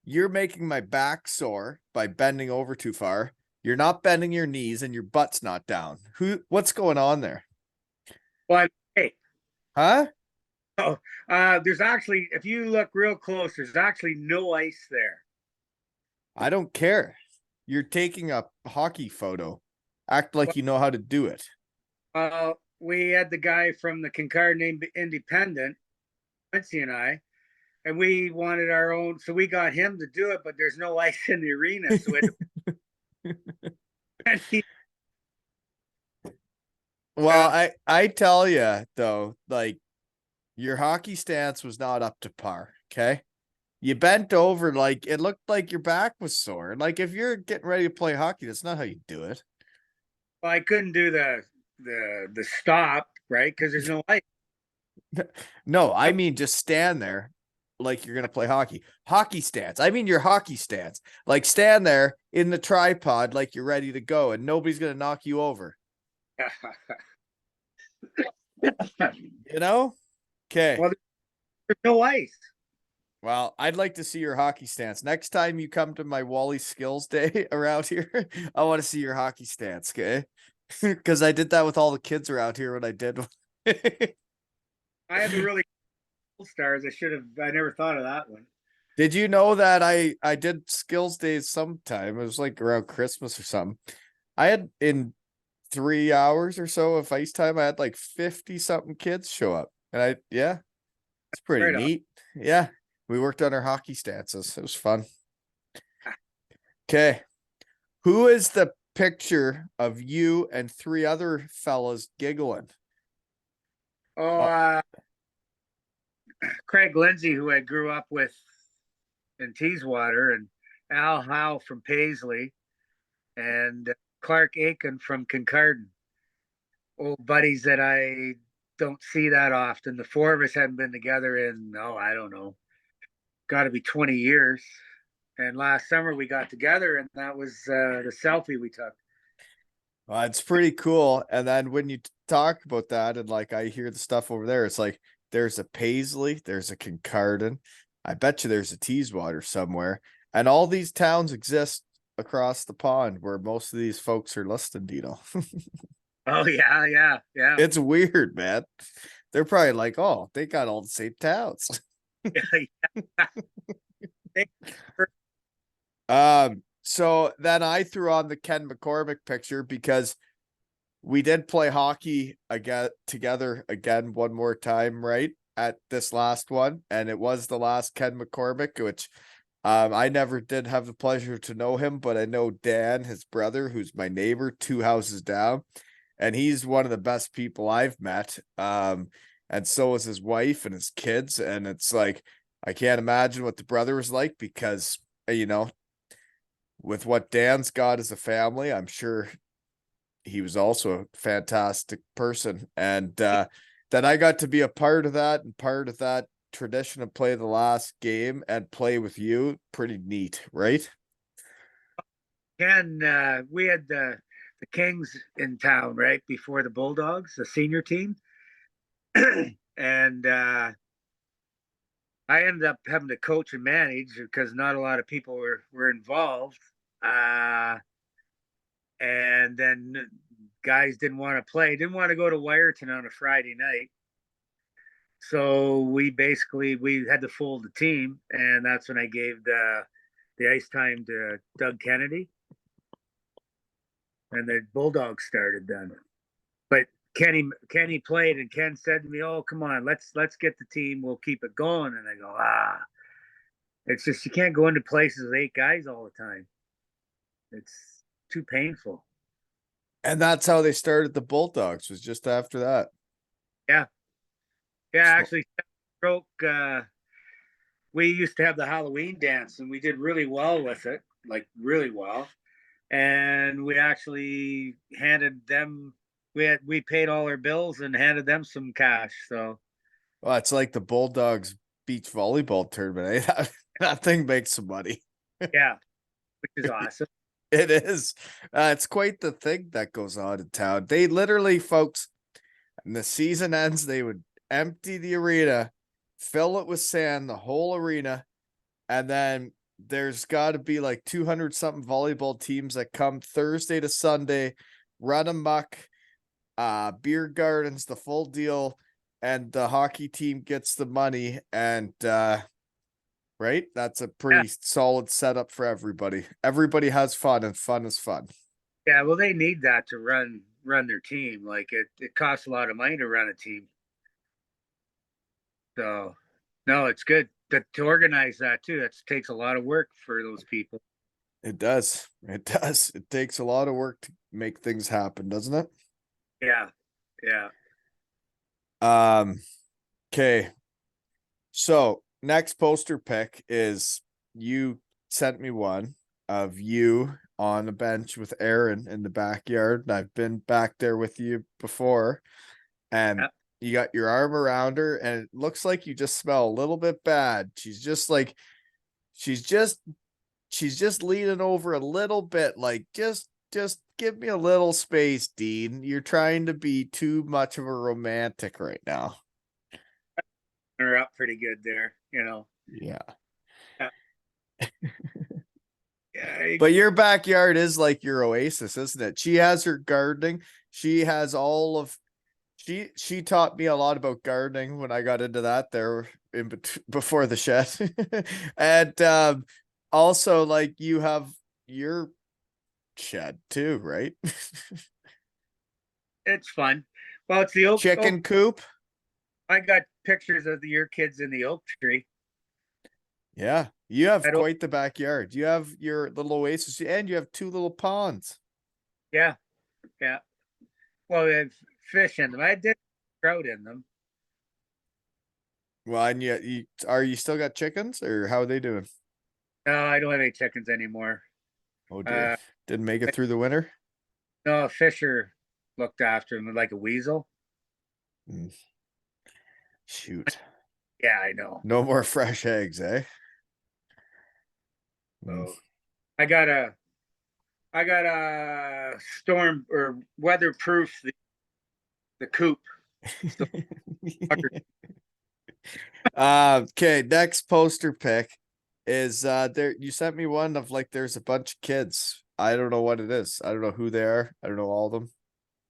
You're making my back sore by bending over too far. You're not bending your knees and your butt's not down. What's going on there? but hey, Huh? oh, there's actually, if you look real close, there's actually no ice there. I don't care. You're taking a hockey photo. Act like you know how to do it. We had the guy from the Kincardine Independent, Quincy and I, and we wanted our own, so we got him to do it, but there's no ice in the arena, so he, Well, I tell you though, like your hockey stance was not up to par. Okay, You bent over like it looked like your back was sore. Like if you're getting ready to play hockey, that's not how you do it. Well, I couldn't do the stop, right? Because there's no ice. No, I mean just stand there like you're gonna play hockey. Hockey stance. I mean your hockey stance. Like stand there in the tripod like you're ready to go, and nobody's gonna knock you over. You know? Okay. Well, there's no ice. Well, I'd like to see your hockey stance. Next time you come to my Wally Skills Day around here, I want to see your hockey stance, okay? Because I did that with all the kids around here when I did. I have a really cool stars. I should have. I never thought of that one. Did you know that I did skills days sometime? It was like around Christmas or something. I had in 3 hours or so of ice time, I had like 50 something kids show up. And yeah, it's pretty Right on. neat. Yeah. We worked on our hockey stances. It was fun. Okay. Who is the picture of you and three other fellas giggling? Oh, Craig Lindsay, who I grew up with in Teeswater, and Al Howe from Paisley, and Clark Aiken from Kincardine. Old buddies that I don't see that often. The four of us hadn't been together in, oh, I don't know, got to be 20 years. And last summer we got together, and that was the selfie we took. Well, it's pretty cool. And then when you talk about that, and like I hear the stuff over there, it's like there's a Paisley, there's a Kincardine. I bet you there's a Teeswater somewhere. And all these towns exist across the pond where most of these folks are listed, you know. Oh, yeah, yeah, yeah. It's weird, man. They're probably like, oh, they got all the same towns. So then I threw on the Ken McCormick picture because we did play hockey again together again one more time, right? At this last one. And it was the last Ken McCormick, which I never did have the pleasure to know him, but I know Dan, his brother, who's my neighbor, 2 houses down, and he's one of the best people I've met. And so is his wife and his kids. And it's like I can't imagine what the brother was like because you know, with what Dan's got as a family, I'm sure he was also a fantastic person. And that I got to be a part of that and part of that tradition of play the last game and play with you. Pretty neat, right? Ken, we had the Kings in town right before the Bulldogs, the senior team. And I ended up having to coach and manage because not a lot of people were involved. Uh, and then guys didn't want to play, didn't want to go to Wyerton on a Friday night. So we had to fold the team, and that's when I gave the ice time to Doug Kennedy, and the Bulldogs started then. But Kenny played, and Ken said to me, "Oh, come on, let's get the team. We'll keep it going." And I go, it's just you can't go into places with 8 guys all the time. It's too painful. And that's how they started the Bulldogs, was just after that. Yeah, yeah. So, Actually, broke. We used to have the Halloween dance, and we did really well with it, like really well. And we actually handed them. We paid all our bills and handed them some cash. So well, it's like the Bulldogs beach volleyball tournament. Eh? That thing makes some money. yeah, which is awesome. It is. It's quite the thing that goes on in town. They literally, folks, when the season ends, they would empty the arena, fill it with sand, the whole arena, and then there's got to be like 200 something volleyball teams that come Thursday to Sunday, run amok, beer gardens, the full deal, and the hockey team gets the money. And right, that's a pretty solid setup for everybody. Everybody has fun, and fun is fun. Yeah, well, they need that to run their team. Like it costs a lot of money to run a team. So no, it's good to organize that too. It takes a lot of work for those people. It does. It does. It takes a lot of work to make things happen, doesn't it? Yeah, yeah. Okay. So next poster pick is you sent me one of you on a bench with Aaron in the backyard. And I've been back there with you before, and Yeah. you got your arm around her, and it looks like you just smell a little bit bad. She's just like, she's just leaning over a little bit, like just give me a little space, Dean. You're trying to be too much of a romantic right now. Her up pretty good there, Yeah. Yeah. Yeah, But your backyard is like your oasis, isn't it? She has her gardening. She has all of she taught me a lot about gardening when I got into that there before the shed. And also like you have your shed too, right? it's fun. Well, it's the oak. Chicken coop. I got pictures of your kids in the oak tree. Yeah, you have That oak, quite the backyard. You have your little oasis and you have two little ponds. yeah, yeah. Well, we have fish in them. I did trout in them. Well, and you are you still got chickens or how are they doing? No, I don't have any chickens anymore. Oh dear. Uh, Didn't make it through the winter? no, Fisher looked after them like a weasel. Mm, shoot. Yeah, I know. No more fresh eggs, eh? Mm. So I got a storm or weatherproof the coop. So Okay, next poster pick is there you sent me one of like there's a bunch of kids. I don't know what it is. I don't know who they are. I don't know all of them.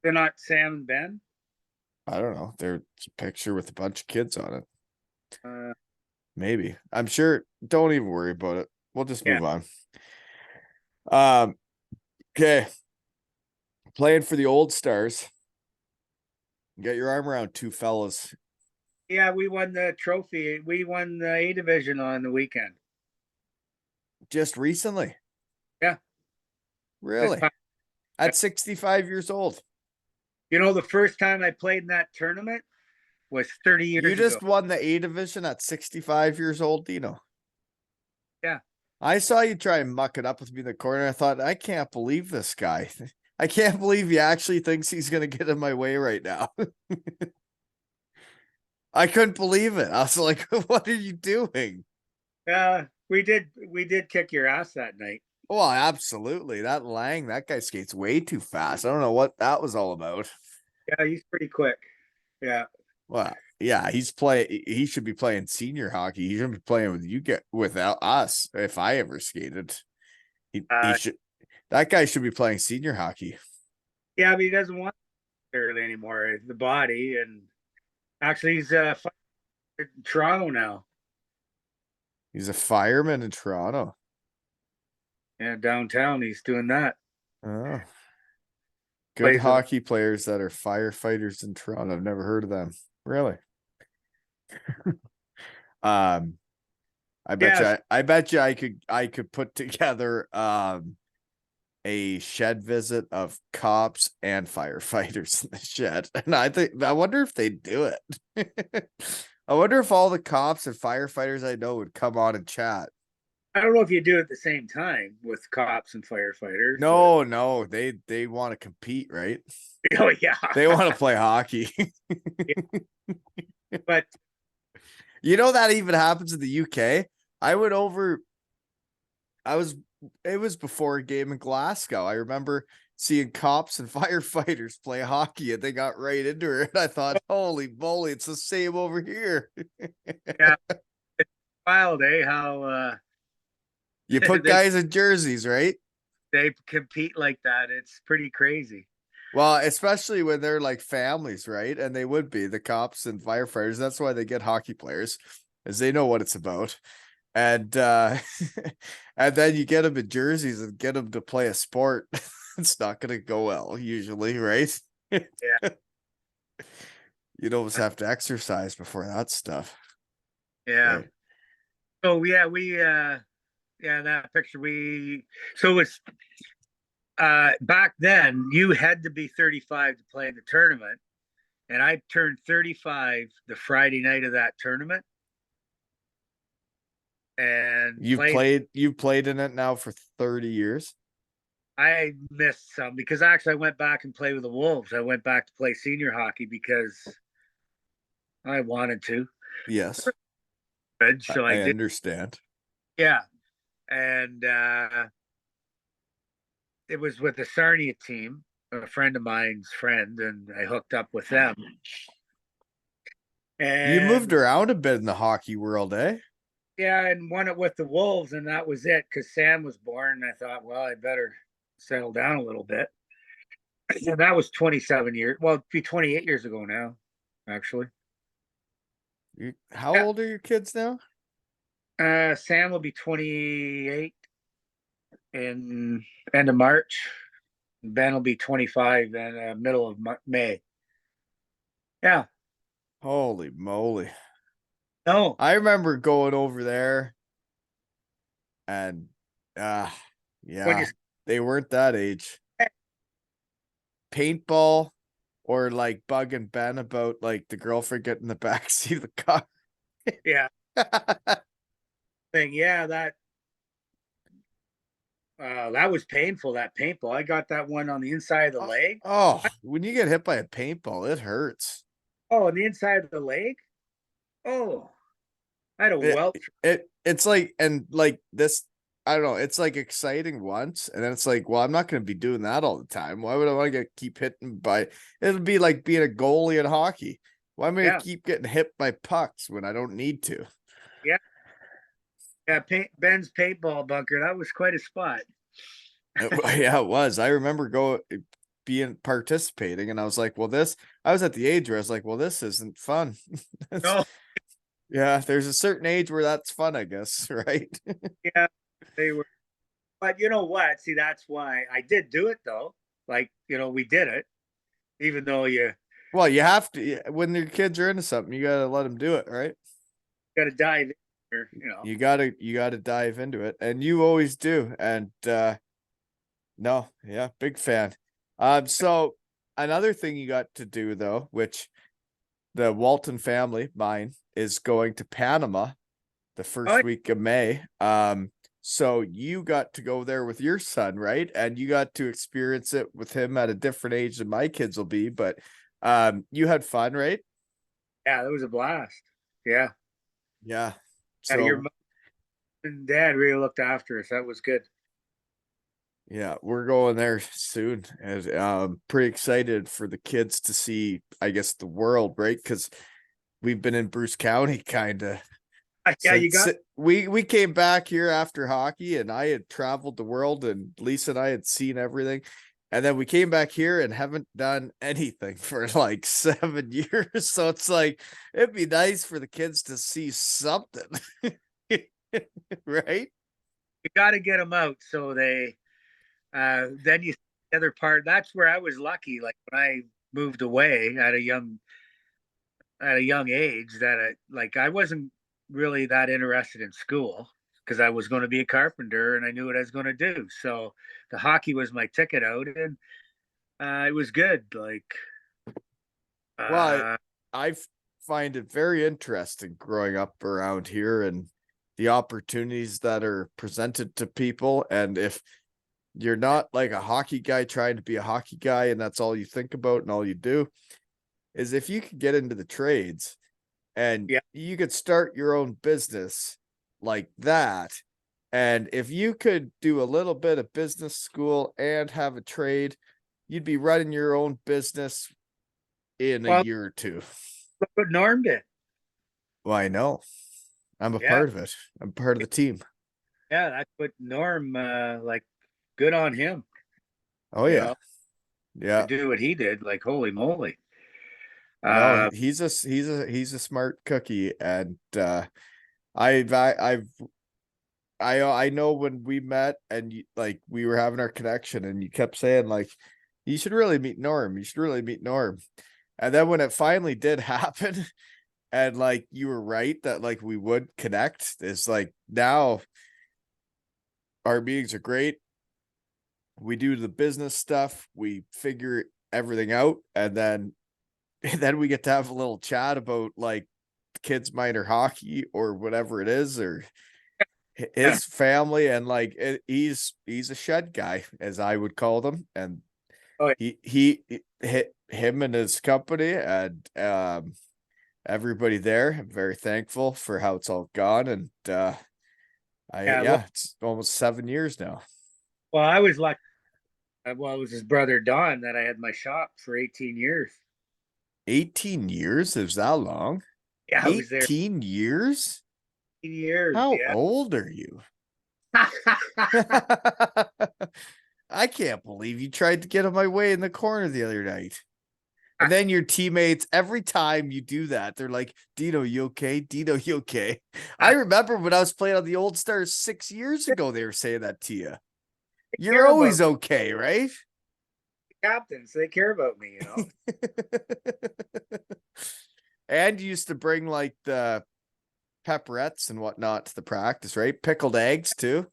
they're not Sam and Ben. I don't know. There's a picture with a bunch of kids on it. Uh, Maybe. I'm sure. Don't even worry about it. We'll just yeah, move on. Okay. Playing for the Old Stars. You got your arm around two fellas. yeah. We won the trophy. We won the A division on the weekend. Just recently. Yeah, this Really? past, At 65 years old. the first time I played in that tournament was 30 You years ago. just won the A division at 65 years old, Dino. Yeah, I saw you try and muck it up with me in the corner. I thought, I can't believe this guy. I can't believe he actually thinks he's going to get in my way right now. I couldn't believe it. I was like, what are you doing? we did kick your ass that night. Well, absolutely. That that guy skates way too fast. I don't know what that was all about. Yeah, he's pretty quick. Yeah, Well, yeah, he should be playing senior hockey. He shouldn't be playing with you get without us if I ever skated. He should that guy should be playing senior hockey. yeah, but he doesn't want it early anymore. The body, and actually, he's in Toronto now. He's a fireman in Toronto. Yeah, downtown, he's doing that. Oh. Good Plays with hockey players that are firefighters in Toronto. I've never heard of them. Really? Um, Yes, I bet you I could put together a shed visit of cops and firefighters in the shed. And I wonder if they do it. I wonder if all the cops and firefighters I know would come on and chat. I don't know if you do it at the same time with cops and firefighters. No, they want to compete, right? Oh yeah, They want to play hockey. but You know that even happens in the UK. I went over. I was. It was before a game in Glasgow. I remember seeing cops and firefighters play hockey, and they got right into it. And I thought, "Holy moly, it's the same over here." yeah, it's wild, eh? How You put they guys in jerseys, right? they compete like that. It's pretty crazy. Well, especially when they're like families, right? And they would be the cops and firefighters. That's why they get hockey players, as they know what it's about. And and then you get them in jerseys and get them to play a sport. It's not going to go well usually, right? Yeah, You'd almost have to exercise before that stuff. yeah. Right. So yeah, we yeah, that picture so it's back then you had to be 35 to play in the tournament, and I turned 35 the Friday night of that tournament. and You've played in it now for 30 years. I missed some because actually I went back and played with the Wolves. I went back to play senior hockey because I wanted to. Yes, So I I did. understand. Yeah. And it was with the Sarnia team, a friend of mine's friend, and I hooked up with them. You moved And around a bit in the hockey world, eh? yeah, and won it with the Wolves, and that was it because Sam was born. And I thought, well, I better settle down a little bit. And that was 27 years. Well, it'd be 28 years ago now, actually. How Yeah. old are your kids now? Sam will be 28 in end of March. Ben will be 25 in middle of May. Yeah. Holy moly. No. I remember going over there and uh When you yeah, they weren't that age. Paintball or like bugging Ben about like the girlfriend getting in the back seat of the car. yeah, thing. Yeah, that was painful. That paintball. I got that one on the inside of the leg. Oh, when you get hit by a paintball, it hurts. Oh, on the inside of the leg. Oh, I had a It, welt. it's like, and like this, I don't know, it's like exciting once, and then it's like, well, I'm not going to be doing that all the time. Why would I want to keep hitting by? It'll be like being a goalie in hockey. Why am I going Yeah, to keep getting hit by pucks when I don't need to? yeah, yeah. Ben's paintball bunker. That was quite a spot. Yeah, it was. I remember being participating, and I was like, well, this. I was at the age where I was like, well, this isn't fun. No, Yeah, there's a certain age where that's fun, I guess, right? yeah, they were. But you know what? See, that's why I did do it though. Like we did it, even though you Well, you have to when your kids are into something, you gotta let them do it, right? got to dive in. Or, You gotta dive into it, and you always do. And no, yeah, big fan. So another thing you got to do though, which the Walton family, mine, is going to Panama the Oh, first week of May. So you got to go there with your son, right? And you got to experience it with him at a different age than my kids will be, but you had fun, right? yeah, that was a blast. Yeah, Yeah. yeah. Your So mom and dad really looked after us. That was good. yeah, we're going there soon, and pretty excited for the kids to see, I guess, the world, right? Because we've been in Bruce County kind of Yeah, you since got. we came back here after hockey, and I had traveled the world, and Lisa and I had seen everything, and then we came back here and haven't done anything for like 7 years. So it's like it'd be nice for the kids to see something, right? You got to get them out so they. Then you the other part. That's where I was lucky. Like when I moved away at a young age, that I wasn't really that interested in school because I was going to be a carpenter and I knew what I was going to do. So the hockey was my ticket out, and it was good. Like, Well, uh, I find it very interesting growing up around here and the opportunities that are presented to people. And if you're not like a hockey guy trying to be a hockey guy and that's all you think about and all you do, is if you could get into the trades and yeah, you could start your own business like that. And if you could do a little bit of business school and have a trade, you'd be running your own business in a well, year or two. look what Norm did. Well, I know. I'm a Yeah, part of it. I'm part of the team. yeah, that's what Norm like. Good on him, Oh you yeah. know, to Yeah. do what he did. Like, holy moly. No, Uh, he's a smart cookie, and I know when we met and like we were having our connection and you kept saying like you should really meet Norm. You should really meet Norm. And then when it finally did happen and like you were right that like we would connect, it's like now our meetings are great. We do the business stuff, we figure everything out, and then we get to have a little chat about like kids minor hockey or whatever it is, or Yeah. his family, and like he's a shed guy, as I would call them, and Oh, yeah. he hit him and his company, and everybody there. I'm very thankful for how it's all gone, and Yeah, well, yeah, it's almost 7 years now. I was lucky. Well, it was his brother Don that I had my shop for 18 years. 18 years? Is that long? Yeah, I was there 18 years? 18 years. How Yeah. old are you? I can't believe you tried to get on my way in the corner the other night. And then your teammates, every time you do that, they're like, Dino, you okay? Dino, you okay? I I remember when I was playing on the Old Stars 6 years ago, they were saying that to you. You're care about always okay, right? captains. They care about me, And you used to bring like the pepperettes and whatnot to the practice, right? Pickled eggs too.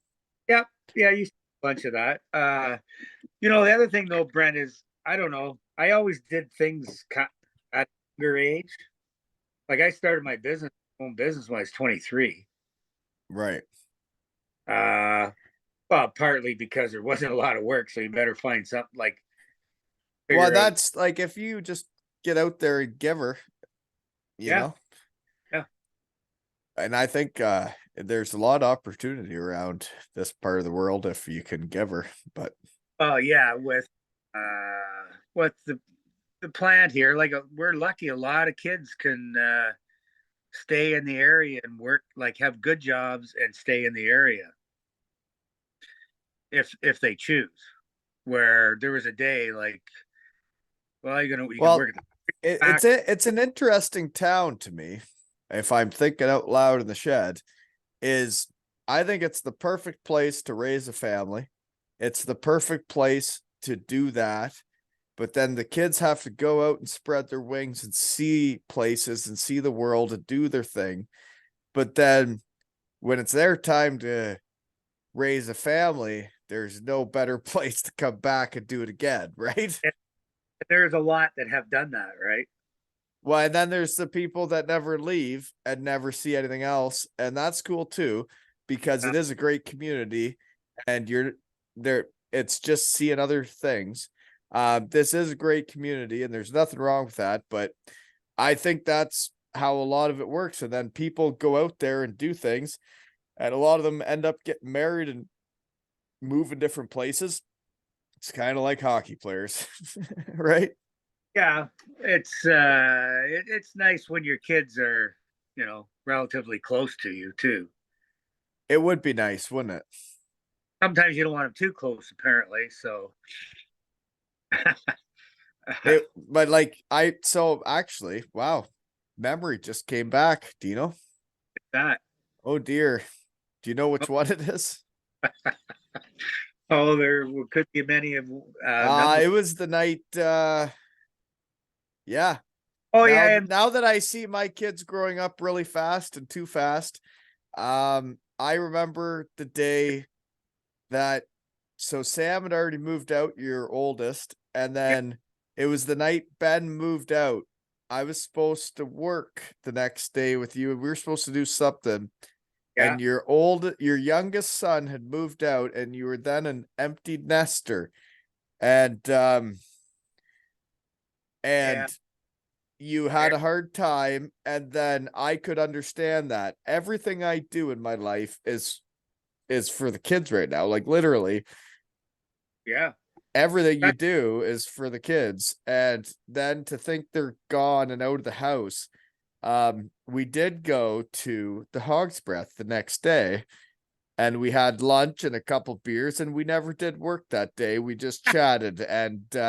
Yep. Yeah, you see a bunch of that. The other thing though, Brent, is I don't know. I always did things at a younger age. Like I started my own business when I was 23. Right. Uh, well, partly because there wasn't a lot of work, so you better find something like Well, figure out. that's like if you just get out there and give her, you Yeah, know. yeah. And I think there's a lot of opportunity around this part of the world if you can give her. But Oh yeah, with the plant here, like we're lucky. A lot of kids can stay in the area and work, like have good jobs and stay in the area if they choose. Where there was a day like, well, you can well, work at the it's back. it's an interesting town to me. If I'm thinking out loud in the shed, is I think it's the perfect place to raise a family. It's the perfect place to do that. But then the kids have to go out and spread their wings and see places and see the world and do their thing. But then when it's their time to raise a family, there's no better place to come back and do it again, right? And there's a lot that have done that, right? Well, and then there's the people that never leave and never see anything else. And that's cool too, because Uh, it is a great community and you're there. It's just seeing other things. This is a great community and there's nothing wrong with that. But I think that's how a lot of it works. And then people go out there and do things. And a lot of them end up getting married and moving different places. It's kind of like hockey players, right? yeah, it's nice when your kids are relatively close to you too. It would be nice, wouldn't it? Sometimes you don't want them too close, apparently. So But like so actually, wow, memory just came back, Dino. that. Oh dear. Do you know which one it is? Oh, there could be many of number. It was the night yeah. Oh Now yeah, and now that I see my kids growing up really fast and too fast, I remember the day that so Sam had already moved out, your oldest, and yeah, then it was the night Ben moved out. I was supposed to work the next day with you, and we were supposed to do something. yeah, And your youngest son had moved out, and you were then an empty nester, and yeah. and you had a hard time. And then I could understand that everything I do in my life is for the kids right now. Like literally, Yeah. everything you do is for the kids. And then to think they're gone and out of the house. We did go to the Hog's Breath the next day and we had lunch and a couple beers and we never did work that day. We just chatted and you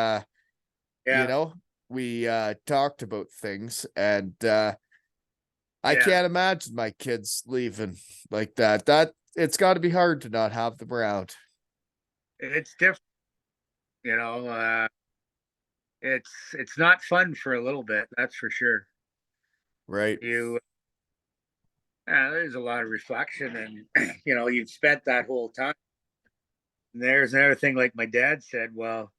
Yeah, know, we talked about things and I yeah. can't imagine my kids leaving like that. That it's got to be hard to not have them around. It's different, you know. It's not fun for a little bit, that's for sure. Right. You There's a lot of reflection, and you've spent that whole time. And there's another thing, like my dad said. Well,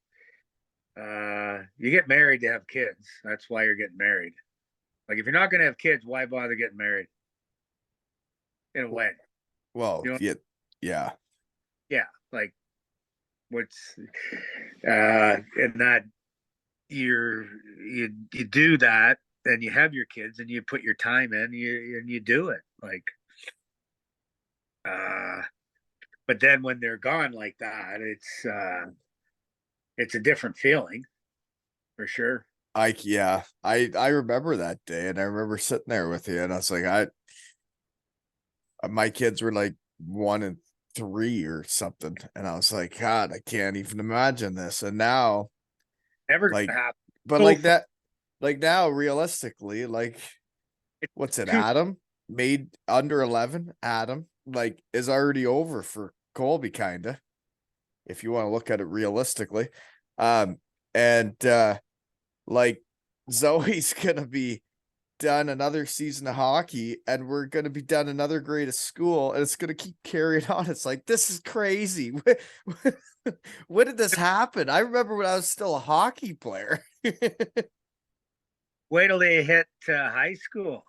you get married to have kids. That's why you're getting married. Like if you're not going to have kids, why bother getting married? In a way. Well, You know, yeah. yeah, like what's and that you do that and you have your kids and you put your time in, you do it. Like uh but then when they're gone like that, it's a different feeling for sure. I remember that day, and I remember sitting there with you, and I was like, my kids were like 1 and 3 or something, and I was like, God, I can't even imagine this. And now, Never like, gonna happen. but So like far, that, like now, realistically, like, it's what's it? too Adam made under 11. Adam like is already over for Colby, kinda, if you want to look at it realistically. Um, and like Zoe's gonna be done another season of hockey, and we're going to be done another grade of school, and it's going to keep carrying on. It's like, this is crazy. When did this happen? I remember when I was still a hockey player. wait till they hit high school.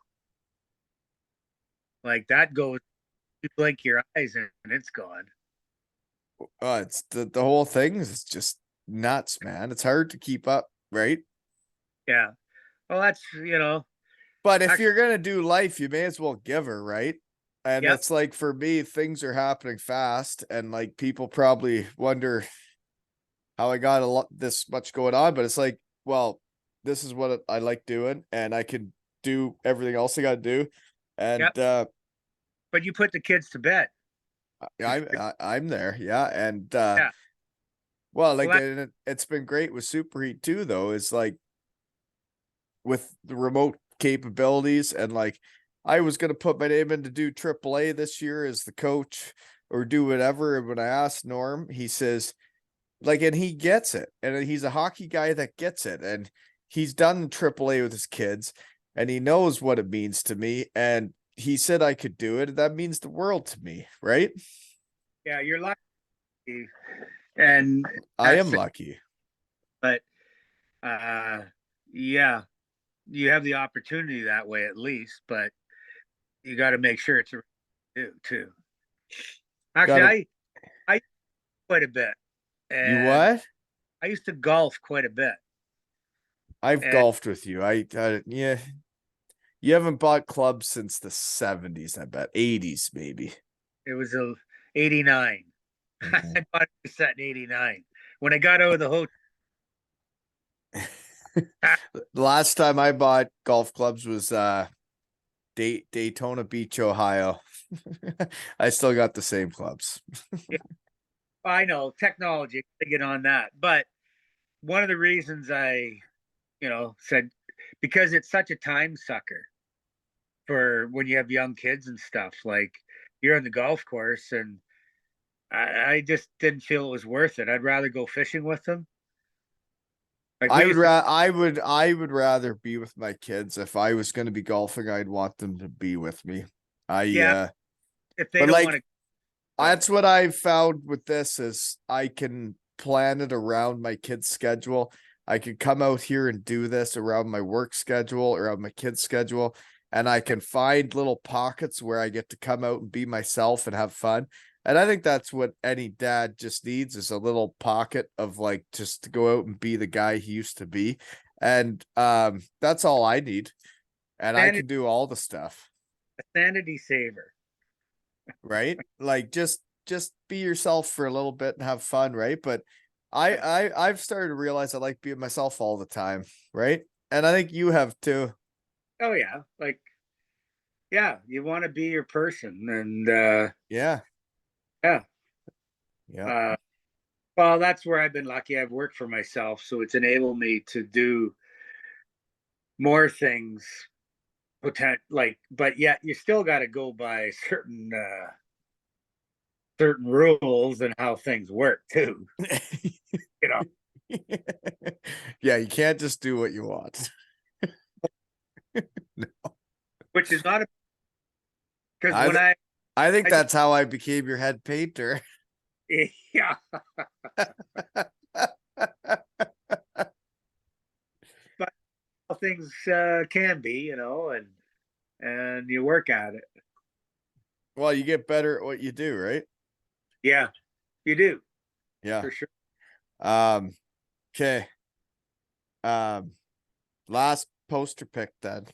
Like that goes, you blink your eyes and it's gone. It's the whole thing is just nuts, man. It's hard to keep up, right? Yeah. Well, that's But if actually, you're going to do life, you may as well give her, right? And yep. it's like, for me, things are happening fast, and like people probably wonder how I got a lot this much going on, but it's like, well, this is what I like doing, and I can do everything else I got to do, Yep. and But you put the kids to bed. I'm there, yeah, and Yeah. well, Well, like, and it's been great with Superheat too, though. Is like with the remote capabilities, and like I was gonna put my name in to do AAA this year as the coach or do whatever, and when I asked Norm, he says, like, and he gets it, and he's a hockey guy that gets it, and he's done AAA with his kids, and he knows what it means to me, and he said I could do it, and that means the world to me, right? yeah, you're lucky, and I that's am the. lucky. But uh, yeah, you have the opportunity that way at least. But you got to make sure it's a too. Actually, Got to I quite a bit, you and what? I used to golf quite a bit, I've and golfed with you. Yeah, you haven't bought clubs since the 70s, I bet. 80s, maybe. it was a 89. Mhm. I bought a set in 89 when I got out of the hotel. The last time I bought golf clubs was Daytona Beach, Ohio. I still got the same clubs. Yeah, I know technology to get on that, but one of the reasons I, said because it's such a time sucker for when you have young kids and stuff. Like you're on the golf course, and I just didn't feel it was worth it. I'd rather go fishing with them. Like we used to, I would rather be with my kids. If I was going to be golfing, I'd want them to be with me. I yeah, if they but don't want like to go. that's what I've found with this is I can plan it around my kids' schedule. I could come out here and do this around my work schedule, around my kids' schedule, and I can find little pockets where I get to come out and be myself and have fun. And I think that's what any dad just needs, is a little pocket of like just to go out and be the guy he used to be. And that's all I need. And I Sanity, can do all the stuff. a sanity saver. Right? Like just be yourself for a little bit and have fun, right? But I've started to realize I like being myself all the time, right? And I think you have too. Oh yeah, like yeah, you want to be your person, and Yeah. yeah. Yeah. Uh, well, that's where I've been lucky. I've worked for myself, so it's enabled me to do more things. Like, but yet you still got to go by certain rules and how things work too. You know, Yeah, you can't just do what you want. which is not because I when I think I just that's how I became your head painter. yeah, but how things can be, and you work at it. Well, you get better at what you do, right? Yeah, you do Yeah. for sure. Okay. Um, last poster pick then.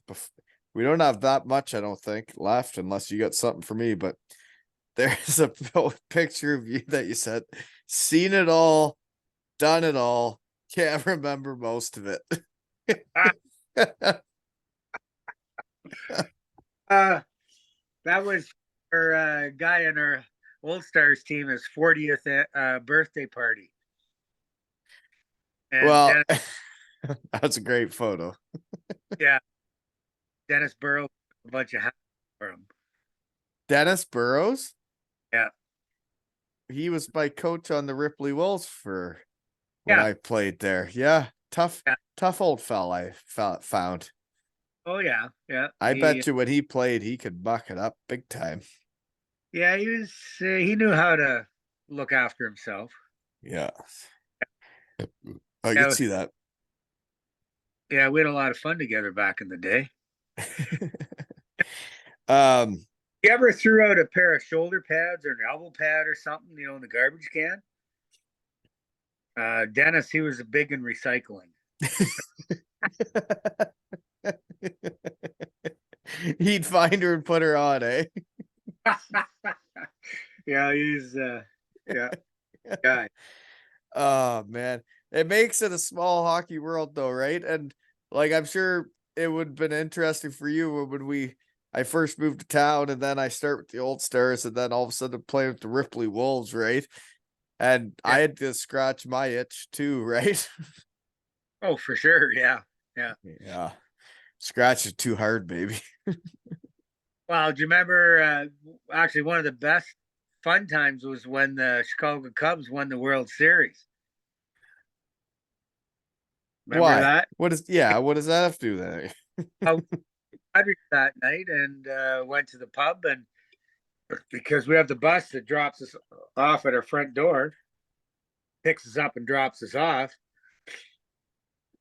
We don't have that much, I don't think, left, unless you got something for me. But there's a picture of you that you said, seen it all, done it all, can't remember most of it. Uh, that was our guy in our Old Stars team, his 40th birthday party, and Well, that's a great photo. yeah, Dennis Burrows a bunch of hats for him. Dennis Burrows, Yeah, he was my coach on the Ripley Wolves for when yeah, I played there. Yeah, tough, yeah. tough old fella I found. Oh yeah, yeah. I bet you when he played, he could buck it up big time. Yeah, he was. He knew how to look after himself. Yeah, I could Yeah, see that. yeah. We had a lot of fun together back in the day. um, You ever threw out a pair of shoulder pads or an elbow pad or something, in the garbage can? Dennis, he was big in recycling. he'd find her and put her on, eh? Yeah, he's yeah, guy. Oh man, it makes it a small hockey world though, right? And like I'm sure it would have been interesting for you when I first moved to town, and then I start with the Old Stars, and then all of a sudden playing with the Ripley Wolves, right? And Yeah. I had to scratch my itch too, right? Oh, for sure. Yeah, yeah. Yeah, scratch it too hard, baby. Well, do you remember? Actually, one of the best fun times was when the Chicago Cubs won the World Series. Remember Why? that? What is? Yeah, what does that have to do with I that night and went to the pub, and because we have the bus that drops us off at our front door, picks us up and drops us off.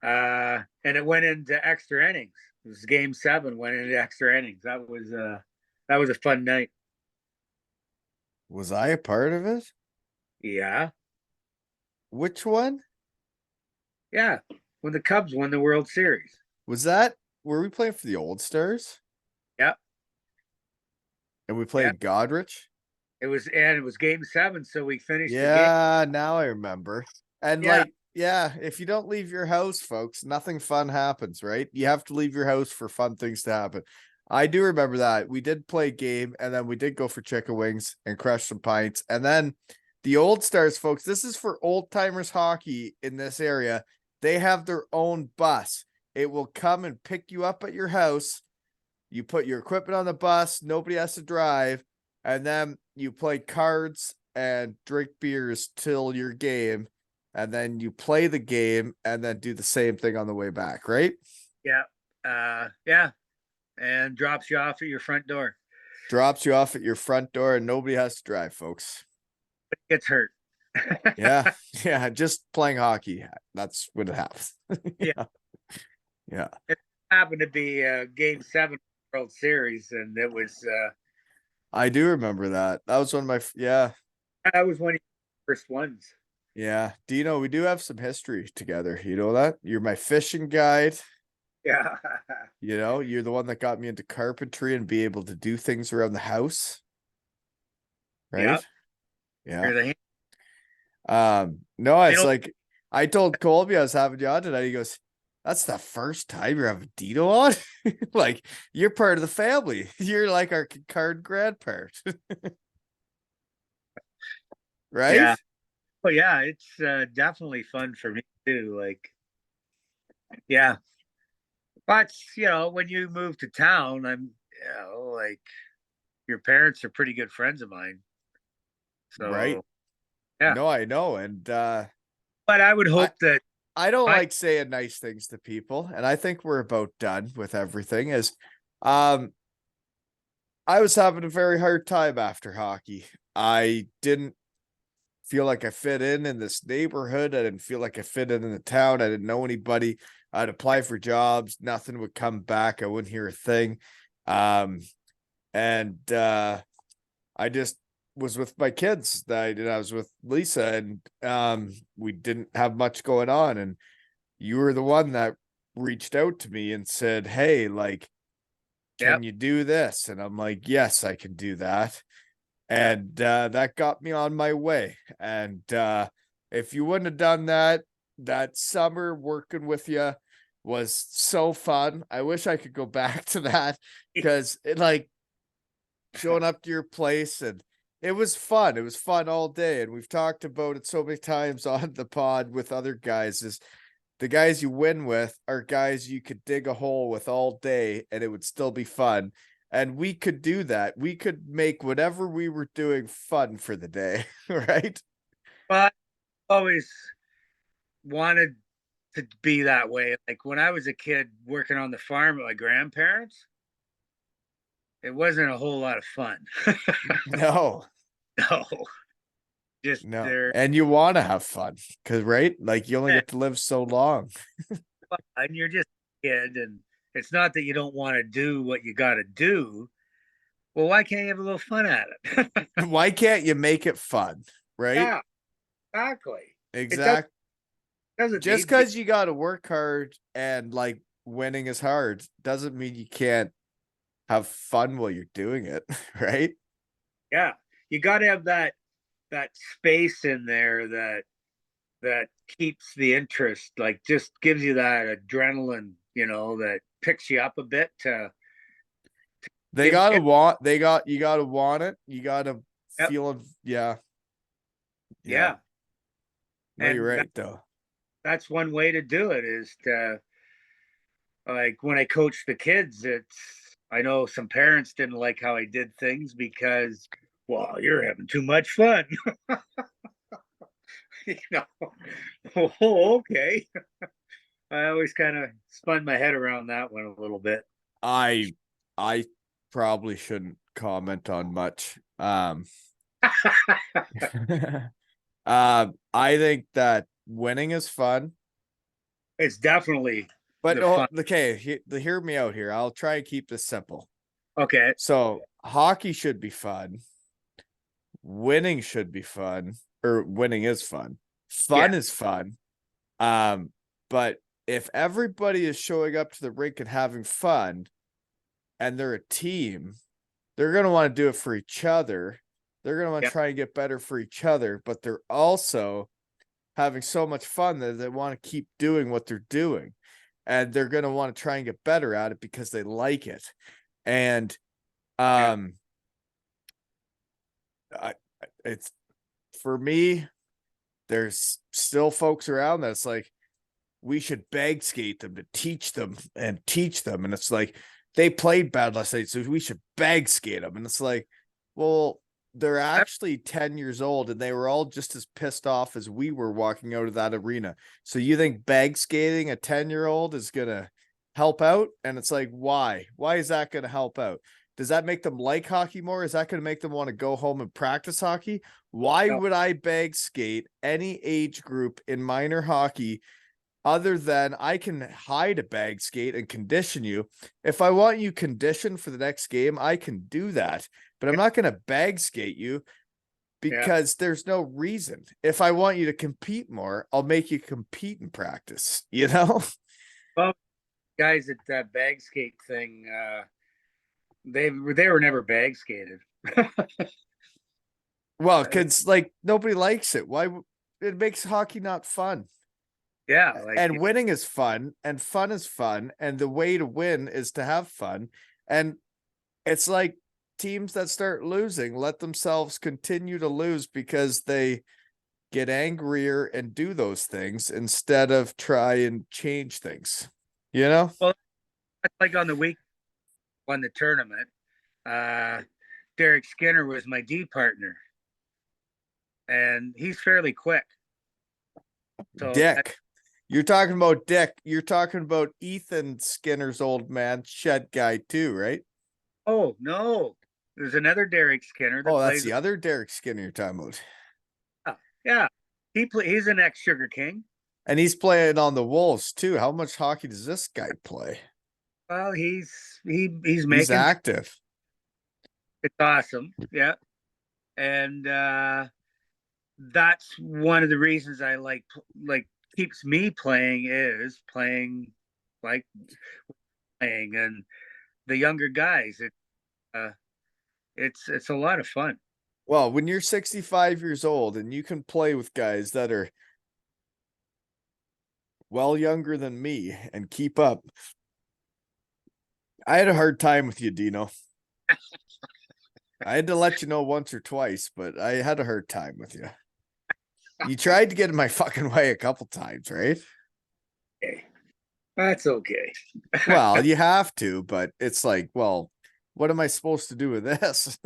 And it went into extra innings. It was game 7, went into extra innings. That was a fun night. Was I a part of it? Yeah. Which one Yeah. When the Cubs won the World Series. was that? Were we playing for the Old Stars Yeah. and we Yeah. played Godrich? It was game 7, so we finished the game. Yeah, now I remember. And Yeah. like, yeah, if you don't leave your house, folks, nothing fun happens, right? You have to leave your house for fun things to happen. I do remember that. We did play a game, and then we did go for chicken wings and crush some pints. And then the Old Stars, folks, this is for old timers hockey in this area. They have their own bus. It will come and pick you up at your house. You put your equipment on the bus, nobody has to drive, and then you play cards and drink beers till your game, and then you play the game and then do the same thing on the way back, right? Yeah. Yeah. And drops you off at your front door. Drops you off at your front door and nobody has to drive, folks. Gets hurt. Yeah. Yeah. Just playing hockey. That's what it happens. Yeah. Yeah. Yeah. It happened to be game 7 World Series, and it was I do remember that. That was one of my, yeah. that was one of the first ones. Yeah. Dino, we do have some history together. You know that? You're my fishing guide. Yeah. You're the one that got me into carpentry and be able to do things around the house. Yeah. Right? Yeah. The No, you it's know, like I told Colby I was having you on tonight. He goes, that's the first time you're having Dino on. Like, you're part of the family. You're like our card grandparent. Right? yeah. Oh yeah, it's definitely fun for me too. Like, yeah. But when you move to town, like your parents are pretty good friends of mine. Right. So yeah. No, I know. And But I would I hope that I don't I like saying nice things to people, and I think we're about done with everything. Is um I was having a very hard time after hockey. I didn't feel like I fit in this neighborhood. I didn't feel like I fit in the town. I didn't know anybody. I'd apply for jobs. Nothing would come back. I wouldn't hear a thing. And I just was with my kids that I was with Lisa, and we didn't have much going on, and you were the one that reached out to me and said, "Hey, like, can Yep. you do this?" And I'm like, "Yes, I can do that." Yep. And that got me on my way. And if you wouldn't have done that, that summer working with you was so fun. I wish I could go back to that, because it, like, showing up to your place, and it was fun. It was fun all day. And we've talked about it so many times on the pod with other guys, is the guys you win with are guys you could dig a hole with all day and it would still be fun. And we could do that. We could make whatever we were doing fun for the day, right? But I always wanted to be that way. Like when I was a kid working on the farm with my grandparents, it wasn't a whole lot of fun. No, No, just no. there. And you want to have fun, because, right? Like, you only Yeah, get to live so long. and you're just a kid, and it's not that you don't want to do what you got to do. Well, why can't you have a little fun at it? Why can't you make it fun, right? Yeah, exactly. It Exact. doesn't Just need to be. because you got to work hard and, like, winning is hard doesn't mean you can't have fun while you're doing it, right? Yeah, you got to have that space in there that keeps the interest, like just gives you that adrenaline, that picks you up a bit to They give. gotta want, you gotta want it. You gotta Yep, feel it. Yeah. Yeah. yeah, No, you're and right though. that's one way to do it is to, like, when I coach the kids, I know some parents didn't like how I did things because, well, you're having too much fun. you know oh, okay. I always kind of spun my head around that one a little bit. I I probably shouldn't comment on much. I think that winning is fun, It's definitely but the no, fun. okay, hear me out here. I'll try and keep this simple. Okay. So hockey should be fun. Winning should be fun, or winning is fun. Yeah. Fun is fun. Um, but if everybody is showing up to the rink and having fun, and they're a team, they're going to want to do it for each other. They're going to want to Yeah. try and get better for each other, but they're also having so much fun that they want to keep doing what they're doing. And they're going to want to try and get better at it because they like it. And Yeah. I, it's, for me, there's still folks around that's like, we should bag skate them to teach them and teach them. And it's like, they played bad last night, so we should bag skate them. And it's like, well, they're actually 10 years old and they were all just as pissed off as we were walking out of that arena. So you think bag skating a 10-year-old is going to help out? And it's like, why? Why is that going to help out? Does that make them like hockey more? Is that going to make them want to go home and practice hockey? Why No. would I bag skate any age group in minor hockey, other than I can hide a bag skate and condition you? If I want you conditioned for the next game, I can do that, but I'm Yeah. not going to bag skate you Yeah. because there's no reason. If I want you to compete more, I'll make you compete in practice, you know? Well, guys at that bag skate thing, they were never bag skated. Well, because, like, nobody likes it. Why? It makes hockey not fun. Yeah, like And winning is fun, and fun is fun, and the way to win is to have fun. And it's like teams that start losing let themselves continue to lose because they get angrier and do those things instead of try and change things, you know? well, like on the week won the tournament. Uh, Derek Skinner was my D partner, and he's fairly quick. So Dick. You're talking about Dick. You're talking about Ethan Skinner's old man, shed guy too, right? oh no, there's another Derek Skinner that Oh, that's plays. the other Derek Skinner you're talking about. Yeah, he's an ex Sugar King. And he's playing on the Wolves too. How much hockey does this guy play? Well, he's He's making active. it's awesome. Yeah, and that's one of the reasons I like keeps me playing is playing like playing and the younger guys. Uh, it's a lot of fun. Well, when you're 65 years old and you can play with guys that are well younger than me and keep up. I had a hard time with you, Dino. I had to let you know once or twice, but I had a hard time with you. You tried to get in my fucking way a couple times, right? Okay. That's okay. Well, you have to, but it's like, well, what am I supposed to do with this?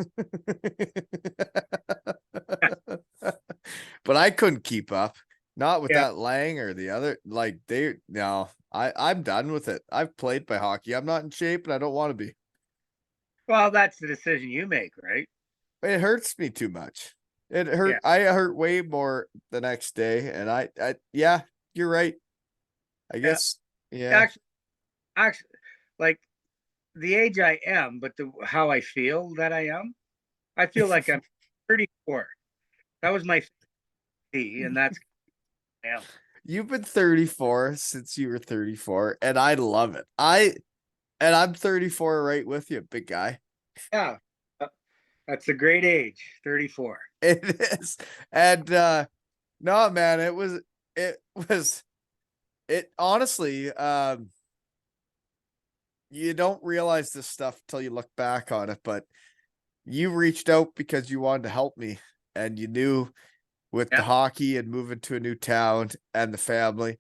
But I couldn't keep up. Not with Yeah. that Lang or the other. Like they no, I'm done with it. I've played by hockey. I'm not in shape and I don't want to be. Well, that's the decision you make, right? It hurts me too much. It hurt. Yeah. I hurt way more the next day. And I yeah, you're right. I Yeah. guess, yeah. Actually, like the age I am, but the how I feel that I feel like I'm 34. That was my 50, and that's yeah. You've been 34 since you were 34, and I love it. And I'm 34 right with you, big guy. Yeah. That's a great age, 34. It is. And no, man, it was it honestly, you don't realize this stuff till you look back on it, but you reached out because you wanted to help me and you knew with the Yeah. hockey and moving to a new town and the family,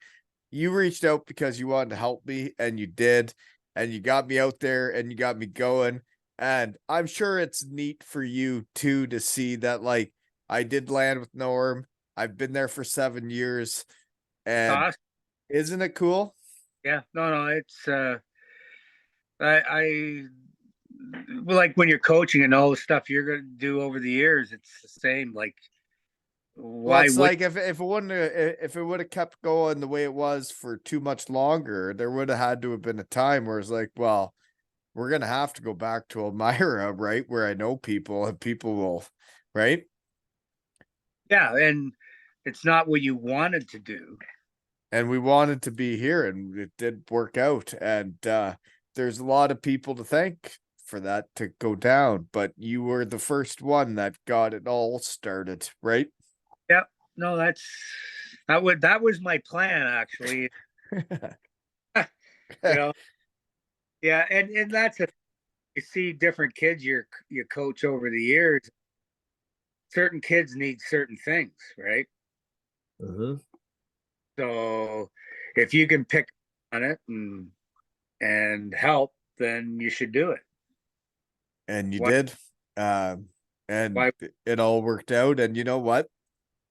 you reached out because you wanted to help me and you did, and you got me out there and you got me going. And I'm sure it's neat for you too to see that like I did land with Norm. I've been there for 7 years. And Awesome. isn't it cool? Yeah. No, it's I well, like when you're coaching and all the stuff you're gonna do over the years, it's the same. Like, Well, why it's would like if it wouldn't if it would have kept going the way it was for too much longer, there would have had to have been a time where it's like, well, we're gonna have to go back to Elmira, right? Where I know people and people will, right? yeah, and it's not what you wanted to do. And we wanted to be here and it did work out. And there's a lot of people to thank for that to go down, but you were the first one that got it all started, right? Yeah. No, that was my plan actually. You know, yeah, and that's a you see different kids you coach over the years. Certain kids need certain things, right? Uh-huh. So if you can pick on it and help, then you should do it. And you Why? did. And Why? it all worked out. And you know what?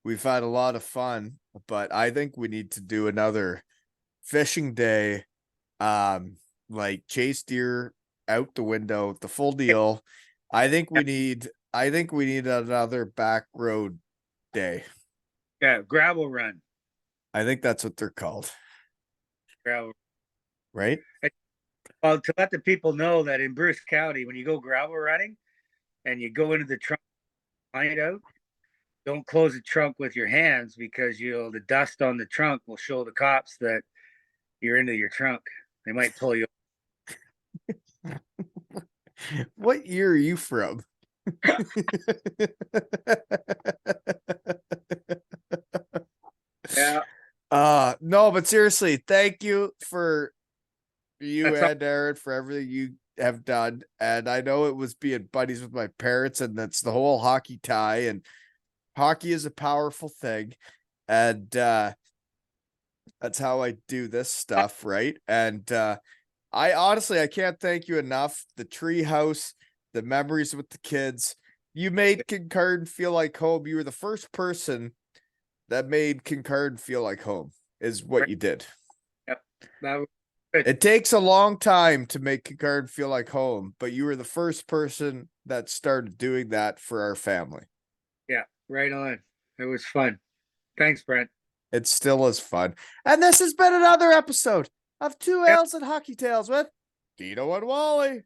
We've had a lot of fun, but I think we need to do another fishing day. Like chase deer out the window, the full deal. I think we need another back road day. Yeah, gravel run, I think that's what they're called, gravel. right? Well, to let the people know that in Bruce County, when you go gravel running and you go into the trunk, find out, don't close the trunk with your hands because the dust on the trunk will show the cops that you're into your trunk. They might pull you. What year are you from? Yeah, No, but seriously, thank you for you that's all. and Aaron for everything you have done. And I know it was being buddies with my parents, and that's the whole hockey tie. And hockey is a powerful thing. And that's how I do this stuff, right? And I honestly I can't thank you enough. The tree house, the memories with the kids. You made Kincardine feel like home. You were the first person that made Kincardine feel like home, is what you did. Yep, that was good. It takes a long time to make Kincardine feel like home, but you were the first person that started doing that for our family. Yeah, right on. It was fun. Thanks, Brent. It still is fun. And this has been another episode of Two Yep. Ales and Hockey Tales with Dino and Wally.